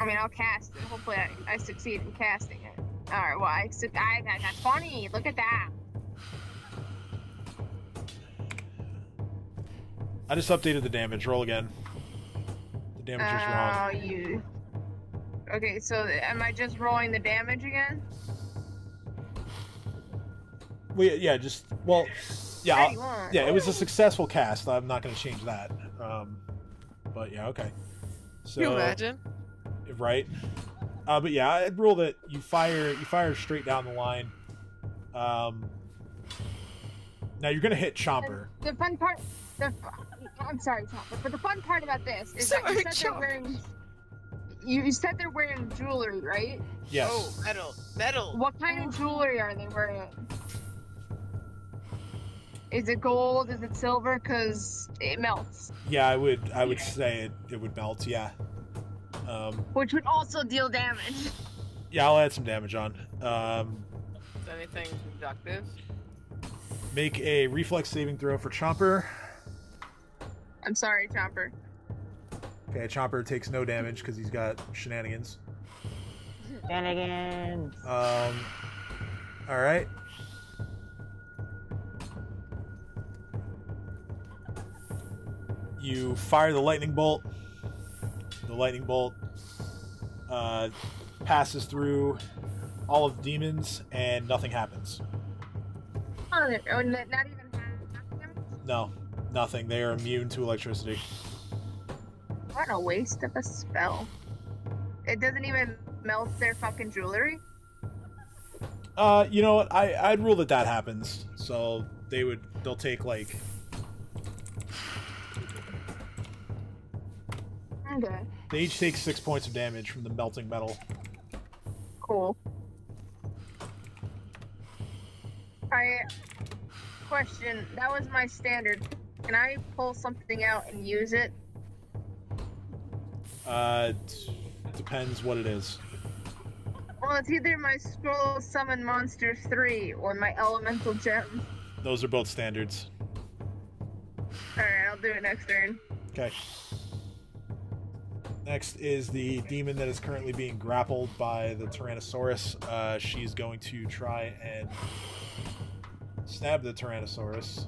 I mean, I'll cast it. Hopefully, I succeed in casting it. All right. Well, that's funny. Look at that. I just updated the damage. Roll again. The damage is wrong. Oh, you. Okay, so am I just rolling the damage again? Well, yeah, just yeah, 31. yeah. It was a successful cast. I'm not going to change that. But yeah, okay. So Can you imagine? right. But yeah, I'd rule that you fire straight down the line. Now you're going to hit Chomper. The fun part. I'm sorry, Chopper, but the fun part about this is that you said they're wearing. You said they're wearing jewelry, right? Yes. Oh, metal. What kind of jewelry are they wearing? Is it gold? Is it silver? Cause it melts. Yeah, I would say it would melt. Yeah. Which would also deal damage. Yeah, I'll add some damage on. Is anything productive? Make a reflex saving throw for Chomper. I'm sorry, Chopper. Okay, Chomper takes no damage because he's got shenanigans. Shenanigans. All right. You fire the lightning bolt. The lightning bolt passes through all of the demons, and nothing happens. Oh, not even damage? No, nothing. They are immune to electricity. What a waste of a spell. It doesn't even melt their fucking jewelry? You know what? I'd rule that happens. So they'll take like. Okay. They each take 6 points of damage from the melting metal. Cool. Question, that was my standard. Can I pull something out and use it? Depends what it is. Well, it's either my Scroll Summon Monster 3 or my Elemental Gem. Those are both standards. Alright, I'll do it next turn. Okay. Next is the demon that is currently being grappled by the Tyrannosaurus. She's going to try and stab the Tyrannosaurus.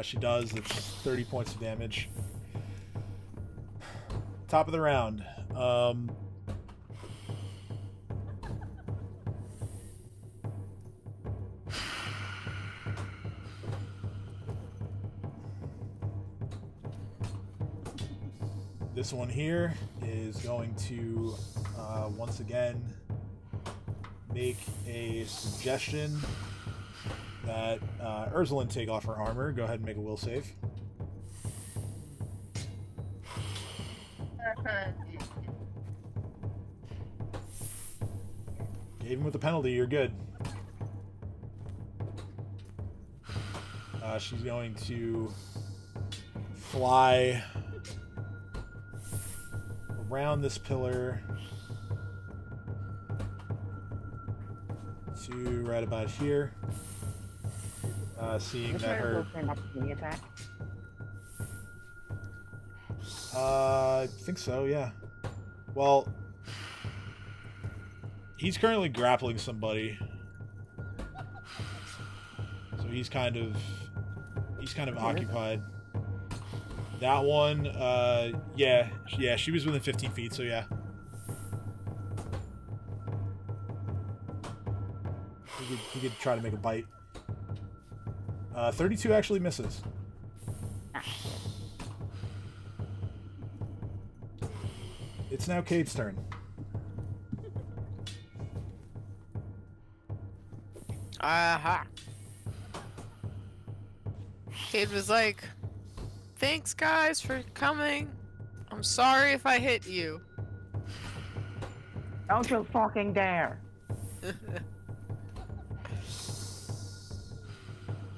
She does. It's 30 points of damage. Top of the round. This one here is going to once again make a suggestion that Ursuline take off her armor. Go ahead and make a will save. Even with the penalty, you're good. She's going to fly around this pillar to right about here. Seeing that her... Attack? I think so, yeah. Well, he's currently grappling somebody, so he's kind of occupied. That one, yeah, she was within 15 feet, so yeah. He could try to make a bite. 32 actually misses. It's now Cade's turn. Aha. Kid was like, "Thanks, guys, for coming. I'm sorry if I hit you." Don't you fucking dare!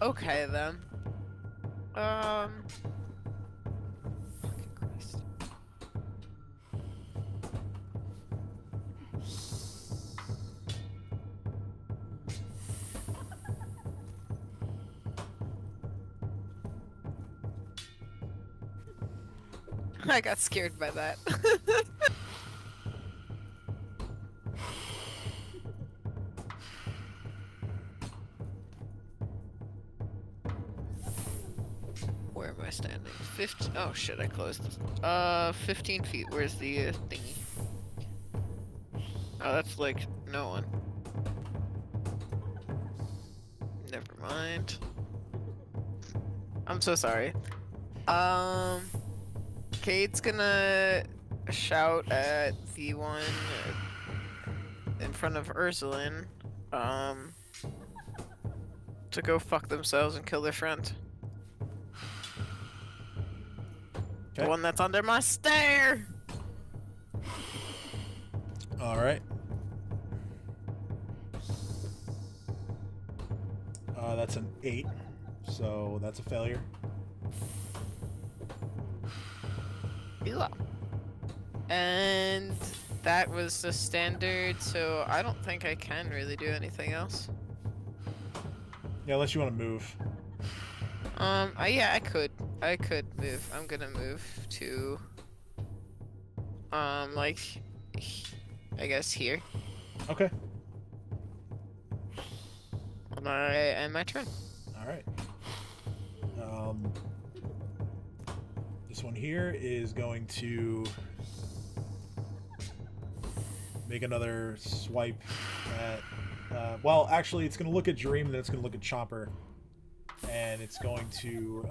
Okay then. Fucking Christ. I got scared by that. Where am I standing? 15. Oh shit! I closed. 15 feet. Where's the thingy? Oh, that's like no one. Never mind. I'm so sorry. Kate's gonna shout at the one in front of Ursuline, to go fuck themselves and kill their friend. Okay. The one that's under my stair! Alright. That's an 8, so that's a failure. Yeah. And that was the standard, so I don't think I can really do anything else. Yeah, unless you want to move. Yeah, I could move. I'm gonna move to, like, I guess here. Okay. And my turn. Alright. This one here is going to make another swipe at... well, actually, it's going to look at Dream, and then it's going to look at Chomper. And it's going to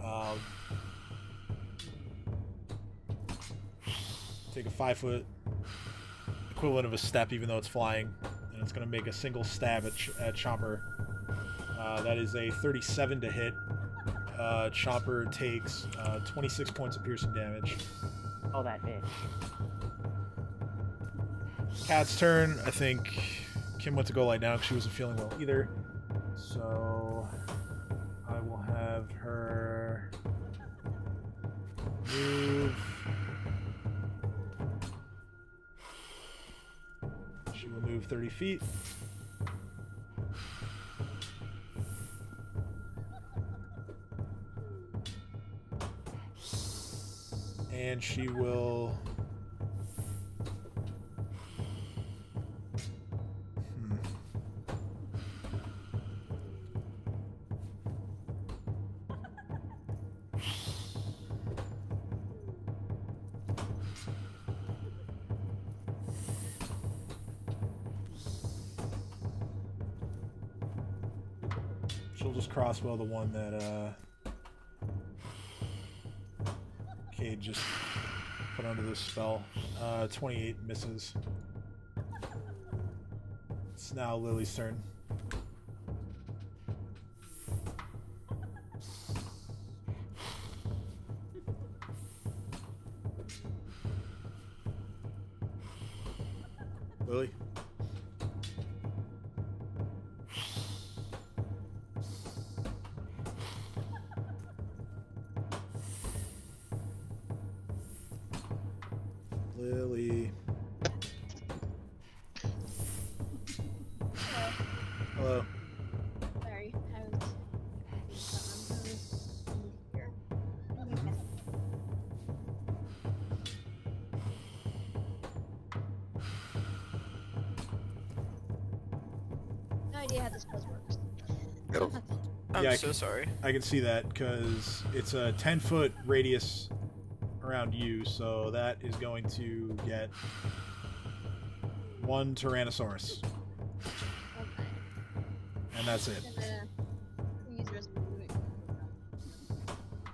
take a 5-foot equivalent of a step, even though it's flying. And it's going to make a single stab at Chomper. That is a 37 to hit. Chomper takes 26 points of piercing damage. Oh, that bitch. Cat's turn. I think Kim went to go lie down because she wasn't feeling well either. So I will have her move. She will move 30 feet. And she will... She'll just crossbow the one that Cade just put under this spell. 28 misses. It's now Lily's turn. Lily? Lily. Hello. Sorry, I was. Here. No idea how this place works. I'm Yeah, so sorry. I can see that because it's a 10-foot radius around you, so that is going to get one Tyrannosaurus. Okay. And that's it. I'm gonna use the rest of my movement.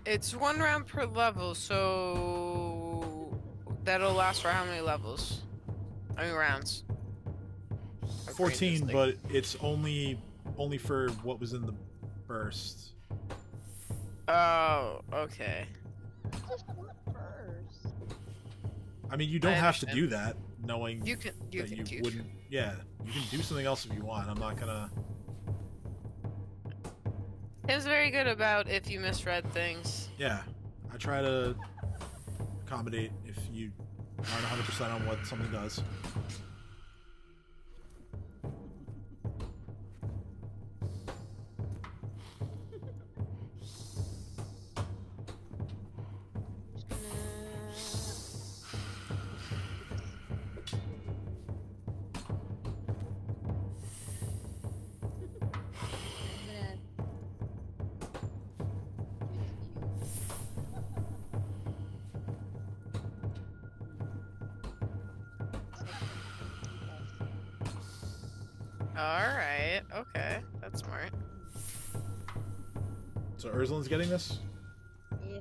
It's 1 round per level, so that'll last for how many levels? I mean rounds. My brain 14, just, like- but it's only only for what was in the burst. Oh, okay. Just what first? I mean, you don't I have to understand. do that, knowing You can that you choose. wouldn't. Yeah, you can do something else if you want. I'm not gonna. Tim's very good about if you misread things. Yeah, I try to accommodate if you aren't 100% on what something does. Just gonna... Alright, okay. That's smart. So Ursula's getting this? Yeah.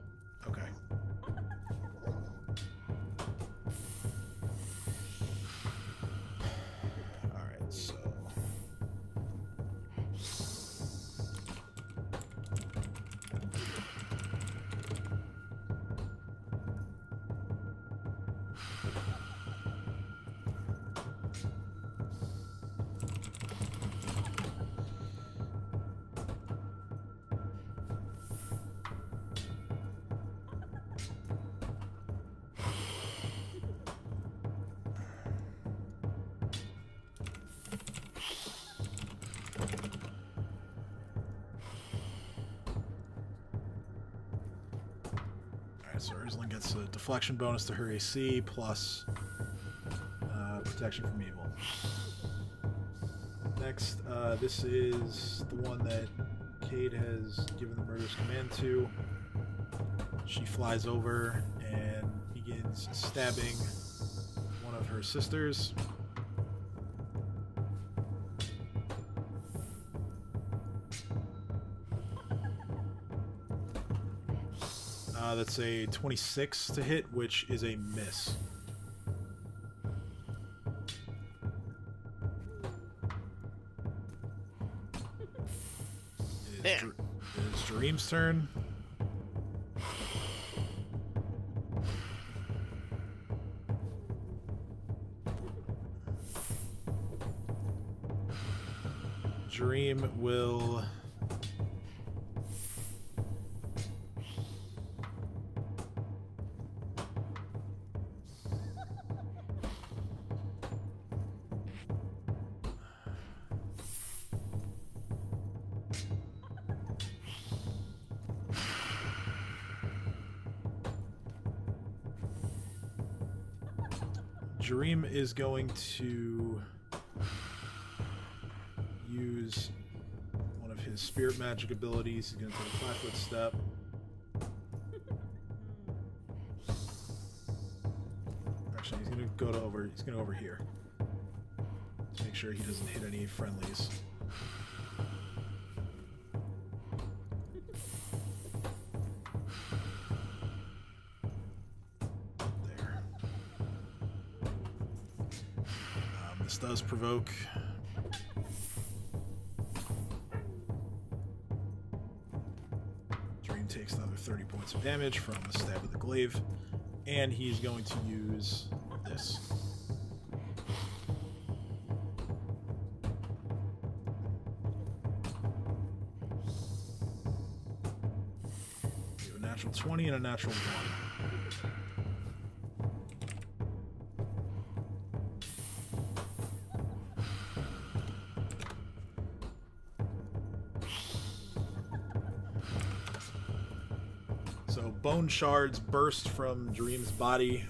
Okay. Alright, so... So Ursula gets a deflection bonus to her AC plus protection from evil. Next, this is the one that Cade has given the murderous command to. She flies over and begins stabbing one of her sisters. That's a 26 to hit, which is a miss. It is Dream's turn. Dream will... Dream is going to use one of his spirit magic abilities. He's going to take a 5-foot step. Actually, he's going to go over. He's going to over here to make sure he doesn't hit any friendlies. This does provoke. Dream takes another 30 points of damage from the stab of the glaive, and he's going to use this. We have a natural 20 and a natural 1. Bone shards burst from Dream's body,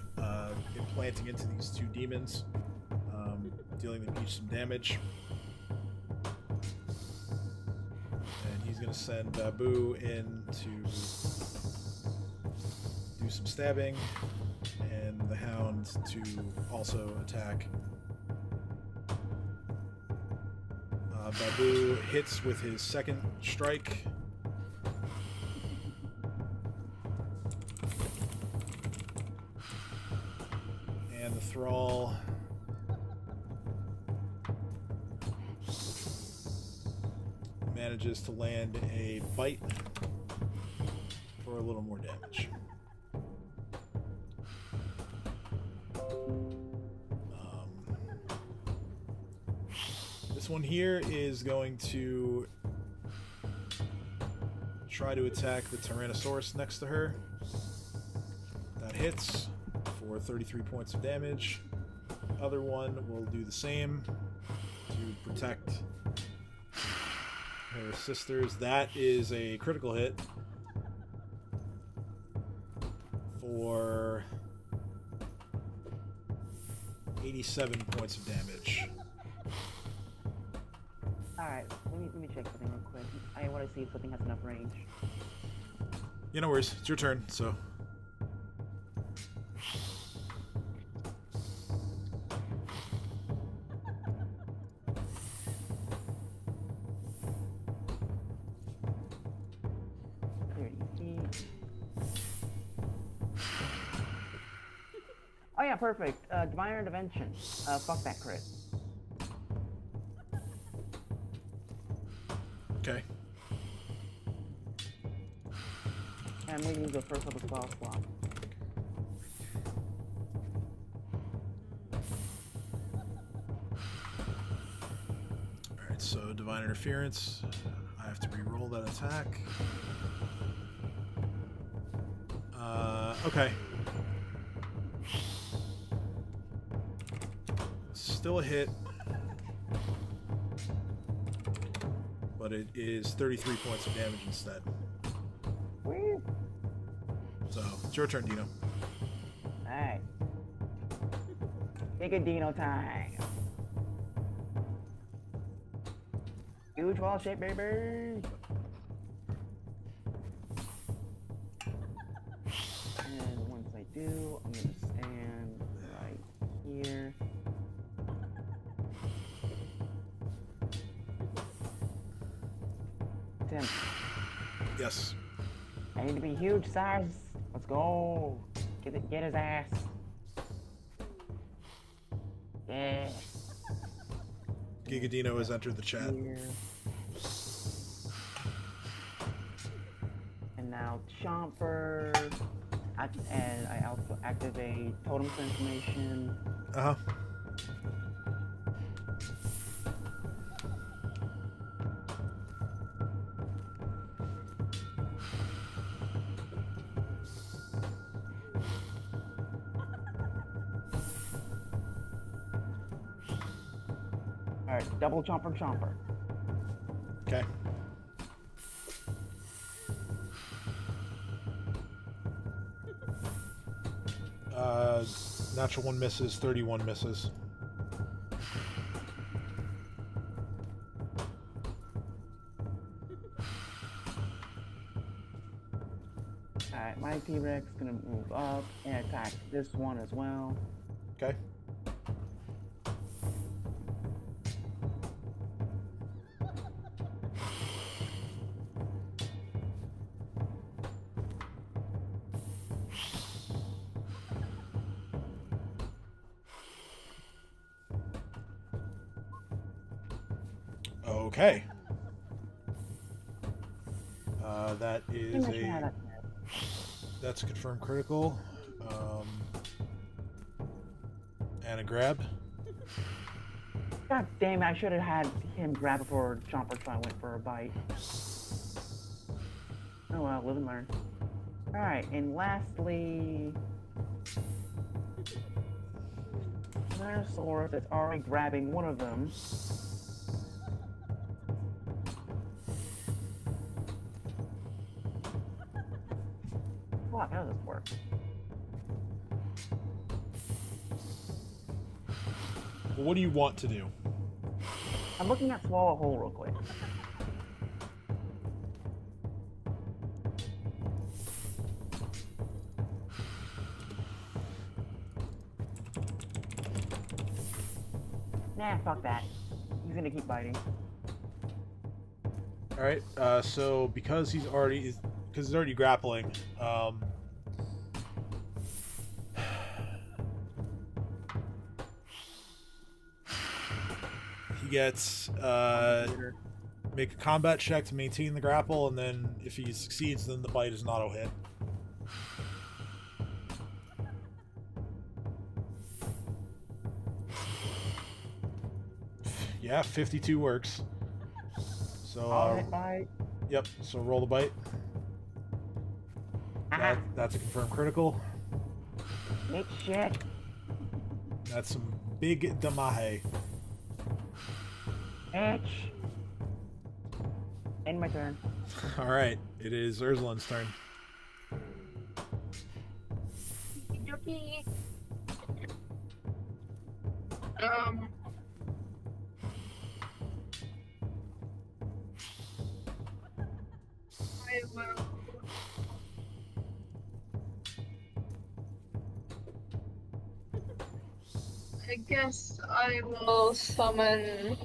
implanting into these two demons, dealing them each some damage. And he's going to send Babu in to do some stabbing, and the Hound to also attack. Babu hits with his second strike. And the Thrall manages to land a bite for a little more damage. This one here is going to try to attack the Tyrannosaurus next to her. That hits for 33 points of damage. Other one will do the same to protect her sisters. That is a critical hit for 87 points of damage. Alright, let me check something real quick. I want to see if something has enough range. Yeah, no worries. It's your turn, so. Oh yeah, perfect. Divine Intervention. Fuck that crit. Okay. And I'm moving to the first level spell slot. Alright, so Divine Interference. I have to re-roll that attack. Okay. Still a hit. But it is 33 points of damage instead. Woo. So, it's your turn, Dino. Alright. Take a Dino time. Huge wall shape, baby. And once I do, I'm gonna stand right here. Tim, Yes. I need to be huge size. Let's go. Get his ass. Yeah. Gigadino has entered the chat. Here. And now Chomper. And I also activate Totem Transformation. Uh-huh. Alright, double Chomper. Okay. Natural 1 misses, 31 misses. Alright, my T-Rex is gonna move up and attack this one as well. Okay. Okay. That is that's a confirmed critical. And a grab. God damn it, I should have had him grab before Chomper so I went for a bite. Oh well, live and learn. Alright, and lastly... Tyrannosaurus that's already grabbing one of them. Fuck, how does this work? Well, what do you want to do? I'm looking at Swallow Hole real quick. Nah, fuck that. He's gonna keep biting. Alright, so because he's already grappling, he gets make a combat check to maintain the grapple, and then if he succeeds, then the bite is an auto hit. Yeah, 52 works. So, bite. Yep, so roll the bite. That's a confirmed critical. Big shit. That's some big damahe. Bitch. End my turn. Alright, it is Ursulin's turn. Yuki. I will. I guess I will summon.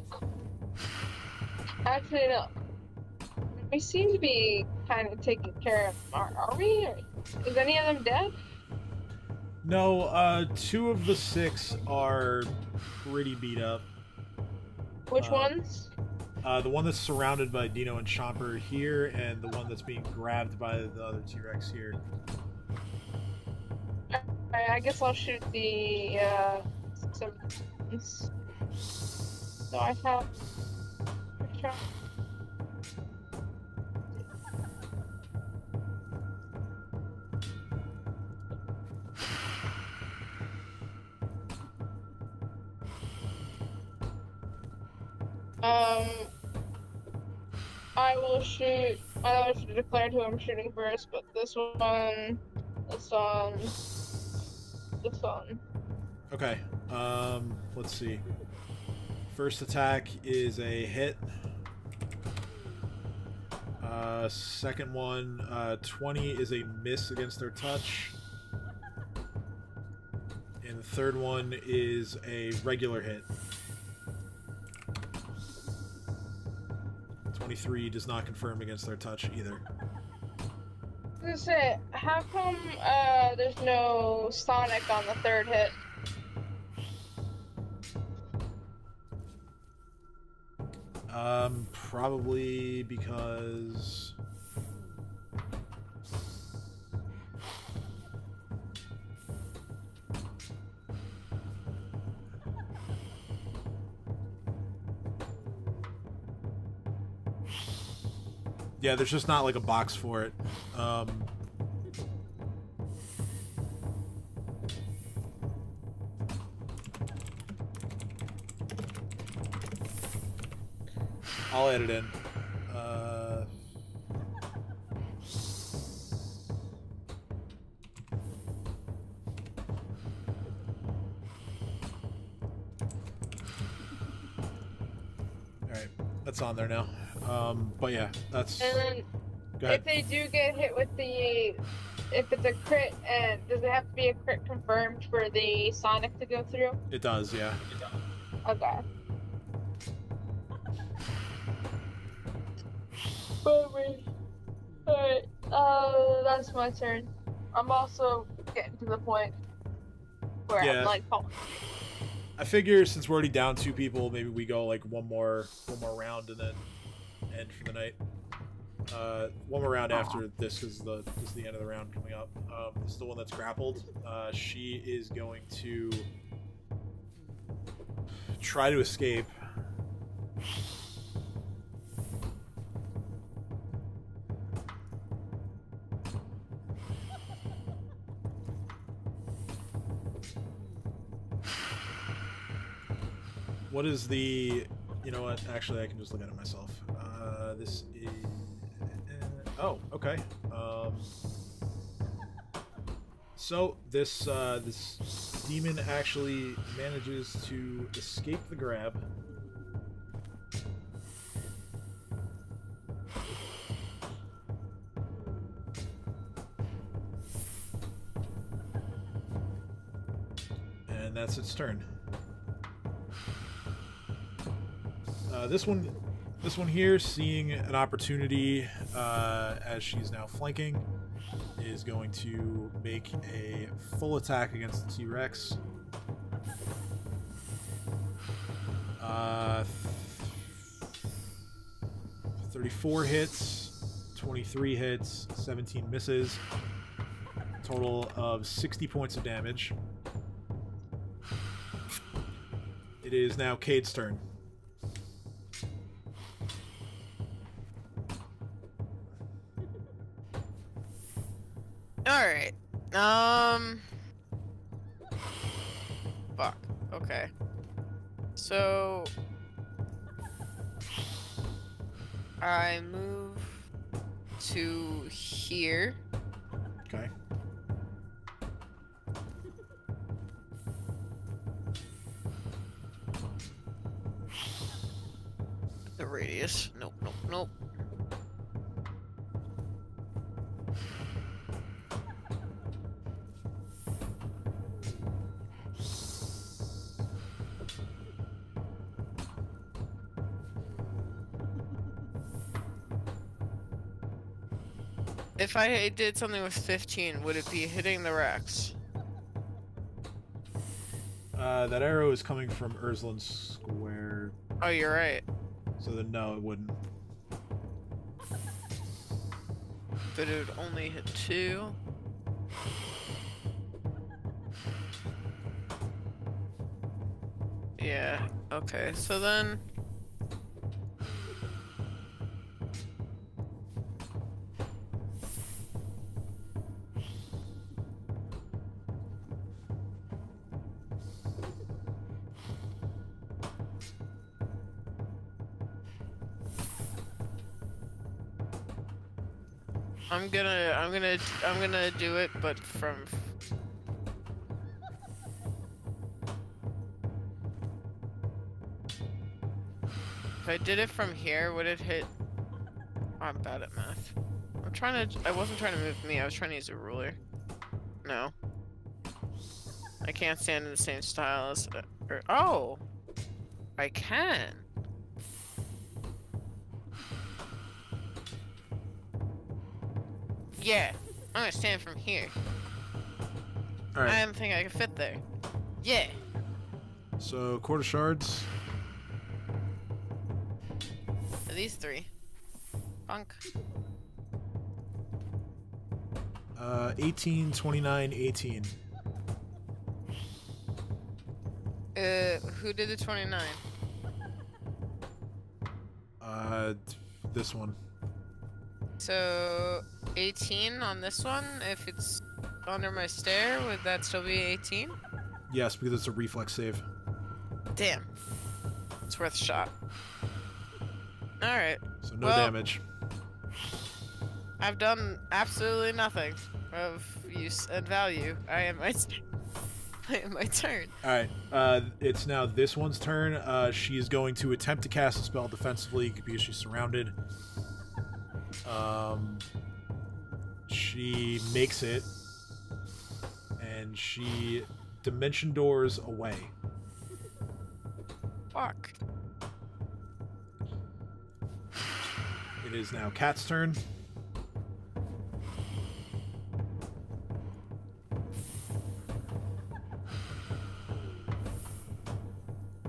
Actually, no. We seem to be kind of taken care of. Are we? Is any of them dead? No, 2 of the 6 are pretty beat up. Which ones? The one that's surrounded by Dino and Chomper here, and the one that's being grabbed by the other T-Rex here. Alright, I guess I'll shoot the summons. So I have a shot. I will shoot. I should declare who I'm shooting first, but this one. Okay, let's see. First attack is a hit. Second one, 20 is a miss against their touch. And the third one is a regular hit. 23 does not confirm against their touch either. I was gonna say, how come there's no Sonic on the third hit? Probably because... Yeah, there's just not like a box for it. I'll add it in. Alright, that's on there now. But yeah, that's... And then, Go ahead. if they do get hit with the... If it's a crit, and does it have to be a crit confirmed for the Sonic to go through? It does, yeah. Okay. Alright, that's my turn. I'm also getting to the point where Yeah. I'm like, oh. I figure since we're already down 2 people, maybe we go like one more round and then end for the night. One more round after this is the end of the round coming up. This is the one that's grappled. She is going to try to escape. What is the... You know what? Actually, I can just look at it myself. This is... Oh, okay. So, this demon actually manages to escape the grab. And that's its turn. This one here, seeing an opportunity as she's now flanking, is going to make a full attack against the T-Rex. 34 hits, 23 hits, 17 misses. Total of 60 points of damage. It is now Cade's turn. Alright. Fuck. Okay. So I move to here. Okay. The radius. Nope, nope, nope. If I did something with 15, would it be hitting the racks? That arrow is coming from Urslan Square. Oh, you're right. So then no, it wouldn't. But it would only hit 2. Yeah, okay, so then... I'm gonna do it, but from... If I did it from here, would it hit... I'm bad at math. I wasn't trying to move me, I was trying to use a ruler. No. I can't stand in the same style as... oh! I can! Yeah, I'm gonna stand from here. Alright. I don't think I can fit there. Yeah. So, quarter shards. These 3. Bunk. 18, 29, 18. Who did the 29? This one. So, 18 on this one? If it's under my stair, would that still be 18? Yes, because it's a reflex save. Damn. It's worth a shot. Alright. So no well, damage. I've done absolutely nothing of use and value. I am my turn. Alright, it's now this one's turn. She is going to attempt to cast a spell defensively because she's surrounded. She makes it, and she dimension doors away. Fuck. It is now Cat's turn.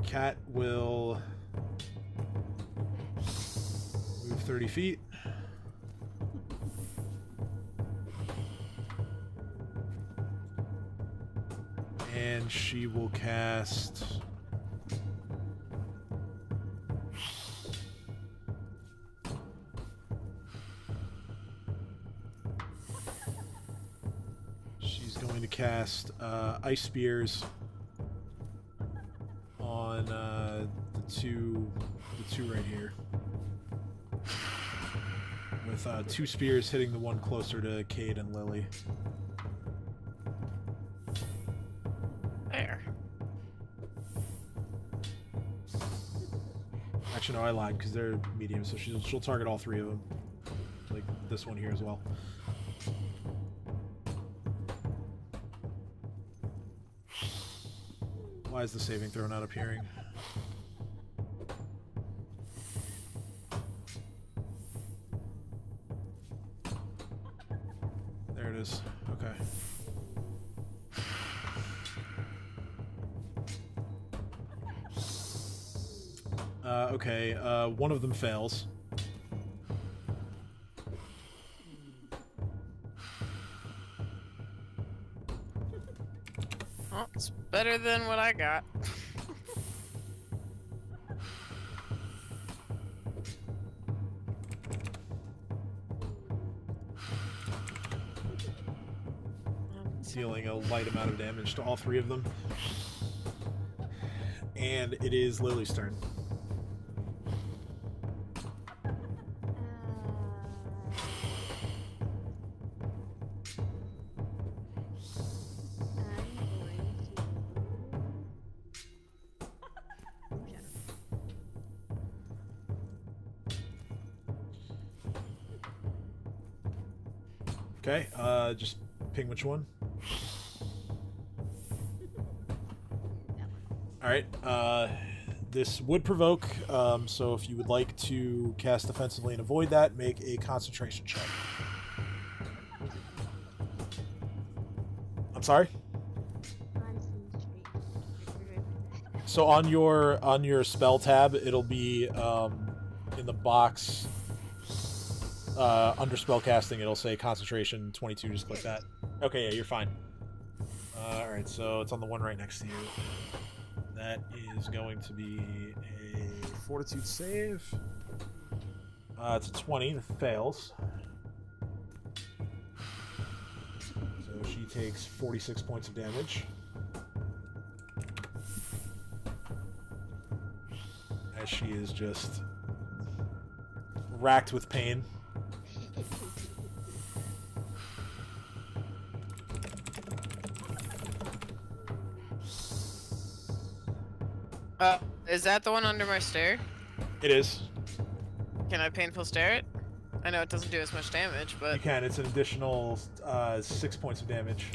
Cat will move 30 feet. And she will cast... She's going to cast Ice Spears on the two right here. With 2 spears hitting the one closer to Cade and Lily. There. Actually, no, I lied because they're medium, so she'll target all 3 of them, like this one here as well. Why is the saving throw not appearing? There it is. Okay. Okay, one of them fails. better than what I got. Dealing a light amount of damage to all three of them. And it is Lily's turn. Okay, just ping which one. Alright, this would provoke, so if you would like to cast defensively and avoid that, make a concentration check. I'm sorry? So on your spell tab, it'll be in the box under spellcasting, it'll say concentration 22, just click that. Okay, yeah, you're fine. Alright, so it's on the one right next to you. That is going to be a fortitude save. It's a 20, that fails. So she takes 46 points of damage. As she is just racked with pain. Is that the one under my stair? It is. Can I painful stare it? I know it doesn't do as much damage, but... You can. It's an additional 6 points of damage.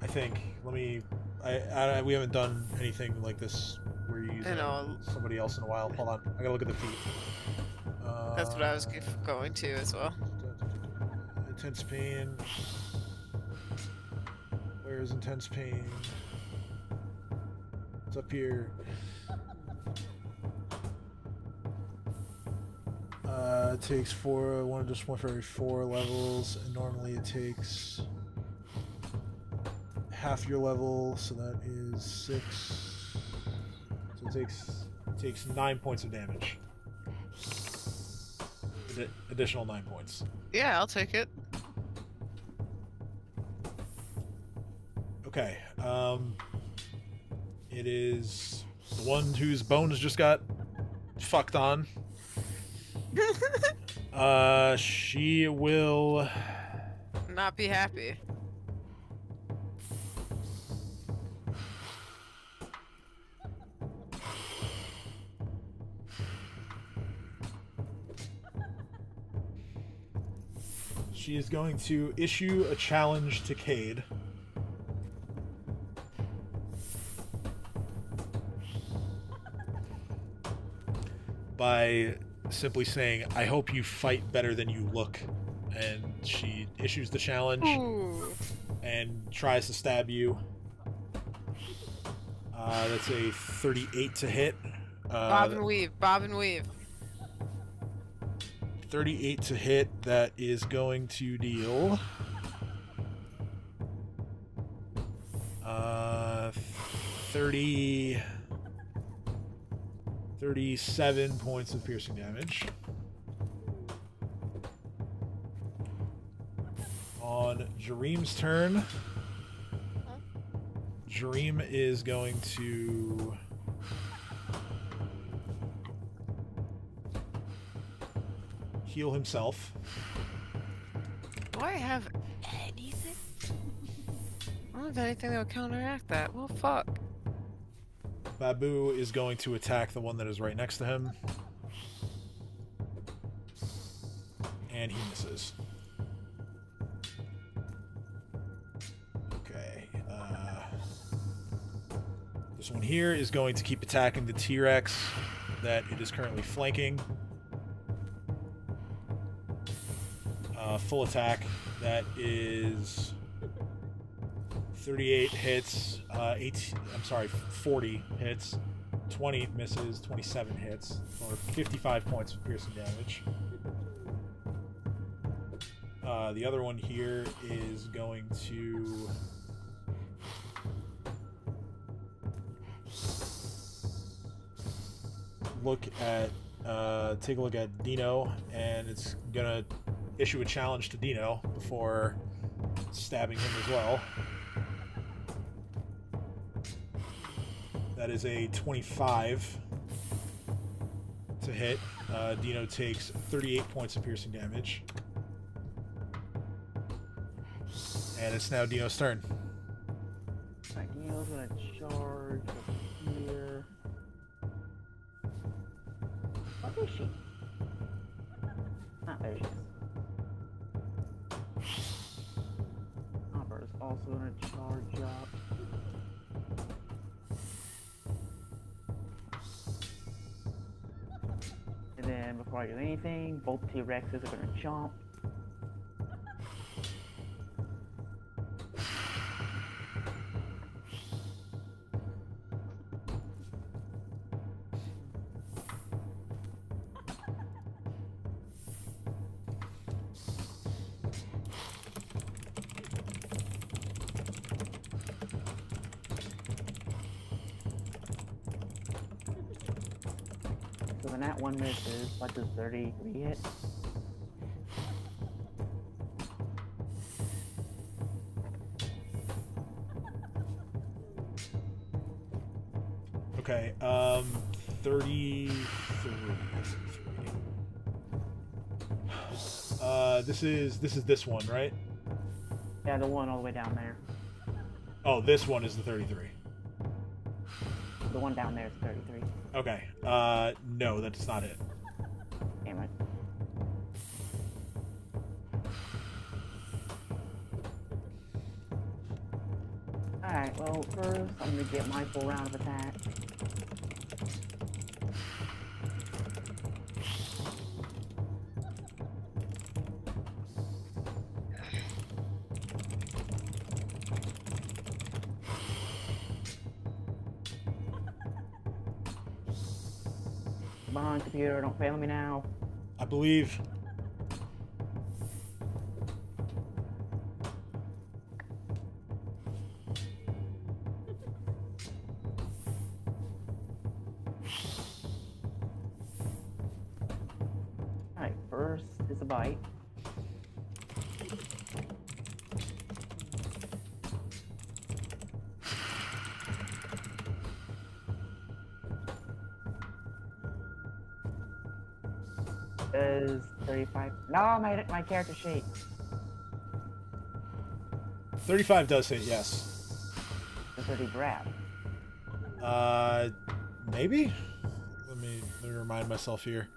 I think. Let me... we haven't done anything like this where you use somebody else in a while. Hold on. I gotta look at the feat. That's what I was going to as well. Intense pain. Where is intense pain? It's up here. It takes one for every 4 levels, and normally it takes half your level, so that is 6. So it takes 9 points of damage. Additional 9 points. Yeah, I'll take it. Okay. It is the one whose bones just got fucked on. She will not be happy. She is going to issue a challenge to Cade. By simply saying, I hope you fight better than you look. And she issues the challenge. Ooh. And tries to stab you. That's a 38 to hit. Bob and weave, bob and weave. 38 to hit, that is going to deal 37 points of piercing damage. On Jareem's turn, Jareem is going to heal himself. Do I have anything? I don't have anything that would counteract that. Well, fuck. Babu is going to attack the one that is right next to him. And he misses. Okay. This one here is going to keep attacking the T-Rex that it is currently flanking. Full attack. That is 38 hits, 40 hits, 20 misses, 27 hits, for 55 points of piercing damage. The other one here is going to look at Dino, and it's gonna issue a challenge to Dino before stabbing him as well. That is a 25 to hit. Dino takes 38 points of piercing damage. And it's now Dino's turn. Alright, Dino's gonna charge up here. What is she? Ah, there she is. Hopper is also gonna charge up. And then before I do anything, both T-Rexes are gonna jump. So then that one misses, but does 33 hit? Okay, 33. This is this one, right? Yeah, the one all the way down there. Oh, this one is the 33. The one down there is 33. Okay. No, that does not hit. Damn it. Alright, well, first I'm gonna get my full round of attack. Come on, computer, don't fail me now. I believe. Alright, first is a bite. Is 35. No, my character shakes. 35 does hit, yes. The 30 grab. Maybe? Let me remind myself here.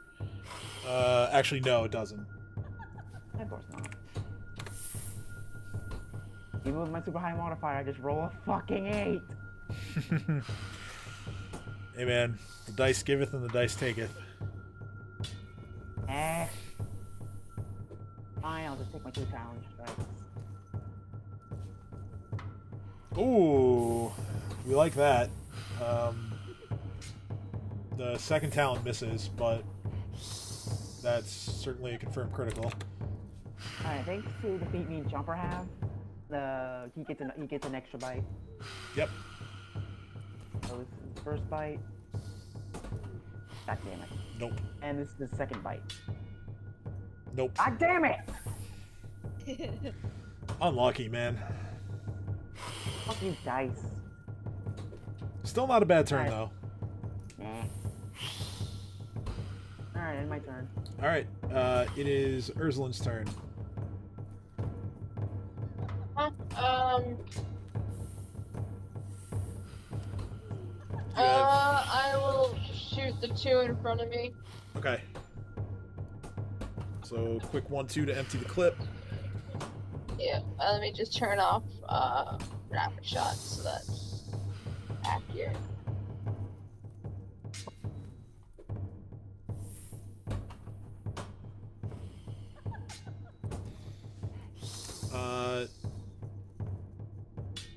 Actually, no, it doesn't. Of course not. Even with my super high modifier, I just roll a fucking 8. Hey man, the dice giveth and the dice taketh. Fine, I'll just take my 2 challenge strikes. Ooh, we like that. The second talent misses, but that's certainly a confirmed critical. Alright, thanks to the feat me and Jumper have, he gets an extra bite. Yep. So this is the first bite. God damn it. Nope. And this is the second bite. Nope. God damn it! Unlucky, man. Fuck you, dice. Still not a bad turn, Alright. though. Nah. Alright, end my turn. Alright, it is Ursulin's turn. I will shoot the 2 in front of me. Okay. So, quick 1-2 to empty the clip. Yeah, let me just turn off rapid shot so that's accurate.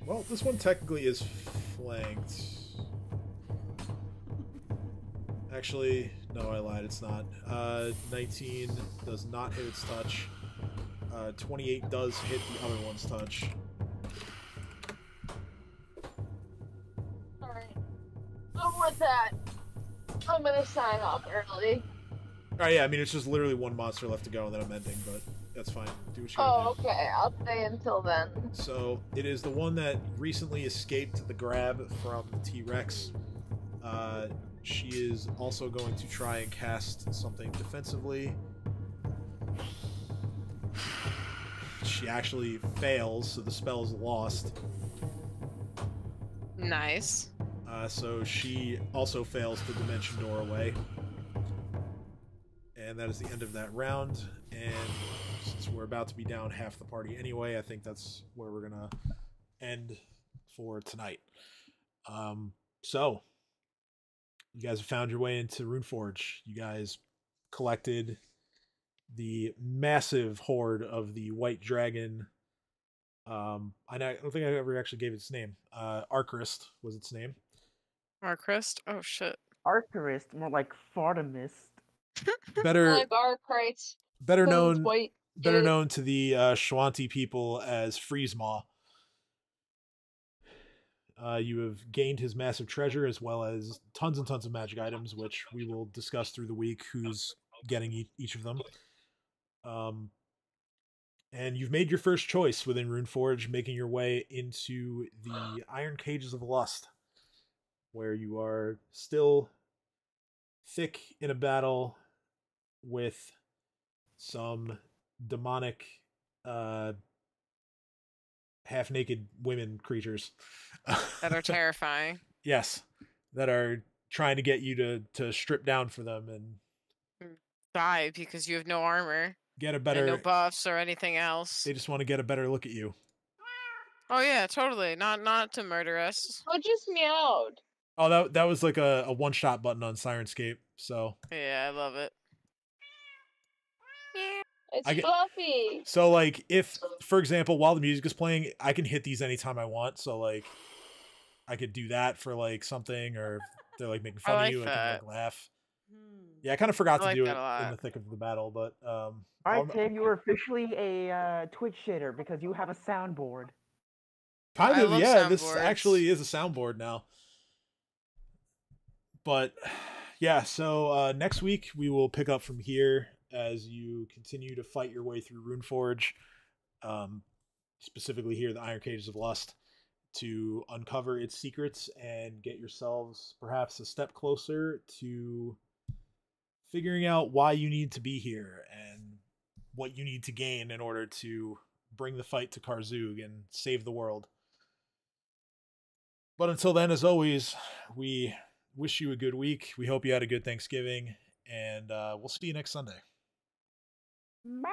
Well, this one technically is flanked. Actually, no, I lied, it's not. 19 does not hit its touch. 28 does hit the other one's touch. Alright. Over with that. I'm gonna sign off early. Oh yeah, I mean it's just literally one monster left to go and then I'm ending, but that's fine. Do what you gotta Oh, okay. I'll stay until then. do. So it is the one that recently escaped the grab from the T-Rex. She is also going to try and cast something defensively. She actually fails, so the spell is lost. Nice. So she also fails the Dimension Door away. And that is the end of that round. And since we're about to be down half the party anyway, I think that's where we're going to end for tonight. So, you guys have found your way into Runeforge. You guys collected the massive horde of the white dragon. I don't think I ever actually gave it its name. Archrist was its name. Archrist? Oh shit. Arcturist, more like Fartimist. Better, Like our crates. better Because it's known, white. better Get it? known to the Shwanti people as Freezemaw. You have gained his massive treasure as well as tons and tons of magic items, which we will discuss through the week who's getting each of them. And you've made your first choice within Runeforge, making your way into the Iron Cages of Lust, where you are still thick in a battle with some demonic, half-naked women creatures. That are terrifying. Yes, that are trying to get you to strip down for them and Die because you have no armor. get a And better. no buffs or anything else. They just want to get a better look at you. Oh yeah, totally. Not to murder us. What just meowed? Oh, that was like a one-shot button on Sirenscape. So Yeah, I love it. It's I get- fluffy. so like if, for example, while the music is playing, I can hit these anytime I want. So like, I could do that for like something, or if they're like making fun I of you, like I can that. like laugh. Yeah, I kind of forgot I to like do that it a lot. in the thick of the battle, but Alright, Tim, you are officially a Twitch shitter because you have a soundboard. kind I of, love yeah. This soundboards. actually is a soundboard now. But yeah, so next week we will pick up from here as you continue to fight your way through Runeforge, specifically here the Iron Cages of Lust, to uncover its secrets and get yourselves perhaps a step closer to figuring out why you need to be here and what you need to gain in order to bring the fight to Karzug and save the world. But until then, as always, we wish you a good week. We hope you had a good Thanksgiving, and we'll see you next Sunday. Bye.